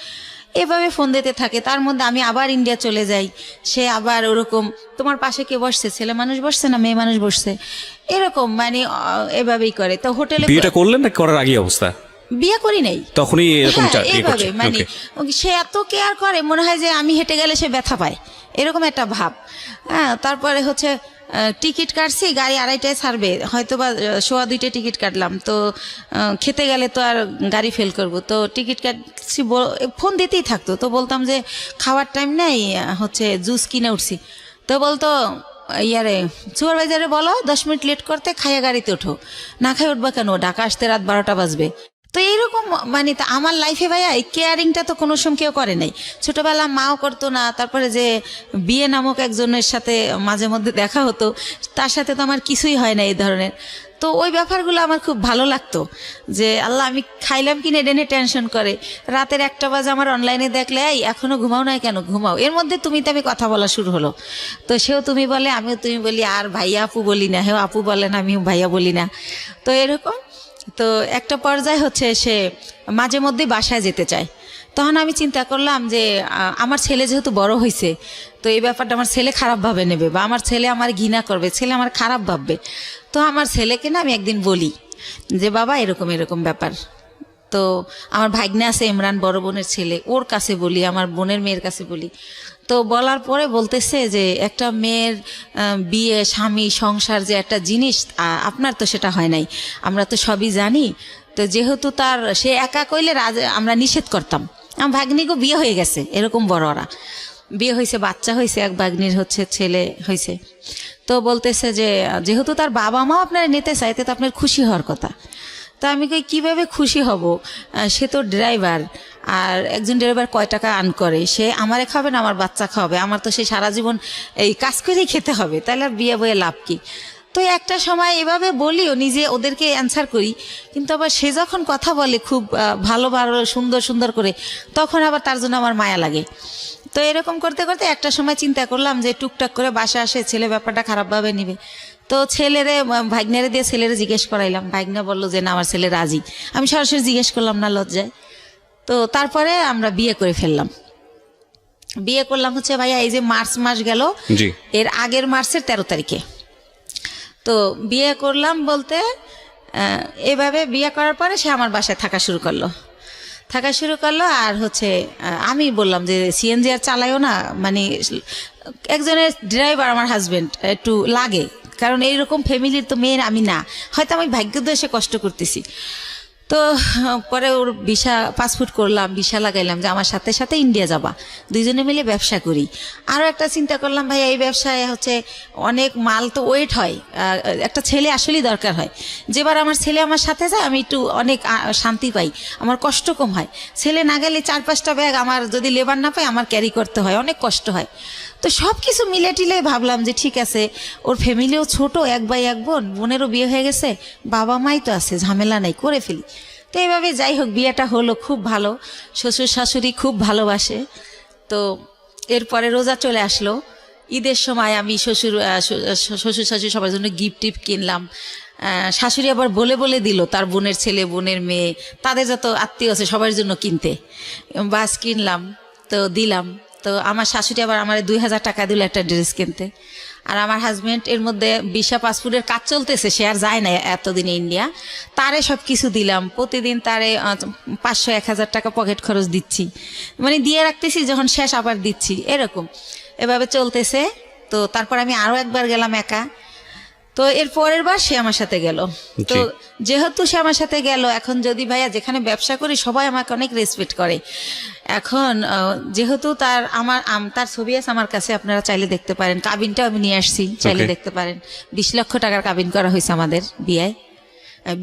এভাবে ফোন দিতে থাকে। তার মধ্যে আমি আবার ইন্ডিয়া চলে যাই, সে আবার ওরকম তোমার পাশে কে বসছে, ছেলে মানুষ বসছে না মেয়ে মানুষ বসছে, এরকম মানে এভাবেই করে। তো হোটেলে বিয়েটা করলেন না করার আগে অবস্থা? বিয়ে করি নাই, তখনই এরকম এইভাবে মানে সে এত কেয়ার করে, মনে হয় যে আমি হেঁটে গেলে সে ব্যথা পায়, এরকম একটা ভাব। হ্যাঁ, তারপরে হচ্ছে টিকিট কাটছি, গাড়ি 2:30টায় ছাড়বে, হয়তো বা 1:15 টিকিট কাটলাম, তো খেতে গেলে তো আর গাড়ি ফেল করব, তো টিকিট কাটছি, ফোন দিতেই থাকতো। তো বলতাম যে খাওয়ার টাইম নেই, হচ্ছে জুস কিনে উঠছি, তো বলতো ইয়ারে সুপারভাইজারে বলো 10 মিনিট লেট করতে, খাইয়া গাড়িতে ওঠো, না খাই উঠবা কেন, ঢাকা আসতে রাত 12টা বাজবে। তো এইরকম মানে আমার লাইফে ভাইয়া এই কেয়ারিংটা তো কোনো সময় কেউ করে নাই, ছোটবেলা মাও করতো না। তারপরে যে বিয়ে নামক একজনের সাথে মাঝে মধ্যে দেখা হতো, তার সাথে তো আমার কিছুই হয় না এই ধরনের। তো ওই ব্যাপারগুলো আমার খুব ভালো লাগতো, যে আল্লাহ আমি খাইলাম কিনে ডেনে টেনশন করে, রাতের 1টা বাজে আমার অনলাইনে দেখলে এই এখনো ঘুমাও না কেন, ঘুমাও, এর মধ্যে তুমি কথা বলা শুরু হলো। তো সেও তুমি বলে, আমিও তুমি বলি, আর ভাইয়া আপু বলি না, হেও আপু বলেন, আমিও ভাইয়া বলি না। তো এরকম, তো একটা পর্যায়ে হচ্ছে সে মাঝে মধ্যেই বাসায় যেতে চায়। তখন আমি চিন্তা করলাম যে আমার ছেলে যেহেতু বড় হয়েছে, তো এই ব্যাপারটা আমার ছেলে খারাপভাবে নেবে, বা আমার ছেলে আমার ঘৃণা করবে, ছেলে আমার খারাপ ভাববে। তো আমার ছেলেকে না আমি একদিন বলি যে বাবা এরকম এরকম ব্যাপার। তো আমার ভাগ্নে আছে ইমরান, বড় বোনের ছেলে, ওর কাছে বলি, আমার বোনের মেয়ের কাছে বলি। তো বলার পরে বলতেছে যে একটা মেয়ের বিয়ে, স্বামী, সংসার যে একটা জিনিস, আপনার তো সেটা হয় নাই, আমরা তো সবই জানি। তো যেহেতু তার সে একা কইলে আমরা নিষেধ করতাম। আমার ভাগ্নিকে বিয়ে হয়ে গেছে, এরকম বড়রা বিয়ে হয়েছে, বাচ্চা হয়েছে, এক ভাগ্নির হচ্ছে ছেলে হয়েছে। তো বলতেছে যে যেহেতু তার বাবা মাও আপনারা নিতে চাইতে, তো আপনার খুশি হওয়ার কথা। তো আমি কই কিভাবে খুশি হব, সে তো ড্রাইভার, আর একজন ড্রাইভার কয় টাকা আর্ন করে, সে আমারে খাবে না আমার বাচ্চা খাবে, আমার তো সে সারা জীবন এই কাজ করেই খেতে হবে, তাহলে আর বিয়ে বয়ে লাভ কি? তো একটা সময় এভাবে বলিও, নিজে ওদেরকে অ্যান্সার করি, কিন্তু আবার সে যখন কথা বলে খুব ভালো ভালো সুন্দর সুন্দর করে, তখন আবার তার জন্য আমার মায়া লাগে। তো এরকম করতে করতে একটা সময় চিন্তা করলাম যে টুকটাক করে বাসা আসে, ছেলে ব্যাপারটা খারাপভাবে নিবে। তো ছেলেরে ভাগ্নেরে দিয়ে ছেলেরে জিজ্ঞেস করাইলাম, ভাগ্না বললো যে না আমার ছেলে রাজি। আমি সরাসরি জিজ্ঞেস করলাম না লজ্জায়। তো তারপরে আমরা বিয়ে করে ফেললাম। বিয়ে করলাম হচ্ছে ভাইয়া এই যে মার্চ মাস গেল, এর আগের মার্চের 13 তারিখে। তো বিয়ে করলাম বলতে এভাবে বিয়ে করার পরে সে আমার বাসায় থাকা শুরু করলো। আর হচ্ছে আমি বললাম যে সিএনজি আর চালাইও না, মানে একজনের ড্রাইভার আমার হাজবেন্ড একটু লাগে, কারণ এইরকম ফ্যামিলির তো মেয়ের আমি না, হয়তো আমি ভাগ্যোদশে কষ্ট করতেছি। তো পরে ওর ভিসা, পাসপোর্ট করলাম, ভিসা লাগাইলাম যে আমার সাথে সাথে ইন্ডিয়া যাবা, দুইজনে মিলে ব্যবসা করি। আরও একটা চিন্তা করলাম ভাই এই ব্যবসায় হচ্ছে অনেক মাল তো ওয়েট হয়, একটা ছেলে আসলেই দরকার হয়। যেবার আমার ছেলে আমার সাথে যায় আমি একটু অনেক শান্তি পাই, আমার কষ্ট কম হয়। ছেলে না গেলে 4-5টা ব্যাগ আমার যদি লেবার না পাই আমার ক্যারি করতে হয়, অনেক কষ্ট হয়। তো সব কিছু মিলে টিলে ভাবলাম যে ঠিক আছে, ওর ফ্যামিলিও ছোট, 1 ভাই 1 বোন, বোনেরও বিয়ে হয়ে গেছে, বাবা মাই তো আছে, ঝামেলা নাই, করে ফেলি। তো এইভাবে যাই হোক বিয়েটা হলো, খুব ভালো, শ্বশুর শাশুড়ি খুব ভালোবাসে। তো এরপরে রোজা চলে আসলো, ঈদের সময় আমি শ্বশুর শাশুড়ি সবার জন্য গিফট টিফট কিনলাম। শাশুড়ি আবার বলে বলে দিল তার বোনের ছেলে, বোনের মেয়ে, তাদের যত আত্মীয় আছে সবার জন্য কিনতে, বাস কিনলাম। তো দিলাম। তো আমার শাশুড়ি আবার আমার 2000 টাকা দিল একটা ড্রেস কিনতে। আর আমার হাজব্যান্ড এর মধ্যে ভিসা পাসপোর্টের কাজ চলতেছে, সে আর যায় না এতদিনে ইন্ডিয়া, তারে সব কিছু দিলাম। প্রতিদিন তারে 500-1000 টাকা পকেট খরচ দিচ্ছি, মানে দিয়ে রাখতেছি, যখন শেষ আবার দিচ্ছি, এরকম এভাবে চলতেছে। তো তারপর আমি আরো একবার গেলাম একা। তো এর পরের বার সে আমার সাথে গেল। তো যেহেতু সে আমার সাথে গেল, এখন যদি ভাইয়া যেখানে ব্যবসা করি সবাই আমাকে অনেক রেসপেক্ট করে। এখন যেহেতু তার ছবি আছে আমার কাছে, আপনারা চাইলে দেখতে পারেন। কাবিনটাও আমি নিয়ে আসছি, চাইলে দেখতে পারেন। 20 লক্ষ টাকার কাবিন করা হয়েছে আমাদের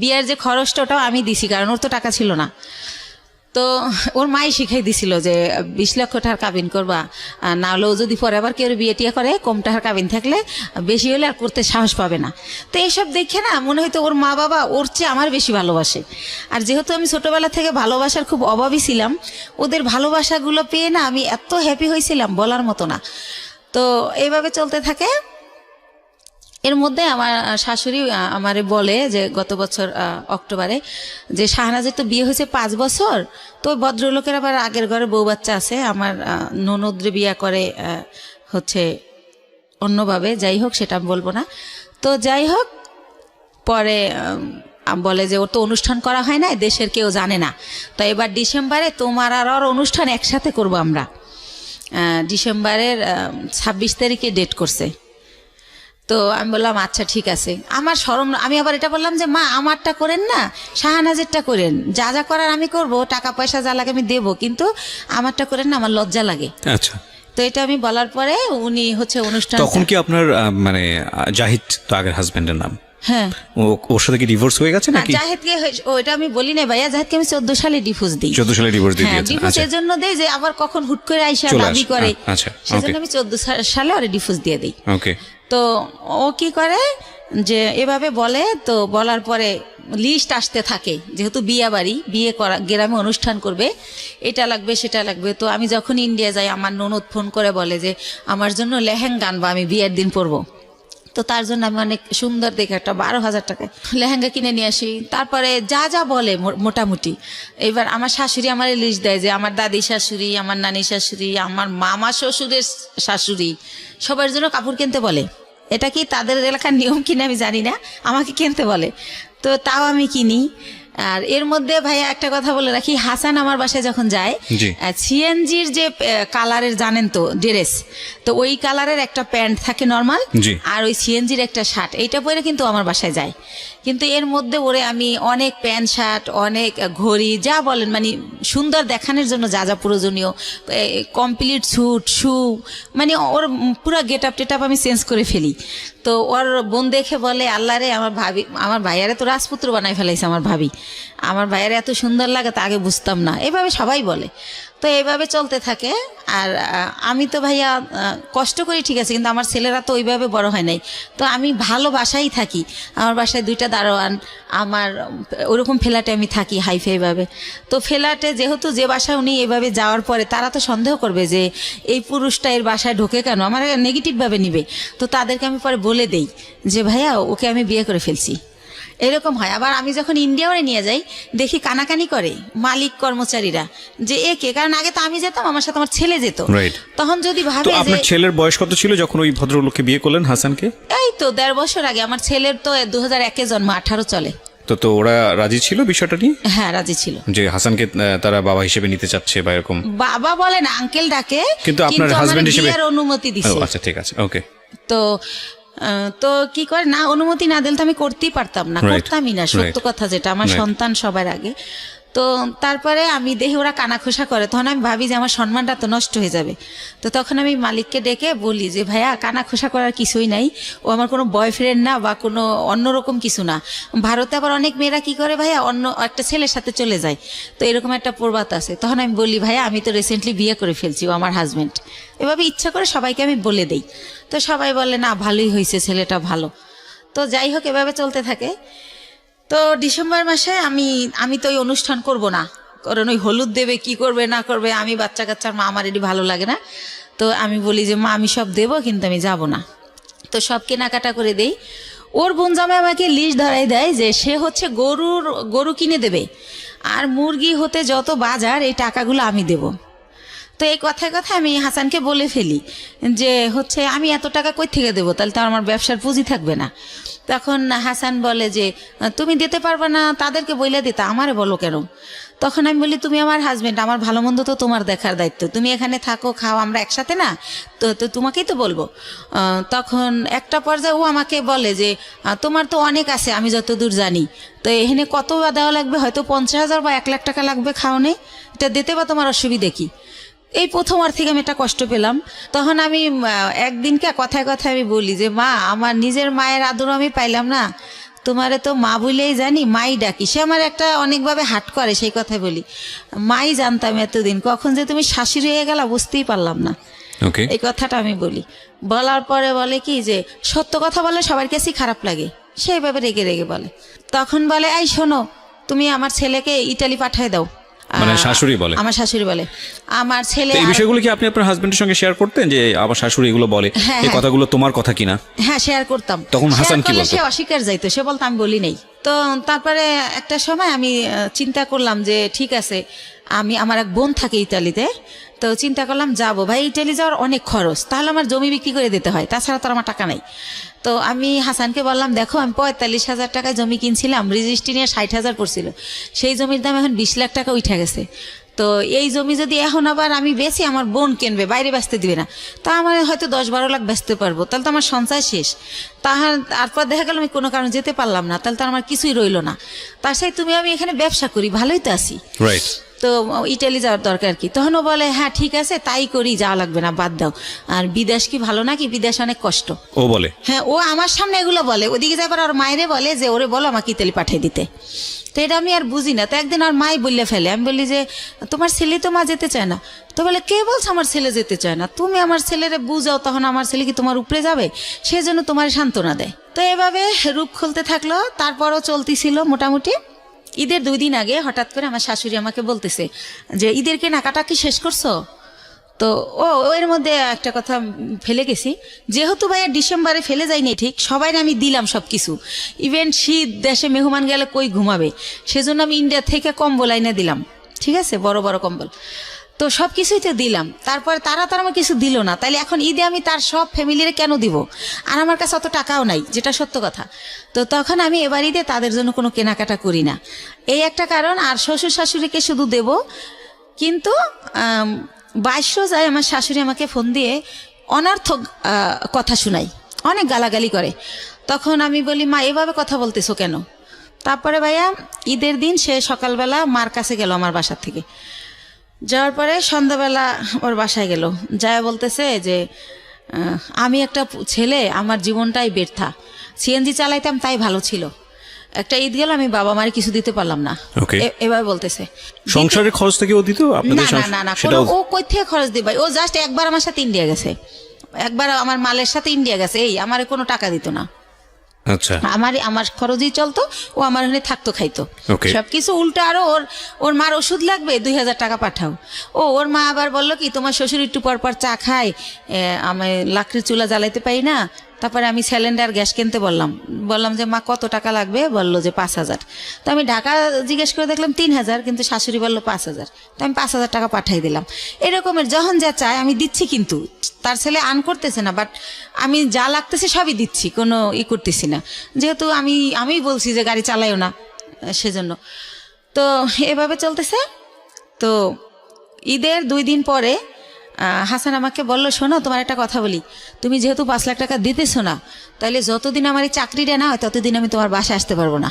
বিয়ের যে খরচটা ওটাও আমি দিছি, কারণ ওর তো টাকা ছিল না। তো ওর মাই শিখাই দিছিল যে 20 লক্ষ টাকার কাবিন করবা, না হলেও যদি পরে আবার কেউ বিয়ে টিয়া করে, কম টাকার কাবিন থাকলে বেশি হলে আর করতে সাহস পাবে না। তো এইসব দেখে না মনে হয়তো ওর মা বাবা ওর চেয়ে আমার বেশি ভালোবাসে। আর যেহেতু আমি ছোটবেলা থেকে ভালোবাসার খুব অভাবী ছিলাম, ওদের ভালোবাসাগুলো পেয়ে না আমি এত হ্যাপি হয়েছিলাম বলার মতো না। তো এইভাবে চলতে থাকে। এর মধ্যে আমার শাশুড়ি আমারে বলে যে গত বছর অক্টোবরে, যে শাহনাজের তো বিয়ে হয়েছে 5 বছর, তো ভদ্রলোকের আবার আগের ঘরে বউ বাচ্চা আছে, আমার ননদরে বিয়ে করে হচ্ছে অন্যভাবে, যাই হোক সেটা আমি বলবো না। তো যাই হোক, পরে বলে যে ওর তো অনুষ্ঠান করা হয় না, দেশের কেউ জানে না, তো এবার ডিসেম্বরে তোমার আর ওর অনুষ্ঠান একসাথে করবো আমরা। ডিসেম্বরের 26 তারিখে ডেট করছে। তো আমি বললাম আচ্ছা ঠিক আছে। আমার শরম, আমি আবার এটা বললাম যে মা আমারটা করেন না, শাহনাজেরটা করেন, যা যা করার আমি করব, টাকা পয়সা যা লাগে আমি দেবো, কিন্তু আমারটা করেন না, আমার লজ্জা লাগে। আচ্ছা। তো এটা আমি বলার পরে উনি হচ্ছে অনুষ্ঠান। তখন কি আপনার মানে জাহিদ তো আগের হাজবেন্ডের নাম? হ্যাঁ। ওর সাথে কি ডিভোর্স হয়ে গেছে নাকি? জাহিদকে ওটা আমি বলি না ভাইয়া, জাহিদকে আমি 14 সালে ডিভোর্স দিই। 14 সালে ডিভোর্স দিয়ে দিয়েছেন? ডিভোর্স এর জন্য দেই যে আবার কখন হুট করে আইসা দাবি করে, সেজন্য আমি 14 সালে ওরে ডিভোর্স দিয়ে দিই। ওকে। তো ও কি করে যে এভাবে বলে, তো বলার পরে লিস্ট আসতে থাকে, যেহেতু বিয়ে করা গ্রামে অনুষ্ঠান করবে, এটা লাগবে সেটা লাগবে। তো আমি যখন ইন্ডিয়া যাই, আমার ননদ ফোন করে বলে যে আমার জন্য লেহেঙ্গা আনবা, আমি বিয়ের দিন পরবো। তো তার জন্য আমি অনেক সুন্দর দেখে একটা 12,000 টাকায় লেহেঙ্গা কিনে নিয়ে আসি। তারপরে যা যা বলে মোটামুটি, এবার আমার শাশুড়ি আমার লিস্ট দেয় যে আমার দাদি শাশুড়ি, আমার নানি শাশুড়ি, আমার মামা শ্বশুরের শাশুড়ি, সবার জন্য কাপড় কিনতে বলে। এটা কি তাদের এলাকার নিয়ম কিনা আমি জানি না, আমাকে কিনতে বলে, তো তাও আমি কিনি। আর এর মধ্যে ভাইয়া একটা কথা বলে রাখি, হাসান আমার বাসায় যখন যায়, সিএনজির যে কালারের জানেন তো ড্রেস, তো ওই কালারের একটা প্যান্ট থাকে নর্মাল, আর ওই সিএনজির একটা শার্ট, এইটা পরে কিন্তু আমার বাসায় যায়। কিন্তু এর মধ্যে ওরে আমি অনেক প্যান্ট শার্ট, অনেক ঘড়ি, যা বলেন মানে সুন্দর দেখানোর জন্য যা যা প্রয়োজনীয়, কমপ্লিট স্যুট, শু, মানে ওর পুরো গেট আপ টেট আপ আমি চেঞ্জ করে ফেলি। তো ওর বোন দেখে বলে আল্লাহ রে, আমার ভাইয়ারে তো রাজপুত্র বানাই ফেলাইছে আমার ভাবি, আমার ভাইয়ারে এত সুন্দর লাগে তা আগে বুঝতাম না, এভাবে সবাই বলে। তো এইভাবে চলতে থাকে। আর আমি তো ভাইয়া কষ্ট করি ঠিক আছে, কিন্তু আমার ছেলেরা তো ওইভাবে বড় হয় নাই। তো আমি ভালো বাসায় থাকি, আমার বাসায় 2টা দারোয়ান, আমার ওরকম ফ্ল্যাটে আমি থাকি হাইফাইভাবে। তো ফ্ল্যাটে যেহেতু যে বাসায় উনি এভাবে যাওয়ার পরে তারা তো সন্দেহ করবে যে এই পুরুষটা এর বাসায় ঢোকে কেন, আমার নেগেটিভভাবে নিবে। তো তাদেরকে আমি পরে বলে দেই যে ভাইয়া ওকে আমি বিয়ে করে ফেলছি, এরকম হয়। আবার আমি যখন ইন্ডিয়াও নিয়ে যাই, দেখি কানাকানি করে মালিক কর্মচারীরা যে একে, কারণ আগে তো আমি যেতাম, আমার সাথে আমার ছেলে যেত, তখন যদি ভাবে। আপনার ছেলের বয়স কত ছিল যখন ওই ভদ্রলোককে বিয়ে করলেন হাসানকে? এই তো 1.5 বছর আগে। আমার ছেলের তো 2001-এ জন্ম, 18 চলে। তো ওরা রাজি ছিল বিষয়টা নিয়ে? হ্যাঁ রাজি ছিল, যে হাসানকে তারা বাবা হিসেবে নিতে চাচ্ছে বা এরকম। বাবা বলে না, আঙ্কেল ডাকে, কিন্তু আপনার হাজবেন্ড হিসেবে অনুমতি দিছে। আচ্ছা ঠিক আছে, ওকে। তো কি করে, না অনুমতি না দিলে তো আমি করতেই পারতাম না, করতামই না, সত্য কথা যেটা, আমার সন্তান সবার আগে। তো তারপরে আমি দেখি ওরা কানাখোসা করে, তখন আমি ভাবি যে আমার সম্মানটা তো নষ্ট হয়ে যাবে। তো তখন আমি মালিককে ডেকে বলি যে ভাইয়া কানাখোসা করার কিছুই নাই, ও আমার কোনো বয়ফ্রেন্ড না বা কোনো অন্যরকম কিছু না। ভারতে আবার অনেক মেয়েরা কি করে ভাইয়া, অন্য একটা ছেলের সাথে চলে যায়, তো এরকম একটা প্রবাদ আছে। তখন আমি বলি ভাইয়া আমি তো রিসেন্টলি বিয়ে করে ফেলছি, ও আমার হাজবেন্ড। এভাবে ইচ্ছা করে সবাইকে আমি বলে দেই। তো সবাই বলে না ভালোই হয়েছে, ছেলেটা ভালো। তো যাই হোক এভাবে চলতে থাকে। তো ডিসেম্বর মাসে আমি তো ওই অনুষ্ঠান করব না, কারণ ওই হলুদ দেবে কি করবে না করবে, আমি বাচ্চা কাচ্চার মা, আমার এটি ভালো লাগে না। তো আমি বলি যে মা আমি সব দেবো, কিন্তু আমি যাব না। তো সব কেনাকাটা করে দেই। ওর বোন জামাই আমাকে লিস্ট ধরাই দেয় যে সে হচ্ছে গরু কিনে দেবে, আর মুরগি হতে যত বাজার এই টাকাগুলো আমি দেব। তো এই কথায় কথা আমি হাসানকে বলে ফেলি যে হচ্ছে আমি এত টাকা কই থেকে দেবো, তাহলে তো আমার ব্যবসার পুঁজি থাকবে না। তখন হাসান বলে যে তুমি দিতে পারবে না, তাদেরকে বইলে দিতে, আমারে বলো কেন? তখন আমি বলি তুমি আমার হাজবেন্ড, আমার ভালো মন্দ তো তোমার দেখার দায়িত্ব, তুমি এখানে থাকো খাও আমরা একসাথে না, তো তো তোমাকেই তো বলবো। তখন একটা পর্যায়ে ও আমাকে বলে যে তোমার তো অনেক আছে আমি যতদূর জানি, তো এখানে কত দেওয়া লাগবে, হয়তো 50,000 বা 1 লাখ টাকা লাগবে খাওয়ানে, এটা দিতে বা তোমার অসুবিধে কি? এই প্রথমবার থেকে আমি একটা কষ্ট পেলাম। তখন আমি একদিনকে কথায় কথায় আমি বলি যে মা, আমার নিজের মায়ের আদর আমি পাইলাম না, তোমারে তো মা বলেই জানি, মাই ডাকি। সে আমার একটা অনেকভাবে হাট করে, সেই কথাই বলি, মাই জানতাম এতদিন, কখন যে তুমি শাশুড়ি হয়ে গেলা বুঝতেই পারলাম না। এই কথাটা আমি বলি। বলার পরে বলে কি যে সত্য কথা বলে সবার কাছেই খারাপ লাগে, সেইভাবে রেগে রেগে বলে। তখন বলে এই শোনো, তুমি আমার ছেলেকে ইটালি পাঠিয়ে দাও। মানে শাশুড়ি বলে? আমার শাশুড়ি বলে। আমার ছেলে এই বিষয়গুলো কি আপনি আপনার হাজবেন্ডের সঙ্গে শেয়ার করতেন যে আমার শাশুড়ি এগুলো বলে, এই কথাগুলো তোমার কথা কিনা? হ্যাঁ, শেয়ার করতাম। তখন হাসান কি বলতো? সে অস্বীকার যাইতো, সে বলতো আমি বলি নাই। তো তারপরে একটা সময় আমি চিন্তা করলাম যে ঠিক আছে, আমার এক বোন থাকে ইতালিতে, তো চিন্তা করলাম যাবো, ভাই ইটালি যাওয়ার অনেক খরচ, তাহলে আমার জমি বিক্রি করে দিতে হয়, তাছাড়া তো আমার টাকা নাই। তো আমি হাসানকে বললাম দেখো আমি 45,000 টাকায় জমি কিনছিলাম, রেজিস্ট্রি নিয়ে 60,000 পড়ছিল, সেই জমির দাম এখন 20 লাখ টাকা উঠে গেছে। তো এই জমি যদি এখন আবার আমি বেশি, আমার বোন কিনবে, বাইরে বেচতে দিবে না, তা আমার হয়তো 10-12 লাখ বেচতে পারবো, তাহলে তো আমার সঞ্চয় শেষ। তারপর দেখা গেল আমি কোনো কারণে যেতে পারলাম না, তাহলে তো আমার কিছুই রইলো না। তার সাথে তুমি আমি এখানে ব্যবসা করি, ভালোই তো আছি, তো ইটালি যাওয়ার দরকার কি? তখন ও বলে হ্যাঁ ঠিক আছে তাই করি, যাওয়া লাগবে না, বাদ দাও, আর বিদেশ কি ভালো নাকি, বিদেশ অনেক কষ্ট। ও বলে? হ্যাঁ, ও আমার সামনে এগুলো বলে, ওদিকে যাবার আর মায়েরে বলে যে ওরে বলো আমাকে ইতালি পাঠিয়ে দিতে। তো এটা আমি আর বুঝি না। তো একদিন আর মাই বললে ফেলে, আমি বলি যে তোমার ছেলে তো মা যেতে চায় না। তো বলে কে বলছে আমার ছেলে যেতে চায় না, তুমি আমার ছেলেরে বুঝাও, তখন আমার ছেলে কি তোমার উপরে যাবে, সেই জন্য তোমার সান্ত্বনা দেয়। তো এভাবে রূপ খুলতে থাকলো, তারপরও চলতেছিল মোটামুটি। ঈদের 2 দিন আগে হঠাৎ করে আমার শাশুড়ি আমাকে বলতেছে যে ঈদের কেনাকাটা কি শেষ করছো? তো এর মধ্যে একটা কথা ফেলে গেছি, যেহেতু ভাইয়া ডিসেম্বরে ফেলে যায়নি ঠিক, সবাই আমি দিলাম সব কিছু, ইভেন শীত দেশে মেহমান গেলে কই ঘুমাবে, সেজন্য আমি ইন্ডিয়া থেকে কম্বল আইনে দিলাম, ঠিক আছে, বড় বড় কম্বল, তো সব কিছুই তো দিলাম। তারপরে তারা আমার কিছু দিল না, তাইলে এখন ঈদে আমি তার সব ফ্যামিলিরে কেন দিব? আর আমার কাছে অত টাকাও নাই, যেটা সত্য কথা। তো তখন আমি এবার ঈদে তাদের জন্য কোনো কেনাকাটা করি না, এই একটা কারণ। আর শ্বশুর শাশুড়িকে শুধু দেব, কিন্তু 22 যায় আমার শাশুড়ি আমাকে ফোন দিয়ে অনর্থক কথা শোনাই, অনেক গালাগালি করে। তখন আমি বলি মা এভাবে কথা বলতেছো কেন? তারপরে ভাইয়া ঈদের দিন সে সকালবেলা মার কাছে গেল আমার বাসার থেকে, যাওয়ার পরে সন্ধ্যাবেলা ওর বাসায় গেল, যায় বলতেছে যে আমি একটা ছেলে, আমার জীবনটাই ব্যর্থা, সিএনজি চালাইতাম তাই ভালো ছিল, একটা ঈদ গেল আমি বাবা মার কিছু দিতে পারলাম না, এবার বলতেছে। সংসারের খরচ থেকে ও দিত? না, ও কই থেকে খরচ দিবে? ও জাস্ট একবার আমার সাথে ইন্ডিয়া গেছে, একবার আমার মালের সাথে ইন্ডিয়া গেছে, এই আমার কোনো টাকা দিত না। আচ্ছা, আমার খরচই চলতো, ও আমার এখানে থাকতো খাইতো সবকিছু। উল্টো আরো ওর মার ওষুধ লাগবে 2,000 টাকা পাঠাও। ওর মা আবার বললো কি তোমার শ্বশুর একটু পর পর চা খায়, আমি লাকড়ির চুলা জ্বালাইতে পারি না। তারপরে আমি সিলিন্ডার গ্যাস কিনতে বললাম যে মা কত টাকা লাগবে? বললো যে 5,000। তো আমি ঢাকা জিজ্ঞেস করে দেখলাম 3,000, কিন্তু শাশুড়ি বললো 5,000। তো আমি 5,000 টাকা পাঠাই দিলাম। এরকমের যখন যা চায় আমি দিচ্ছি, কিন্তু তার ছেলে আন করতেছে না, বাট আমি যা লাগতেছে সবই দিচ্ছি, কোনো করতেছি না, যেহেতু আমি বলছি যে গাড়ি চালাইও না, সেজন্য। তো এভাবে চলতেছে। তো ঈদের 2 দিন পরে হাসান আমাকে বললো শোনো তোমার একটা কথা বলি, তুমি যেহেতু 5 লাখ টাকা দিতেছো না, তাহলে যতদিন আমার এই চাকরিটা না হয় ততদিন আমি তোমার বাসায় আসতে পারবো না,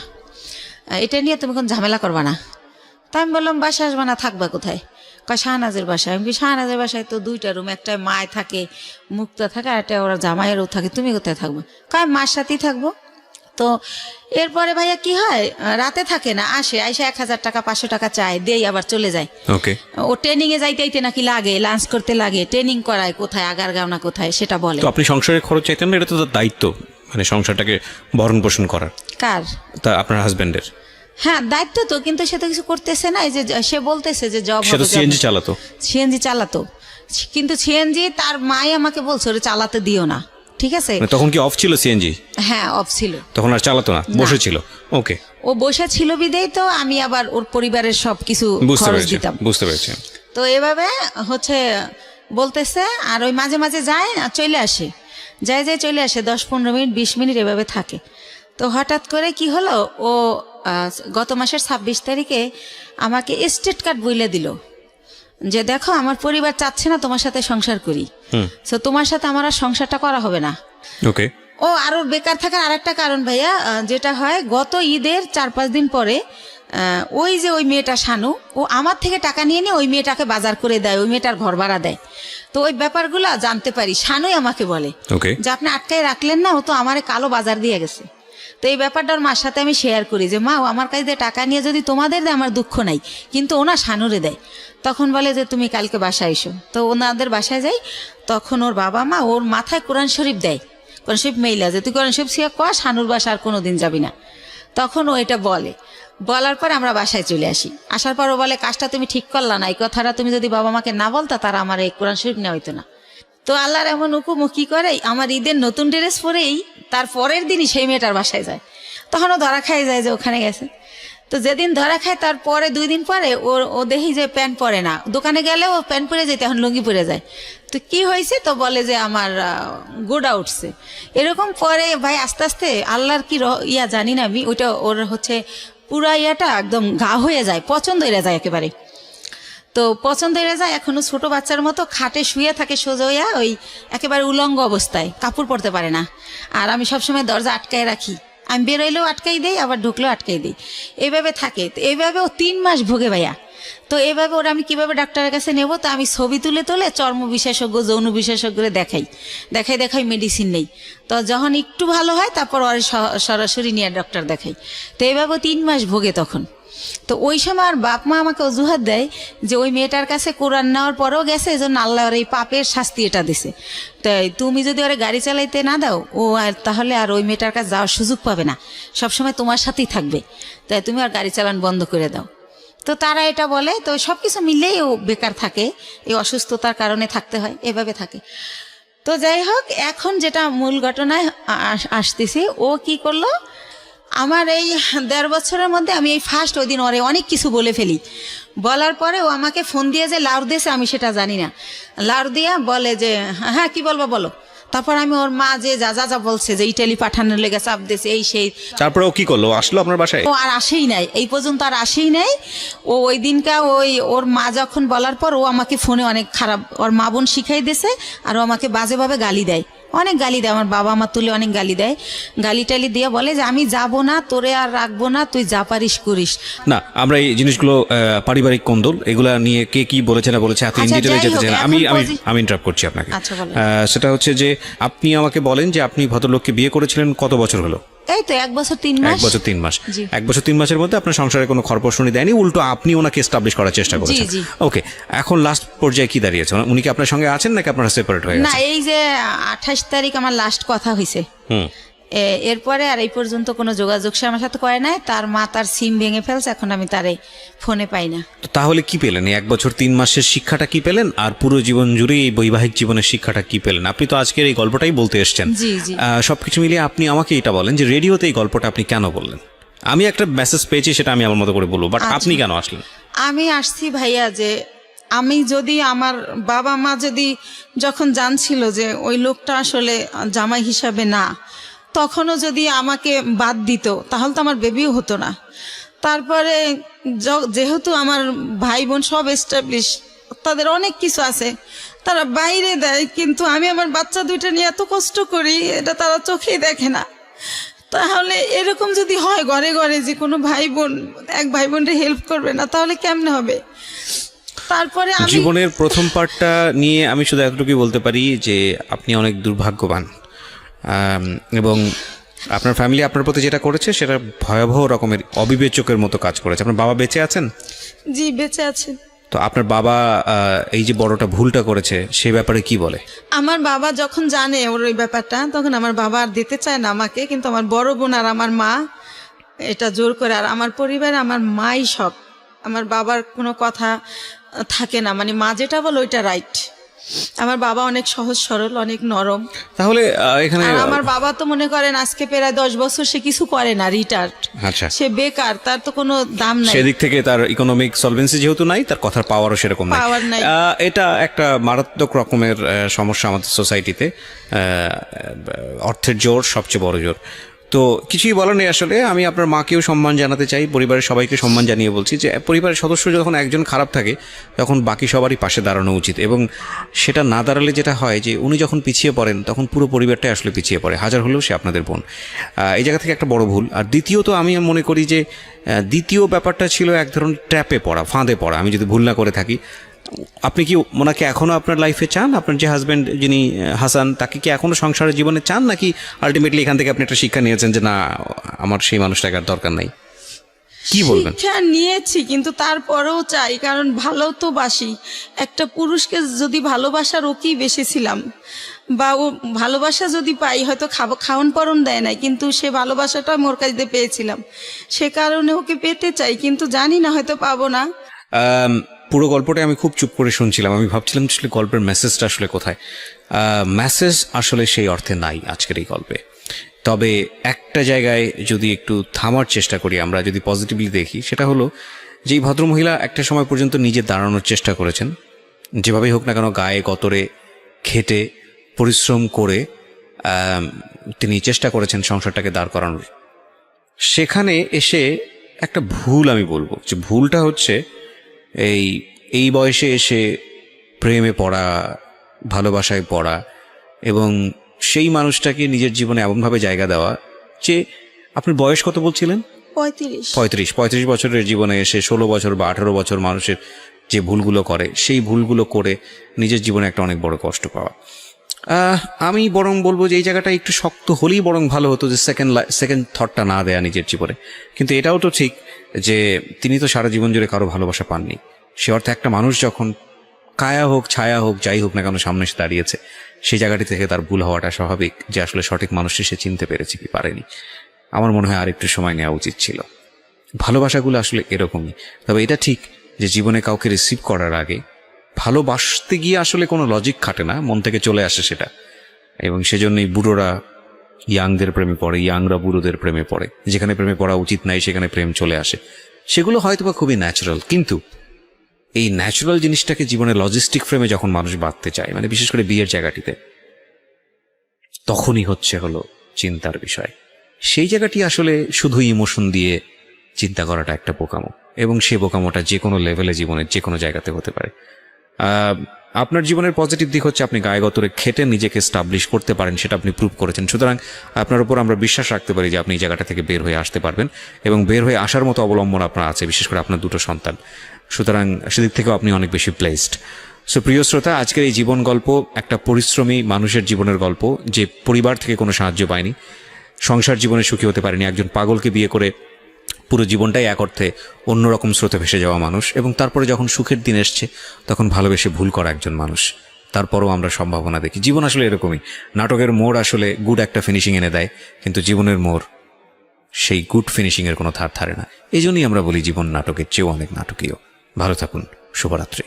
এটা নিয়ে তুমি কোনো ঝামেলা করবা না। তা আমি বললাম বাসা আসবা না, থাকবা কোথায়? কয় শাহনাজের বাসায়। আমি শাহনাজের বাসায় তো 2টা রুম, একটা মায় থাকে, মুক্তা থাকে, আর একটা ওরা জামাইয়েরও থাকে, তুমি কোথায় থাকবো? কয় মার সাথেই থাকবো। তো এরপরে ভাইয়া কি হয়, রাতে থাকে না, আসে 1,000 টাকা 500 টাকা চায়, দেই আবার চলে যায়। ও ট্রেনিং এ যাইতে নাকি লাগে, লাঞ্চ করতে লাগে, ট্রেনিং করায় কোথায়, আগারগাঁও কোথায় সেটা বলে। তো আপনি সংসারের খরচ চাইতেন না? এটা তো তার দায়িত্ব, মানে সংসারটাকে ভরণ পোষণ করার। কার? তা আপনার হাজবেন্ডের। হ্যাঁ দায়িত্ব তো, কিন্তু সে তো কিছু করতেছে না। এই যে সে বলতেছে যে জব, সে তো সিএনজি চালাতো, কিন্তু সিএনজি তার মাই আমাকে বলছে ওরে চালাতে দিও না, ঠিক আছে? তখন কি অফ ছিল সিএনজি? হ্যাঁ অফ ছিল, তখন আর চালাতো না, বসেছিল। ওকে, ও বসে ছিল বিদেই তো আমি আবার ওর পরিবারের সবকিছু খরচ দিতাম। বুঝতে পেরেছি। তো এভাবে হচ্ছে বলতেছে, আর ওই মাঝে মাঝে যায় আর চলে আসে, যায় চলে আসে, 10-15 মিনিট 20 মিনিট এভাবে থাকে। তো হঠাৎ করে কি হলো, ও গত মাসের 26 তারিখে আমাকে স্টেট কার্ড বইলে দিল যে দেখো আমার পরিবার চাচ্ছে না তোমার সাথে সংসার করি, তো তোমার সাথে আমার আর সংসারটা করা হবে না। ওকে। ও আরো বেকার থাকার আরেকটা কারণ ভাইয়া, যেটা হয় গত ঈদের 4-5 দিন পরে ওই যে ওই মেয়েটা শানু, ও আমার থেকে টাকা নিয়ে ওই মেয়েটাকে বাজার করে দেয়, ওই মেয়েটার ঘর ভাড়া দেয়। তো ওই ব্যাপারগুলো জানতে পারি, শানুই আমাকে বলে যে আপনি আটকায় রাখলেন না, ও তো আমারে কালো বাজার দিয়ে গেছে। তো এই ব্যাপারটা ওর মার সাথে আমি শেয়ার করি যে মা, ও আমার কাছে টাকা নিয়ে যদি তোমাদের দেয় আমার দুঃখ নাই, কিন্তু ওনা শানুরে দেয়। তখন বলে যে তুমি কালকে বাসায় এসো। তো ওনাদের বাসায় যাই, তখন ওর বাবা মা ওর মাথায় কোরআন শরীফ দেয়, কোরআন শরীফ মেইলা যে তুই কোরআন শরীফ শিয়া কর, শানুর বাসা আর কোনোদিন যাবি না। তখন ও এটা বলার পর আমরা বাসায় চলে আসি। আসার পর ও বলে কাজটা তুমি ঠিক করলা না, এই কথাটা তুমি যদি বাবা মাকে না বলতা তারা আমার এই কোরআন শরীফ নেওয়া হইতো না। তো আল্লাহর এমন হুকুম, কি করে আমার ঈদের নতুন ড্রেস পরেই তার পরের দিনই সেই মেয়েটার বাসায় যায়। তখন ও ধরা খাই যায় যে ওখানে গেছে। তো যেদিন ধরা খায় তারপরে 2 দিন পরে ও দেখি যে প্যান্ট পরে না, দোকানে গেলে ও প্যান্ট পরে যেতে, এখন লুঙ্গি পরে যায়। তো কি হয়েছে, তো বলে যে আমার গোড়া উঠছে। এরকম পরে ভাই আস্তে আস্তে আল্লাহর কি জানি না আমি, ওইটা ওর হচ্ছে পুরা একদম গা হয়ে যায়, পছন্দ হয়ে যায় একেবারে। তো পছন্দ হয়ে যায়, এখনো ছোট বাচ্চার মতো খাটে শুয়ে থাকে সোজা হইয়া, ওই একেবারে উলঙ্গ অবস্থায়, কাপড় পরতে পারে না। আর আমি সবসময় দরজা আটকায় রাখি, আমি বেরোইলেও আটকাই দেই, আবার ঢুকলেও আটকাই দিই, এইভাবে থাকে। তো এইভাবে ও 3 মাস ভোগে ভাইয়া। তো এইভাবে ওরা আমি কিভাবে ডাক্তারের কাছে নেব, তো আমি ছবি তুলে চর্ম বিশেষজ্ঞ, যৌন বিশেষজ্ঞরে দেখাই মেডিসিন নেই। তো যখন একটু ভালো হয় তারপর ওর সরাসরি নিয়ে ডক্টর দেখাই। তো এইভাবে 3 মাস ভোগে তখন। তো ওই সময় আর বাপ মা আমাকে অজুহাত দেয় যে ওই মেয়েটার কাছে কোরআন নেওয়ার পরেও গেছে, এই জন্য আল্লাহ ওর এই পাপের শাস্তি এটা দিছে। তাই তুমি যদি ওরে গাড়ি চালাইতে না দাও, ও তাহলে আর ওই মেয়েটার কাছে যাওয়ার সুযোগ পাবে না, সবসময় তোমার সাথেই থাকবে, তাই তুমি আর গাড়ি চালান বন্ধ করে দাও। তো তারা এটা বলে। তো সবকিছু মিলেই ও বেকার থাকে, এই অসুস্থতার কারণে থাকতে হয়, এভাবে থাকে। তো যাই হোক, এখন যেটা মূল ঘটনায় আসতেছি, ও কি করলো, আমার এই 1.5 বছরের মধ্যে আমি এই ফার্স্ট ওই দিন ওরে অনেক কিছু বলে ফেলি। বলার পরে ও আমাকে ফোন দিয়ে যে লাউড দিয়েছে আমি সেটা জানি না, লাউড দিয়া বলে যে হ্যাঁ কি বলবো বলো। তারপর আমি ওর মা যে যা বলছে যে ইটালি পাঠানোর লেগে চাপ দিয়েছে, এই সেই। তারপরে ও কি করলো, আসলো আপনার বাসায়? ও আর আসেই নাই, এই পর্যন্ত আর আসেই নাই। ও ওই দিনকা ওর মা যখন বলার পর ও আমাকে ফোনে অনেক খারাপ, ওর মা বোন শিখাই দিয়েছে, আর ও আমাকে বাজেভাবে গালি দেয়, অনেক গালি দেয়। আমার বাবা মা তুলে অনেক গালি দেয়, গালি টালি দিয়ে বলে যে আমি যাব না, তোরে আর রাখবো না, তুই যা পারিস করিস না। আমরা এই জিনিসগুলো পারিবারিক কোন্দল, এগুলা নিয়ে কে কি বলেছে না বলেছে এত ইন ডিটেইলে যেতে চাই না। আমি ইন্টারাপ্ট করছি আপনাকে। সেটা হচ্ছে যে আপনি আমাকে বলেন যে আপনি ভদ্রলোককে বিয়ে করেছিলেন কত বছর হলো? এই তো 1 বছর 3 মাস। 1 বছর 3 মাস। 1 বছর 3 মাসের মধ্যে আপনার সংসারে কোনো খরপোশনি দেয়নি, উল্টো আপনি ওনাকে এস্টাবলিশ করার চেষ্টা করেছেন। ওকে, এখন লাস্ট পর্যায়ে কি দাঁড়িয়েছে? উনি কি আপনার সঙ্গে আছেন নাকি আপনারা সেপারেট হয়ে গেছেন? না, এই যে 28 তারিখ আমার লাস্ট কথা হয়েছে, এরপরে আর এই পর্যন্ত কোনো যোগাযোগ সে আমার সাথে করে নাই। তার মা তার সিম ভেঙে ফেলছে, এখন আমি তারে ফোনে পাই না। তাহলে কি পেলেন এই 1 বছর 3 মাসের শিক্ষাটা কি পেলেন, আর পুরো জীবন জুড়ে এই বৈবাহিক জীবনের শিক্ষাটা কি পেলেন? আপনি তো আজকের এই গল্পটাই বলতে এসেছেন। সবকিছু মিলিয়ে আপনি আমাকে এটা বলেন যে রেডিওতে এই গল্পটা আপনি কেন বললেন? আমি একটা মেসেজ পেয়েছি, সেটা আমি আমার মতো করে বলবো, বাট আপনি কেন আসলেন? আমি আসছি ভাইয়া যে আমি যদি আমার বাবা মা যদি যখন জানছিল যে ওই লোকটা আসলে জামাই হিসাবে না, তখনও যদি আমাকে বাদ দিত তাহলে তো আমার বেবিও হতো না। তারপরে যেহেতু আমার ভাই বোন সব এস্টাবলিশ, তাদের অনেক কিছু আছে, তারা বাইরে দেয়, কিন্তু আমি আমার বাচ্চা 2টা নিয়ে এত কষ্ট করি, এটা তারা চোখেই দেখে না। তাহলে এরকম যদি হয় ঘরে ঘরে যে কোনো ভাই বোন এক ভাই বোনকে হেল্প করবে না, তাহলে কেমনে হবে? তারপরে জীবনের প্রথম পার্টটা নিয়ে আমি শুধু এতটুকুই বলতে পারি যে আপনি অনেক দুর্ভাগ্যবান, এবং আপনার ফ্যামিলি আপনার প্রতি যেটা করেছে সেটা ভয়াবহ রকমের অবিবেচকের মতো কাজ করেছে। আপনার বাবা বেঁচে আছেন? জি, বেঁচে আছেন। তো আপনার বাবা এই যে বড়টা ভুলটা করেছে সেই ব্যাপারে কি বলে? আমার বাবা যখন জানে ওর ওই ব্যাপারটা, তখন আমার বাবা আর দিতে চায় না আমাকে, কিন্তু আমার বড় বোন আর আমার মা এটা জোর করে। আর আমার পরিবারে আমার মাই সব, আমার বাবার কোনো কথা থাকে না, মানে মা যেটা বলে ওইটা রাইট। আমার বাবা অনেক সহজ সরল, অনেক নরম। তাহলে এখানে আমার বাবা তো মনে করেন আজকে প্রায় 10 বছর সে কিছু করে না, রিটায়ার্ড। আচ্ছা, সে বেকার, তার তো কোনো দাম নাই। সেদিক থেকে তার ইকোনমিক সলভেন্সি যেহেতু নাই, তার কথার পাওয়ারও সেরকম নাই। এটা একটা মারাত্মক রকমের সমস্যা আমাদের সোসাইটিতে। অর্থের জোর সবচেয়ে বড় জোর। তো কিছুই বলার নেই আসলে। আমি আপনার মাকেও সম্মান জানাতে চাই, পরিবারের সবাইকে সম্মান জানিয়ে বলছি যে পরিবারের সদস্য যখন একজন খারাপ থাকে তখন বাকি সবারই পাশে দাঁড়ানো উচিত, এবং সেটা না দাঁড়ালে যেটা হয় যে উনি যখন পিছিয়ে পড়েন তখন পুরো পরিবারটাই আসলে পিছিয়ে পড়ে, হাজার হলেও সে আপনাদের বোন। এই জায়গা থেকে একটা বড় ভুল। আর দ্বিতীয়ত আমি মনে করি যে দ্বিতীয় ব্যাপারটা ছিল এক ধরনের ট্র্যাপে পড়া, ফাঁদে পড়া, আমি যদি ভুল না করে থাকি। আপনি কি ওনাকে এখনও আপনার লাইফে চান? আপনার যে হাজব্যান্ড যিনি হাসান, তাকে কি এখনও সংসারের জীবনে চান, নাকি আলটিমেটলি এখান থেকে আপনি একটা শিক্ষা নিয়েছেন যে না, আমার সেই মানুষটাকে আর দরকার নাই? কি বলবেন? শিক্ষা নিয়েছি, কিন্তু তারপরেও চাই, কারণ ভালো তো বাসি। একটা পুরুষকে যদি ভালোবাসার ওকেই বেসেছিলাম, বা ও ভালোবাসা যদি পাই, হয়তো খাওয়ান পরন দেয় নাই, কিন্তু সে ভালোবাসাটা মোর কাছে পেয়েছিলাম, সে কারণে ওকে পেতে চাই, কিন্তু জানি না হয়তো পাবো না। পুরো গল্পটা আমি খুব চুপ করে শুনছিলাম, আমি ভাবছিলাম আসলে গল্পের মেসেজটা আসলে কোথায়। মেসেজ আসলে সেই অর্থে নাই আজকের এই গল্পে। তবে একটা জায়গায় যদি একটু থামার চেষ্টা করি, আমরা যদি পজিটিভলি দেখি, সেটা হলো যে এই ভদ্রমহিলা একটা সময় পর্যন্ত নিজে দাঁড়ানোর চেষ্টা করেছেন, যেভাবেই হোক না কেন গায়ে গতরে খেটে পরিশ্রম করে তিনি চেষ্টা করেছেন সংসারটাকে দাঁড় করানোর। সেখানে এসে একটা ভুল আমি বলবো, যে ভুলটা হচ্ছে এই বয়সে এসে প্রেমে পড়া, ভালোবাসায় পড়া, এবং সেই মানুষটাকে নিজের জীবনে এমনভাবে জায়গা দেওয়া যে, আপনার বয়স কত বলছিলেন? 35 বছরের জীবনে এসে 16 বছর বা 18 বছর মানুষের যে ভুলগুলো করে, সেই ভুলগুলো করে নিজের জীবনে একটা অনেক বড় কষ্ট পাওয়া। আমি বরং বলবো যে এই জায়গাটা একটু শক্ত হলেই বরং ভালো হতো, যে সেকেন্ড থটটা না দেয়া নিজের জীবনে। কিন্তু এটাও তো ঠিক যে তিনি তো সারা জীবন জুড়ে কারো ভালোবাসা পাননি। সে অর্থে একটা মানুষ যখন কায়া হোক ছায়া হোক যাই হোক না কেন সামনে এসে দাঁড়িয়েছে, সেই জায়গাটি থেকে তার ভুল হওয়াটা স্বাভাবিক, যে আসলে সঠিক মানুষটি সে চিনতে পেরেছে কি পারেনি। আমার মনে হয় আরেকটু সময় নেওয়া উচিত ছিল। ভালোবাসাগুলো আসলে এরকমই। তবে এটা ঠিক যে জীবনে কাউকে রিসিভ করার আগে ভালোবাসতে গিয়ে আসলে কোনো লজিক খাটে না, মন থেকে চলে আসে সেটা। এবং সেজন্যই বুড়োরা ইয়াংদের প্রেমে পড়ে, ইয়াংরা বুড়োদের প্রেমে পড়ে। যেখানে প্রেমে পড়া উচিত নাই সেখানে প্রেম চলে আসে। সেগুলো হয়তোবা খুবই ন্যাচারাল, কিন্তু এই ন্যাচারাল জিনিসটাকে জীবনে লজিস্টিক ফ্রেমে যখন মানুষ বাঁধতে চায়, মানে বিশেষ করে বিয়ের জায়গাটিতে, তখনই হলো চিন্তার বিষয়। সেই জায়গাটি আসলে শুধু ইমোশন দিয়ে চিন্তা করাটা একটা বোকামো, এবং সেই বোকামোটা যে কোনো লেভেলে জীবনের যে কোনো জায়গাতে হতে পারে। আপনার জীবনের পজিটিভ দিক হচ্ছে আপনি গায়ে গতরে খেটে নিজেকে স্টাবলিশ করতে পারেন, সেটা আপনি প্রুভ করেছেন। সুতরাং আপনার উপর আমরা বিশ্বাস রাখতে পারি যে আপনি এই জায়গাটা থেকে বের হয়ে আসতে পারবেন, এবং বের হয়ে আসার মতো অবলম্বন আপনার আছে, বিশেষ করে আপনার 2 সন্তান। সুতরাং সেদিক থেকেও আপনি অনেক বেশি প্লেসড। সো প্রিয় শ্রোতা, আজকের এই জীবন গল্প একটা পরিশ্রমী মানুষের জীবনের গল্প, যে পরিবার থেকে কোনো সাহায্য পায়নি, সংসার জীবনে সুখী হতে পারেনি, একজন পাগলকে বিয়ে করে পুরো জীবনটাই এক অর্থে অন্যরকম স্রোতে ভেসে যাওয়া মানুষ, এবং তারপরে যখন সুখের দিন এসছে তখন ভালোবেসে ভুল করা একজন মানুষ। তারপরও আমরা সম্ভাবনা দেখি। জীবন আসলে এরকমই। নাটকের মোড় আসলে গুড একটা ফিনিশিং এনে দেয়, কিন্তু জীবনের মোড় সেই গুড ফিনিশিংয়ের কোনো ধার ধারে না। এই জন্যই আমরা বলি জীবন নাটকের চেয়েও অনেক নাটকীয়। ভালো থাকুন, শুভরাত্রি।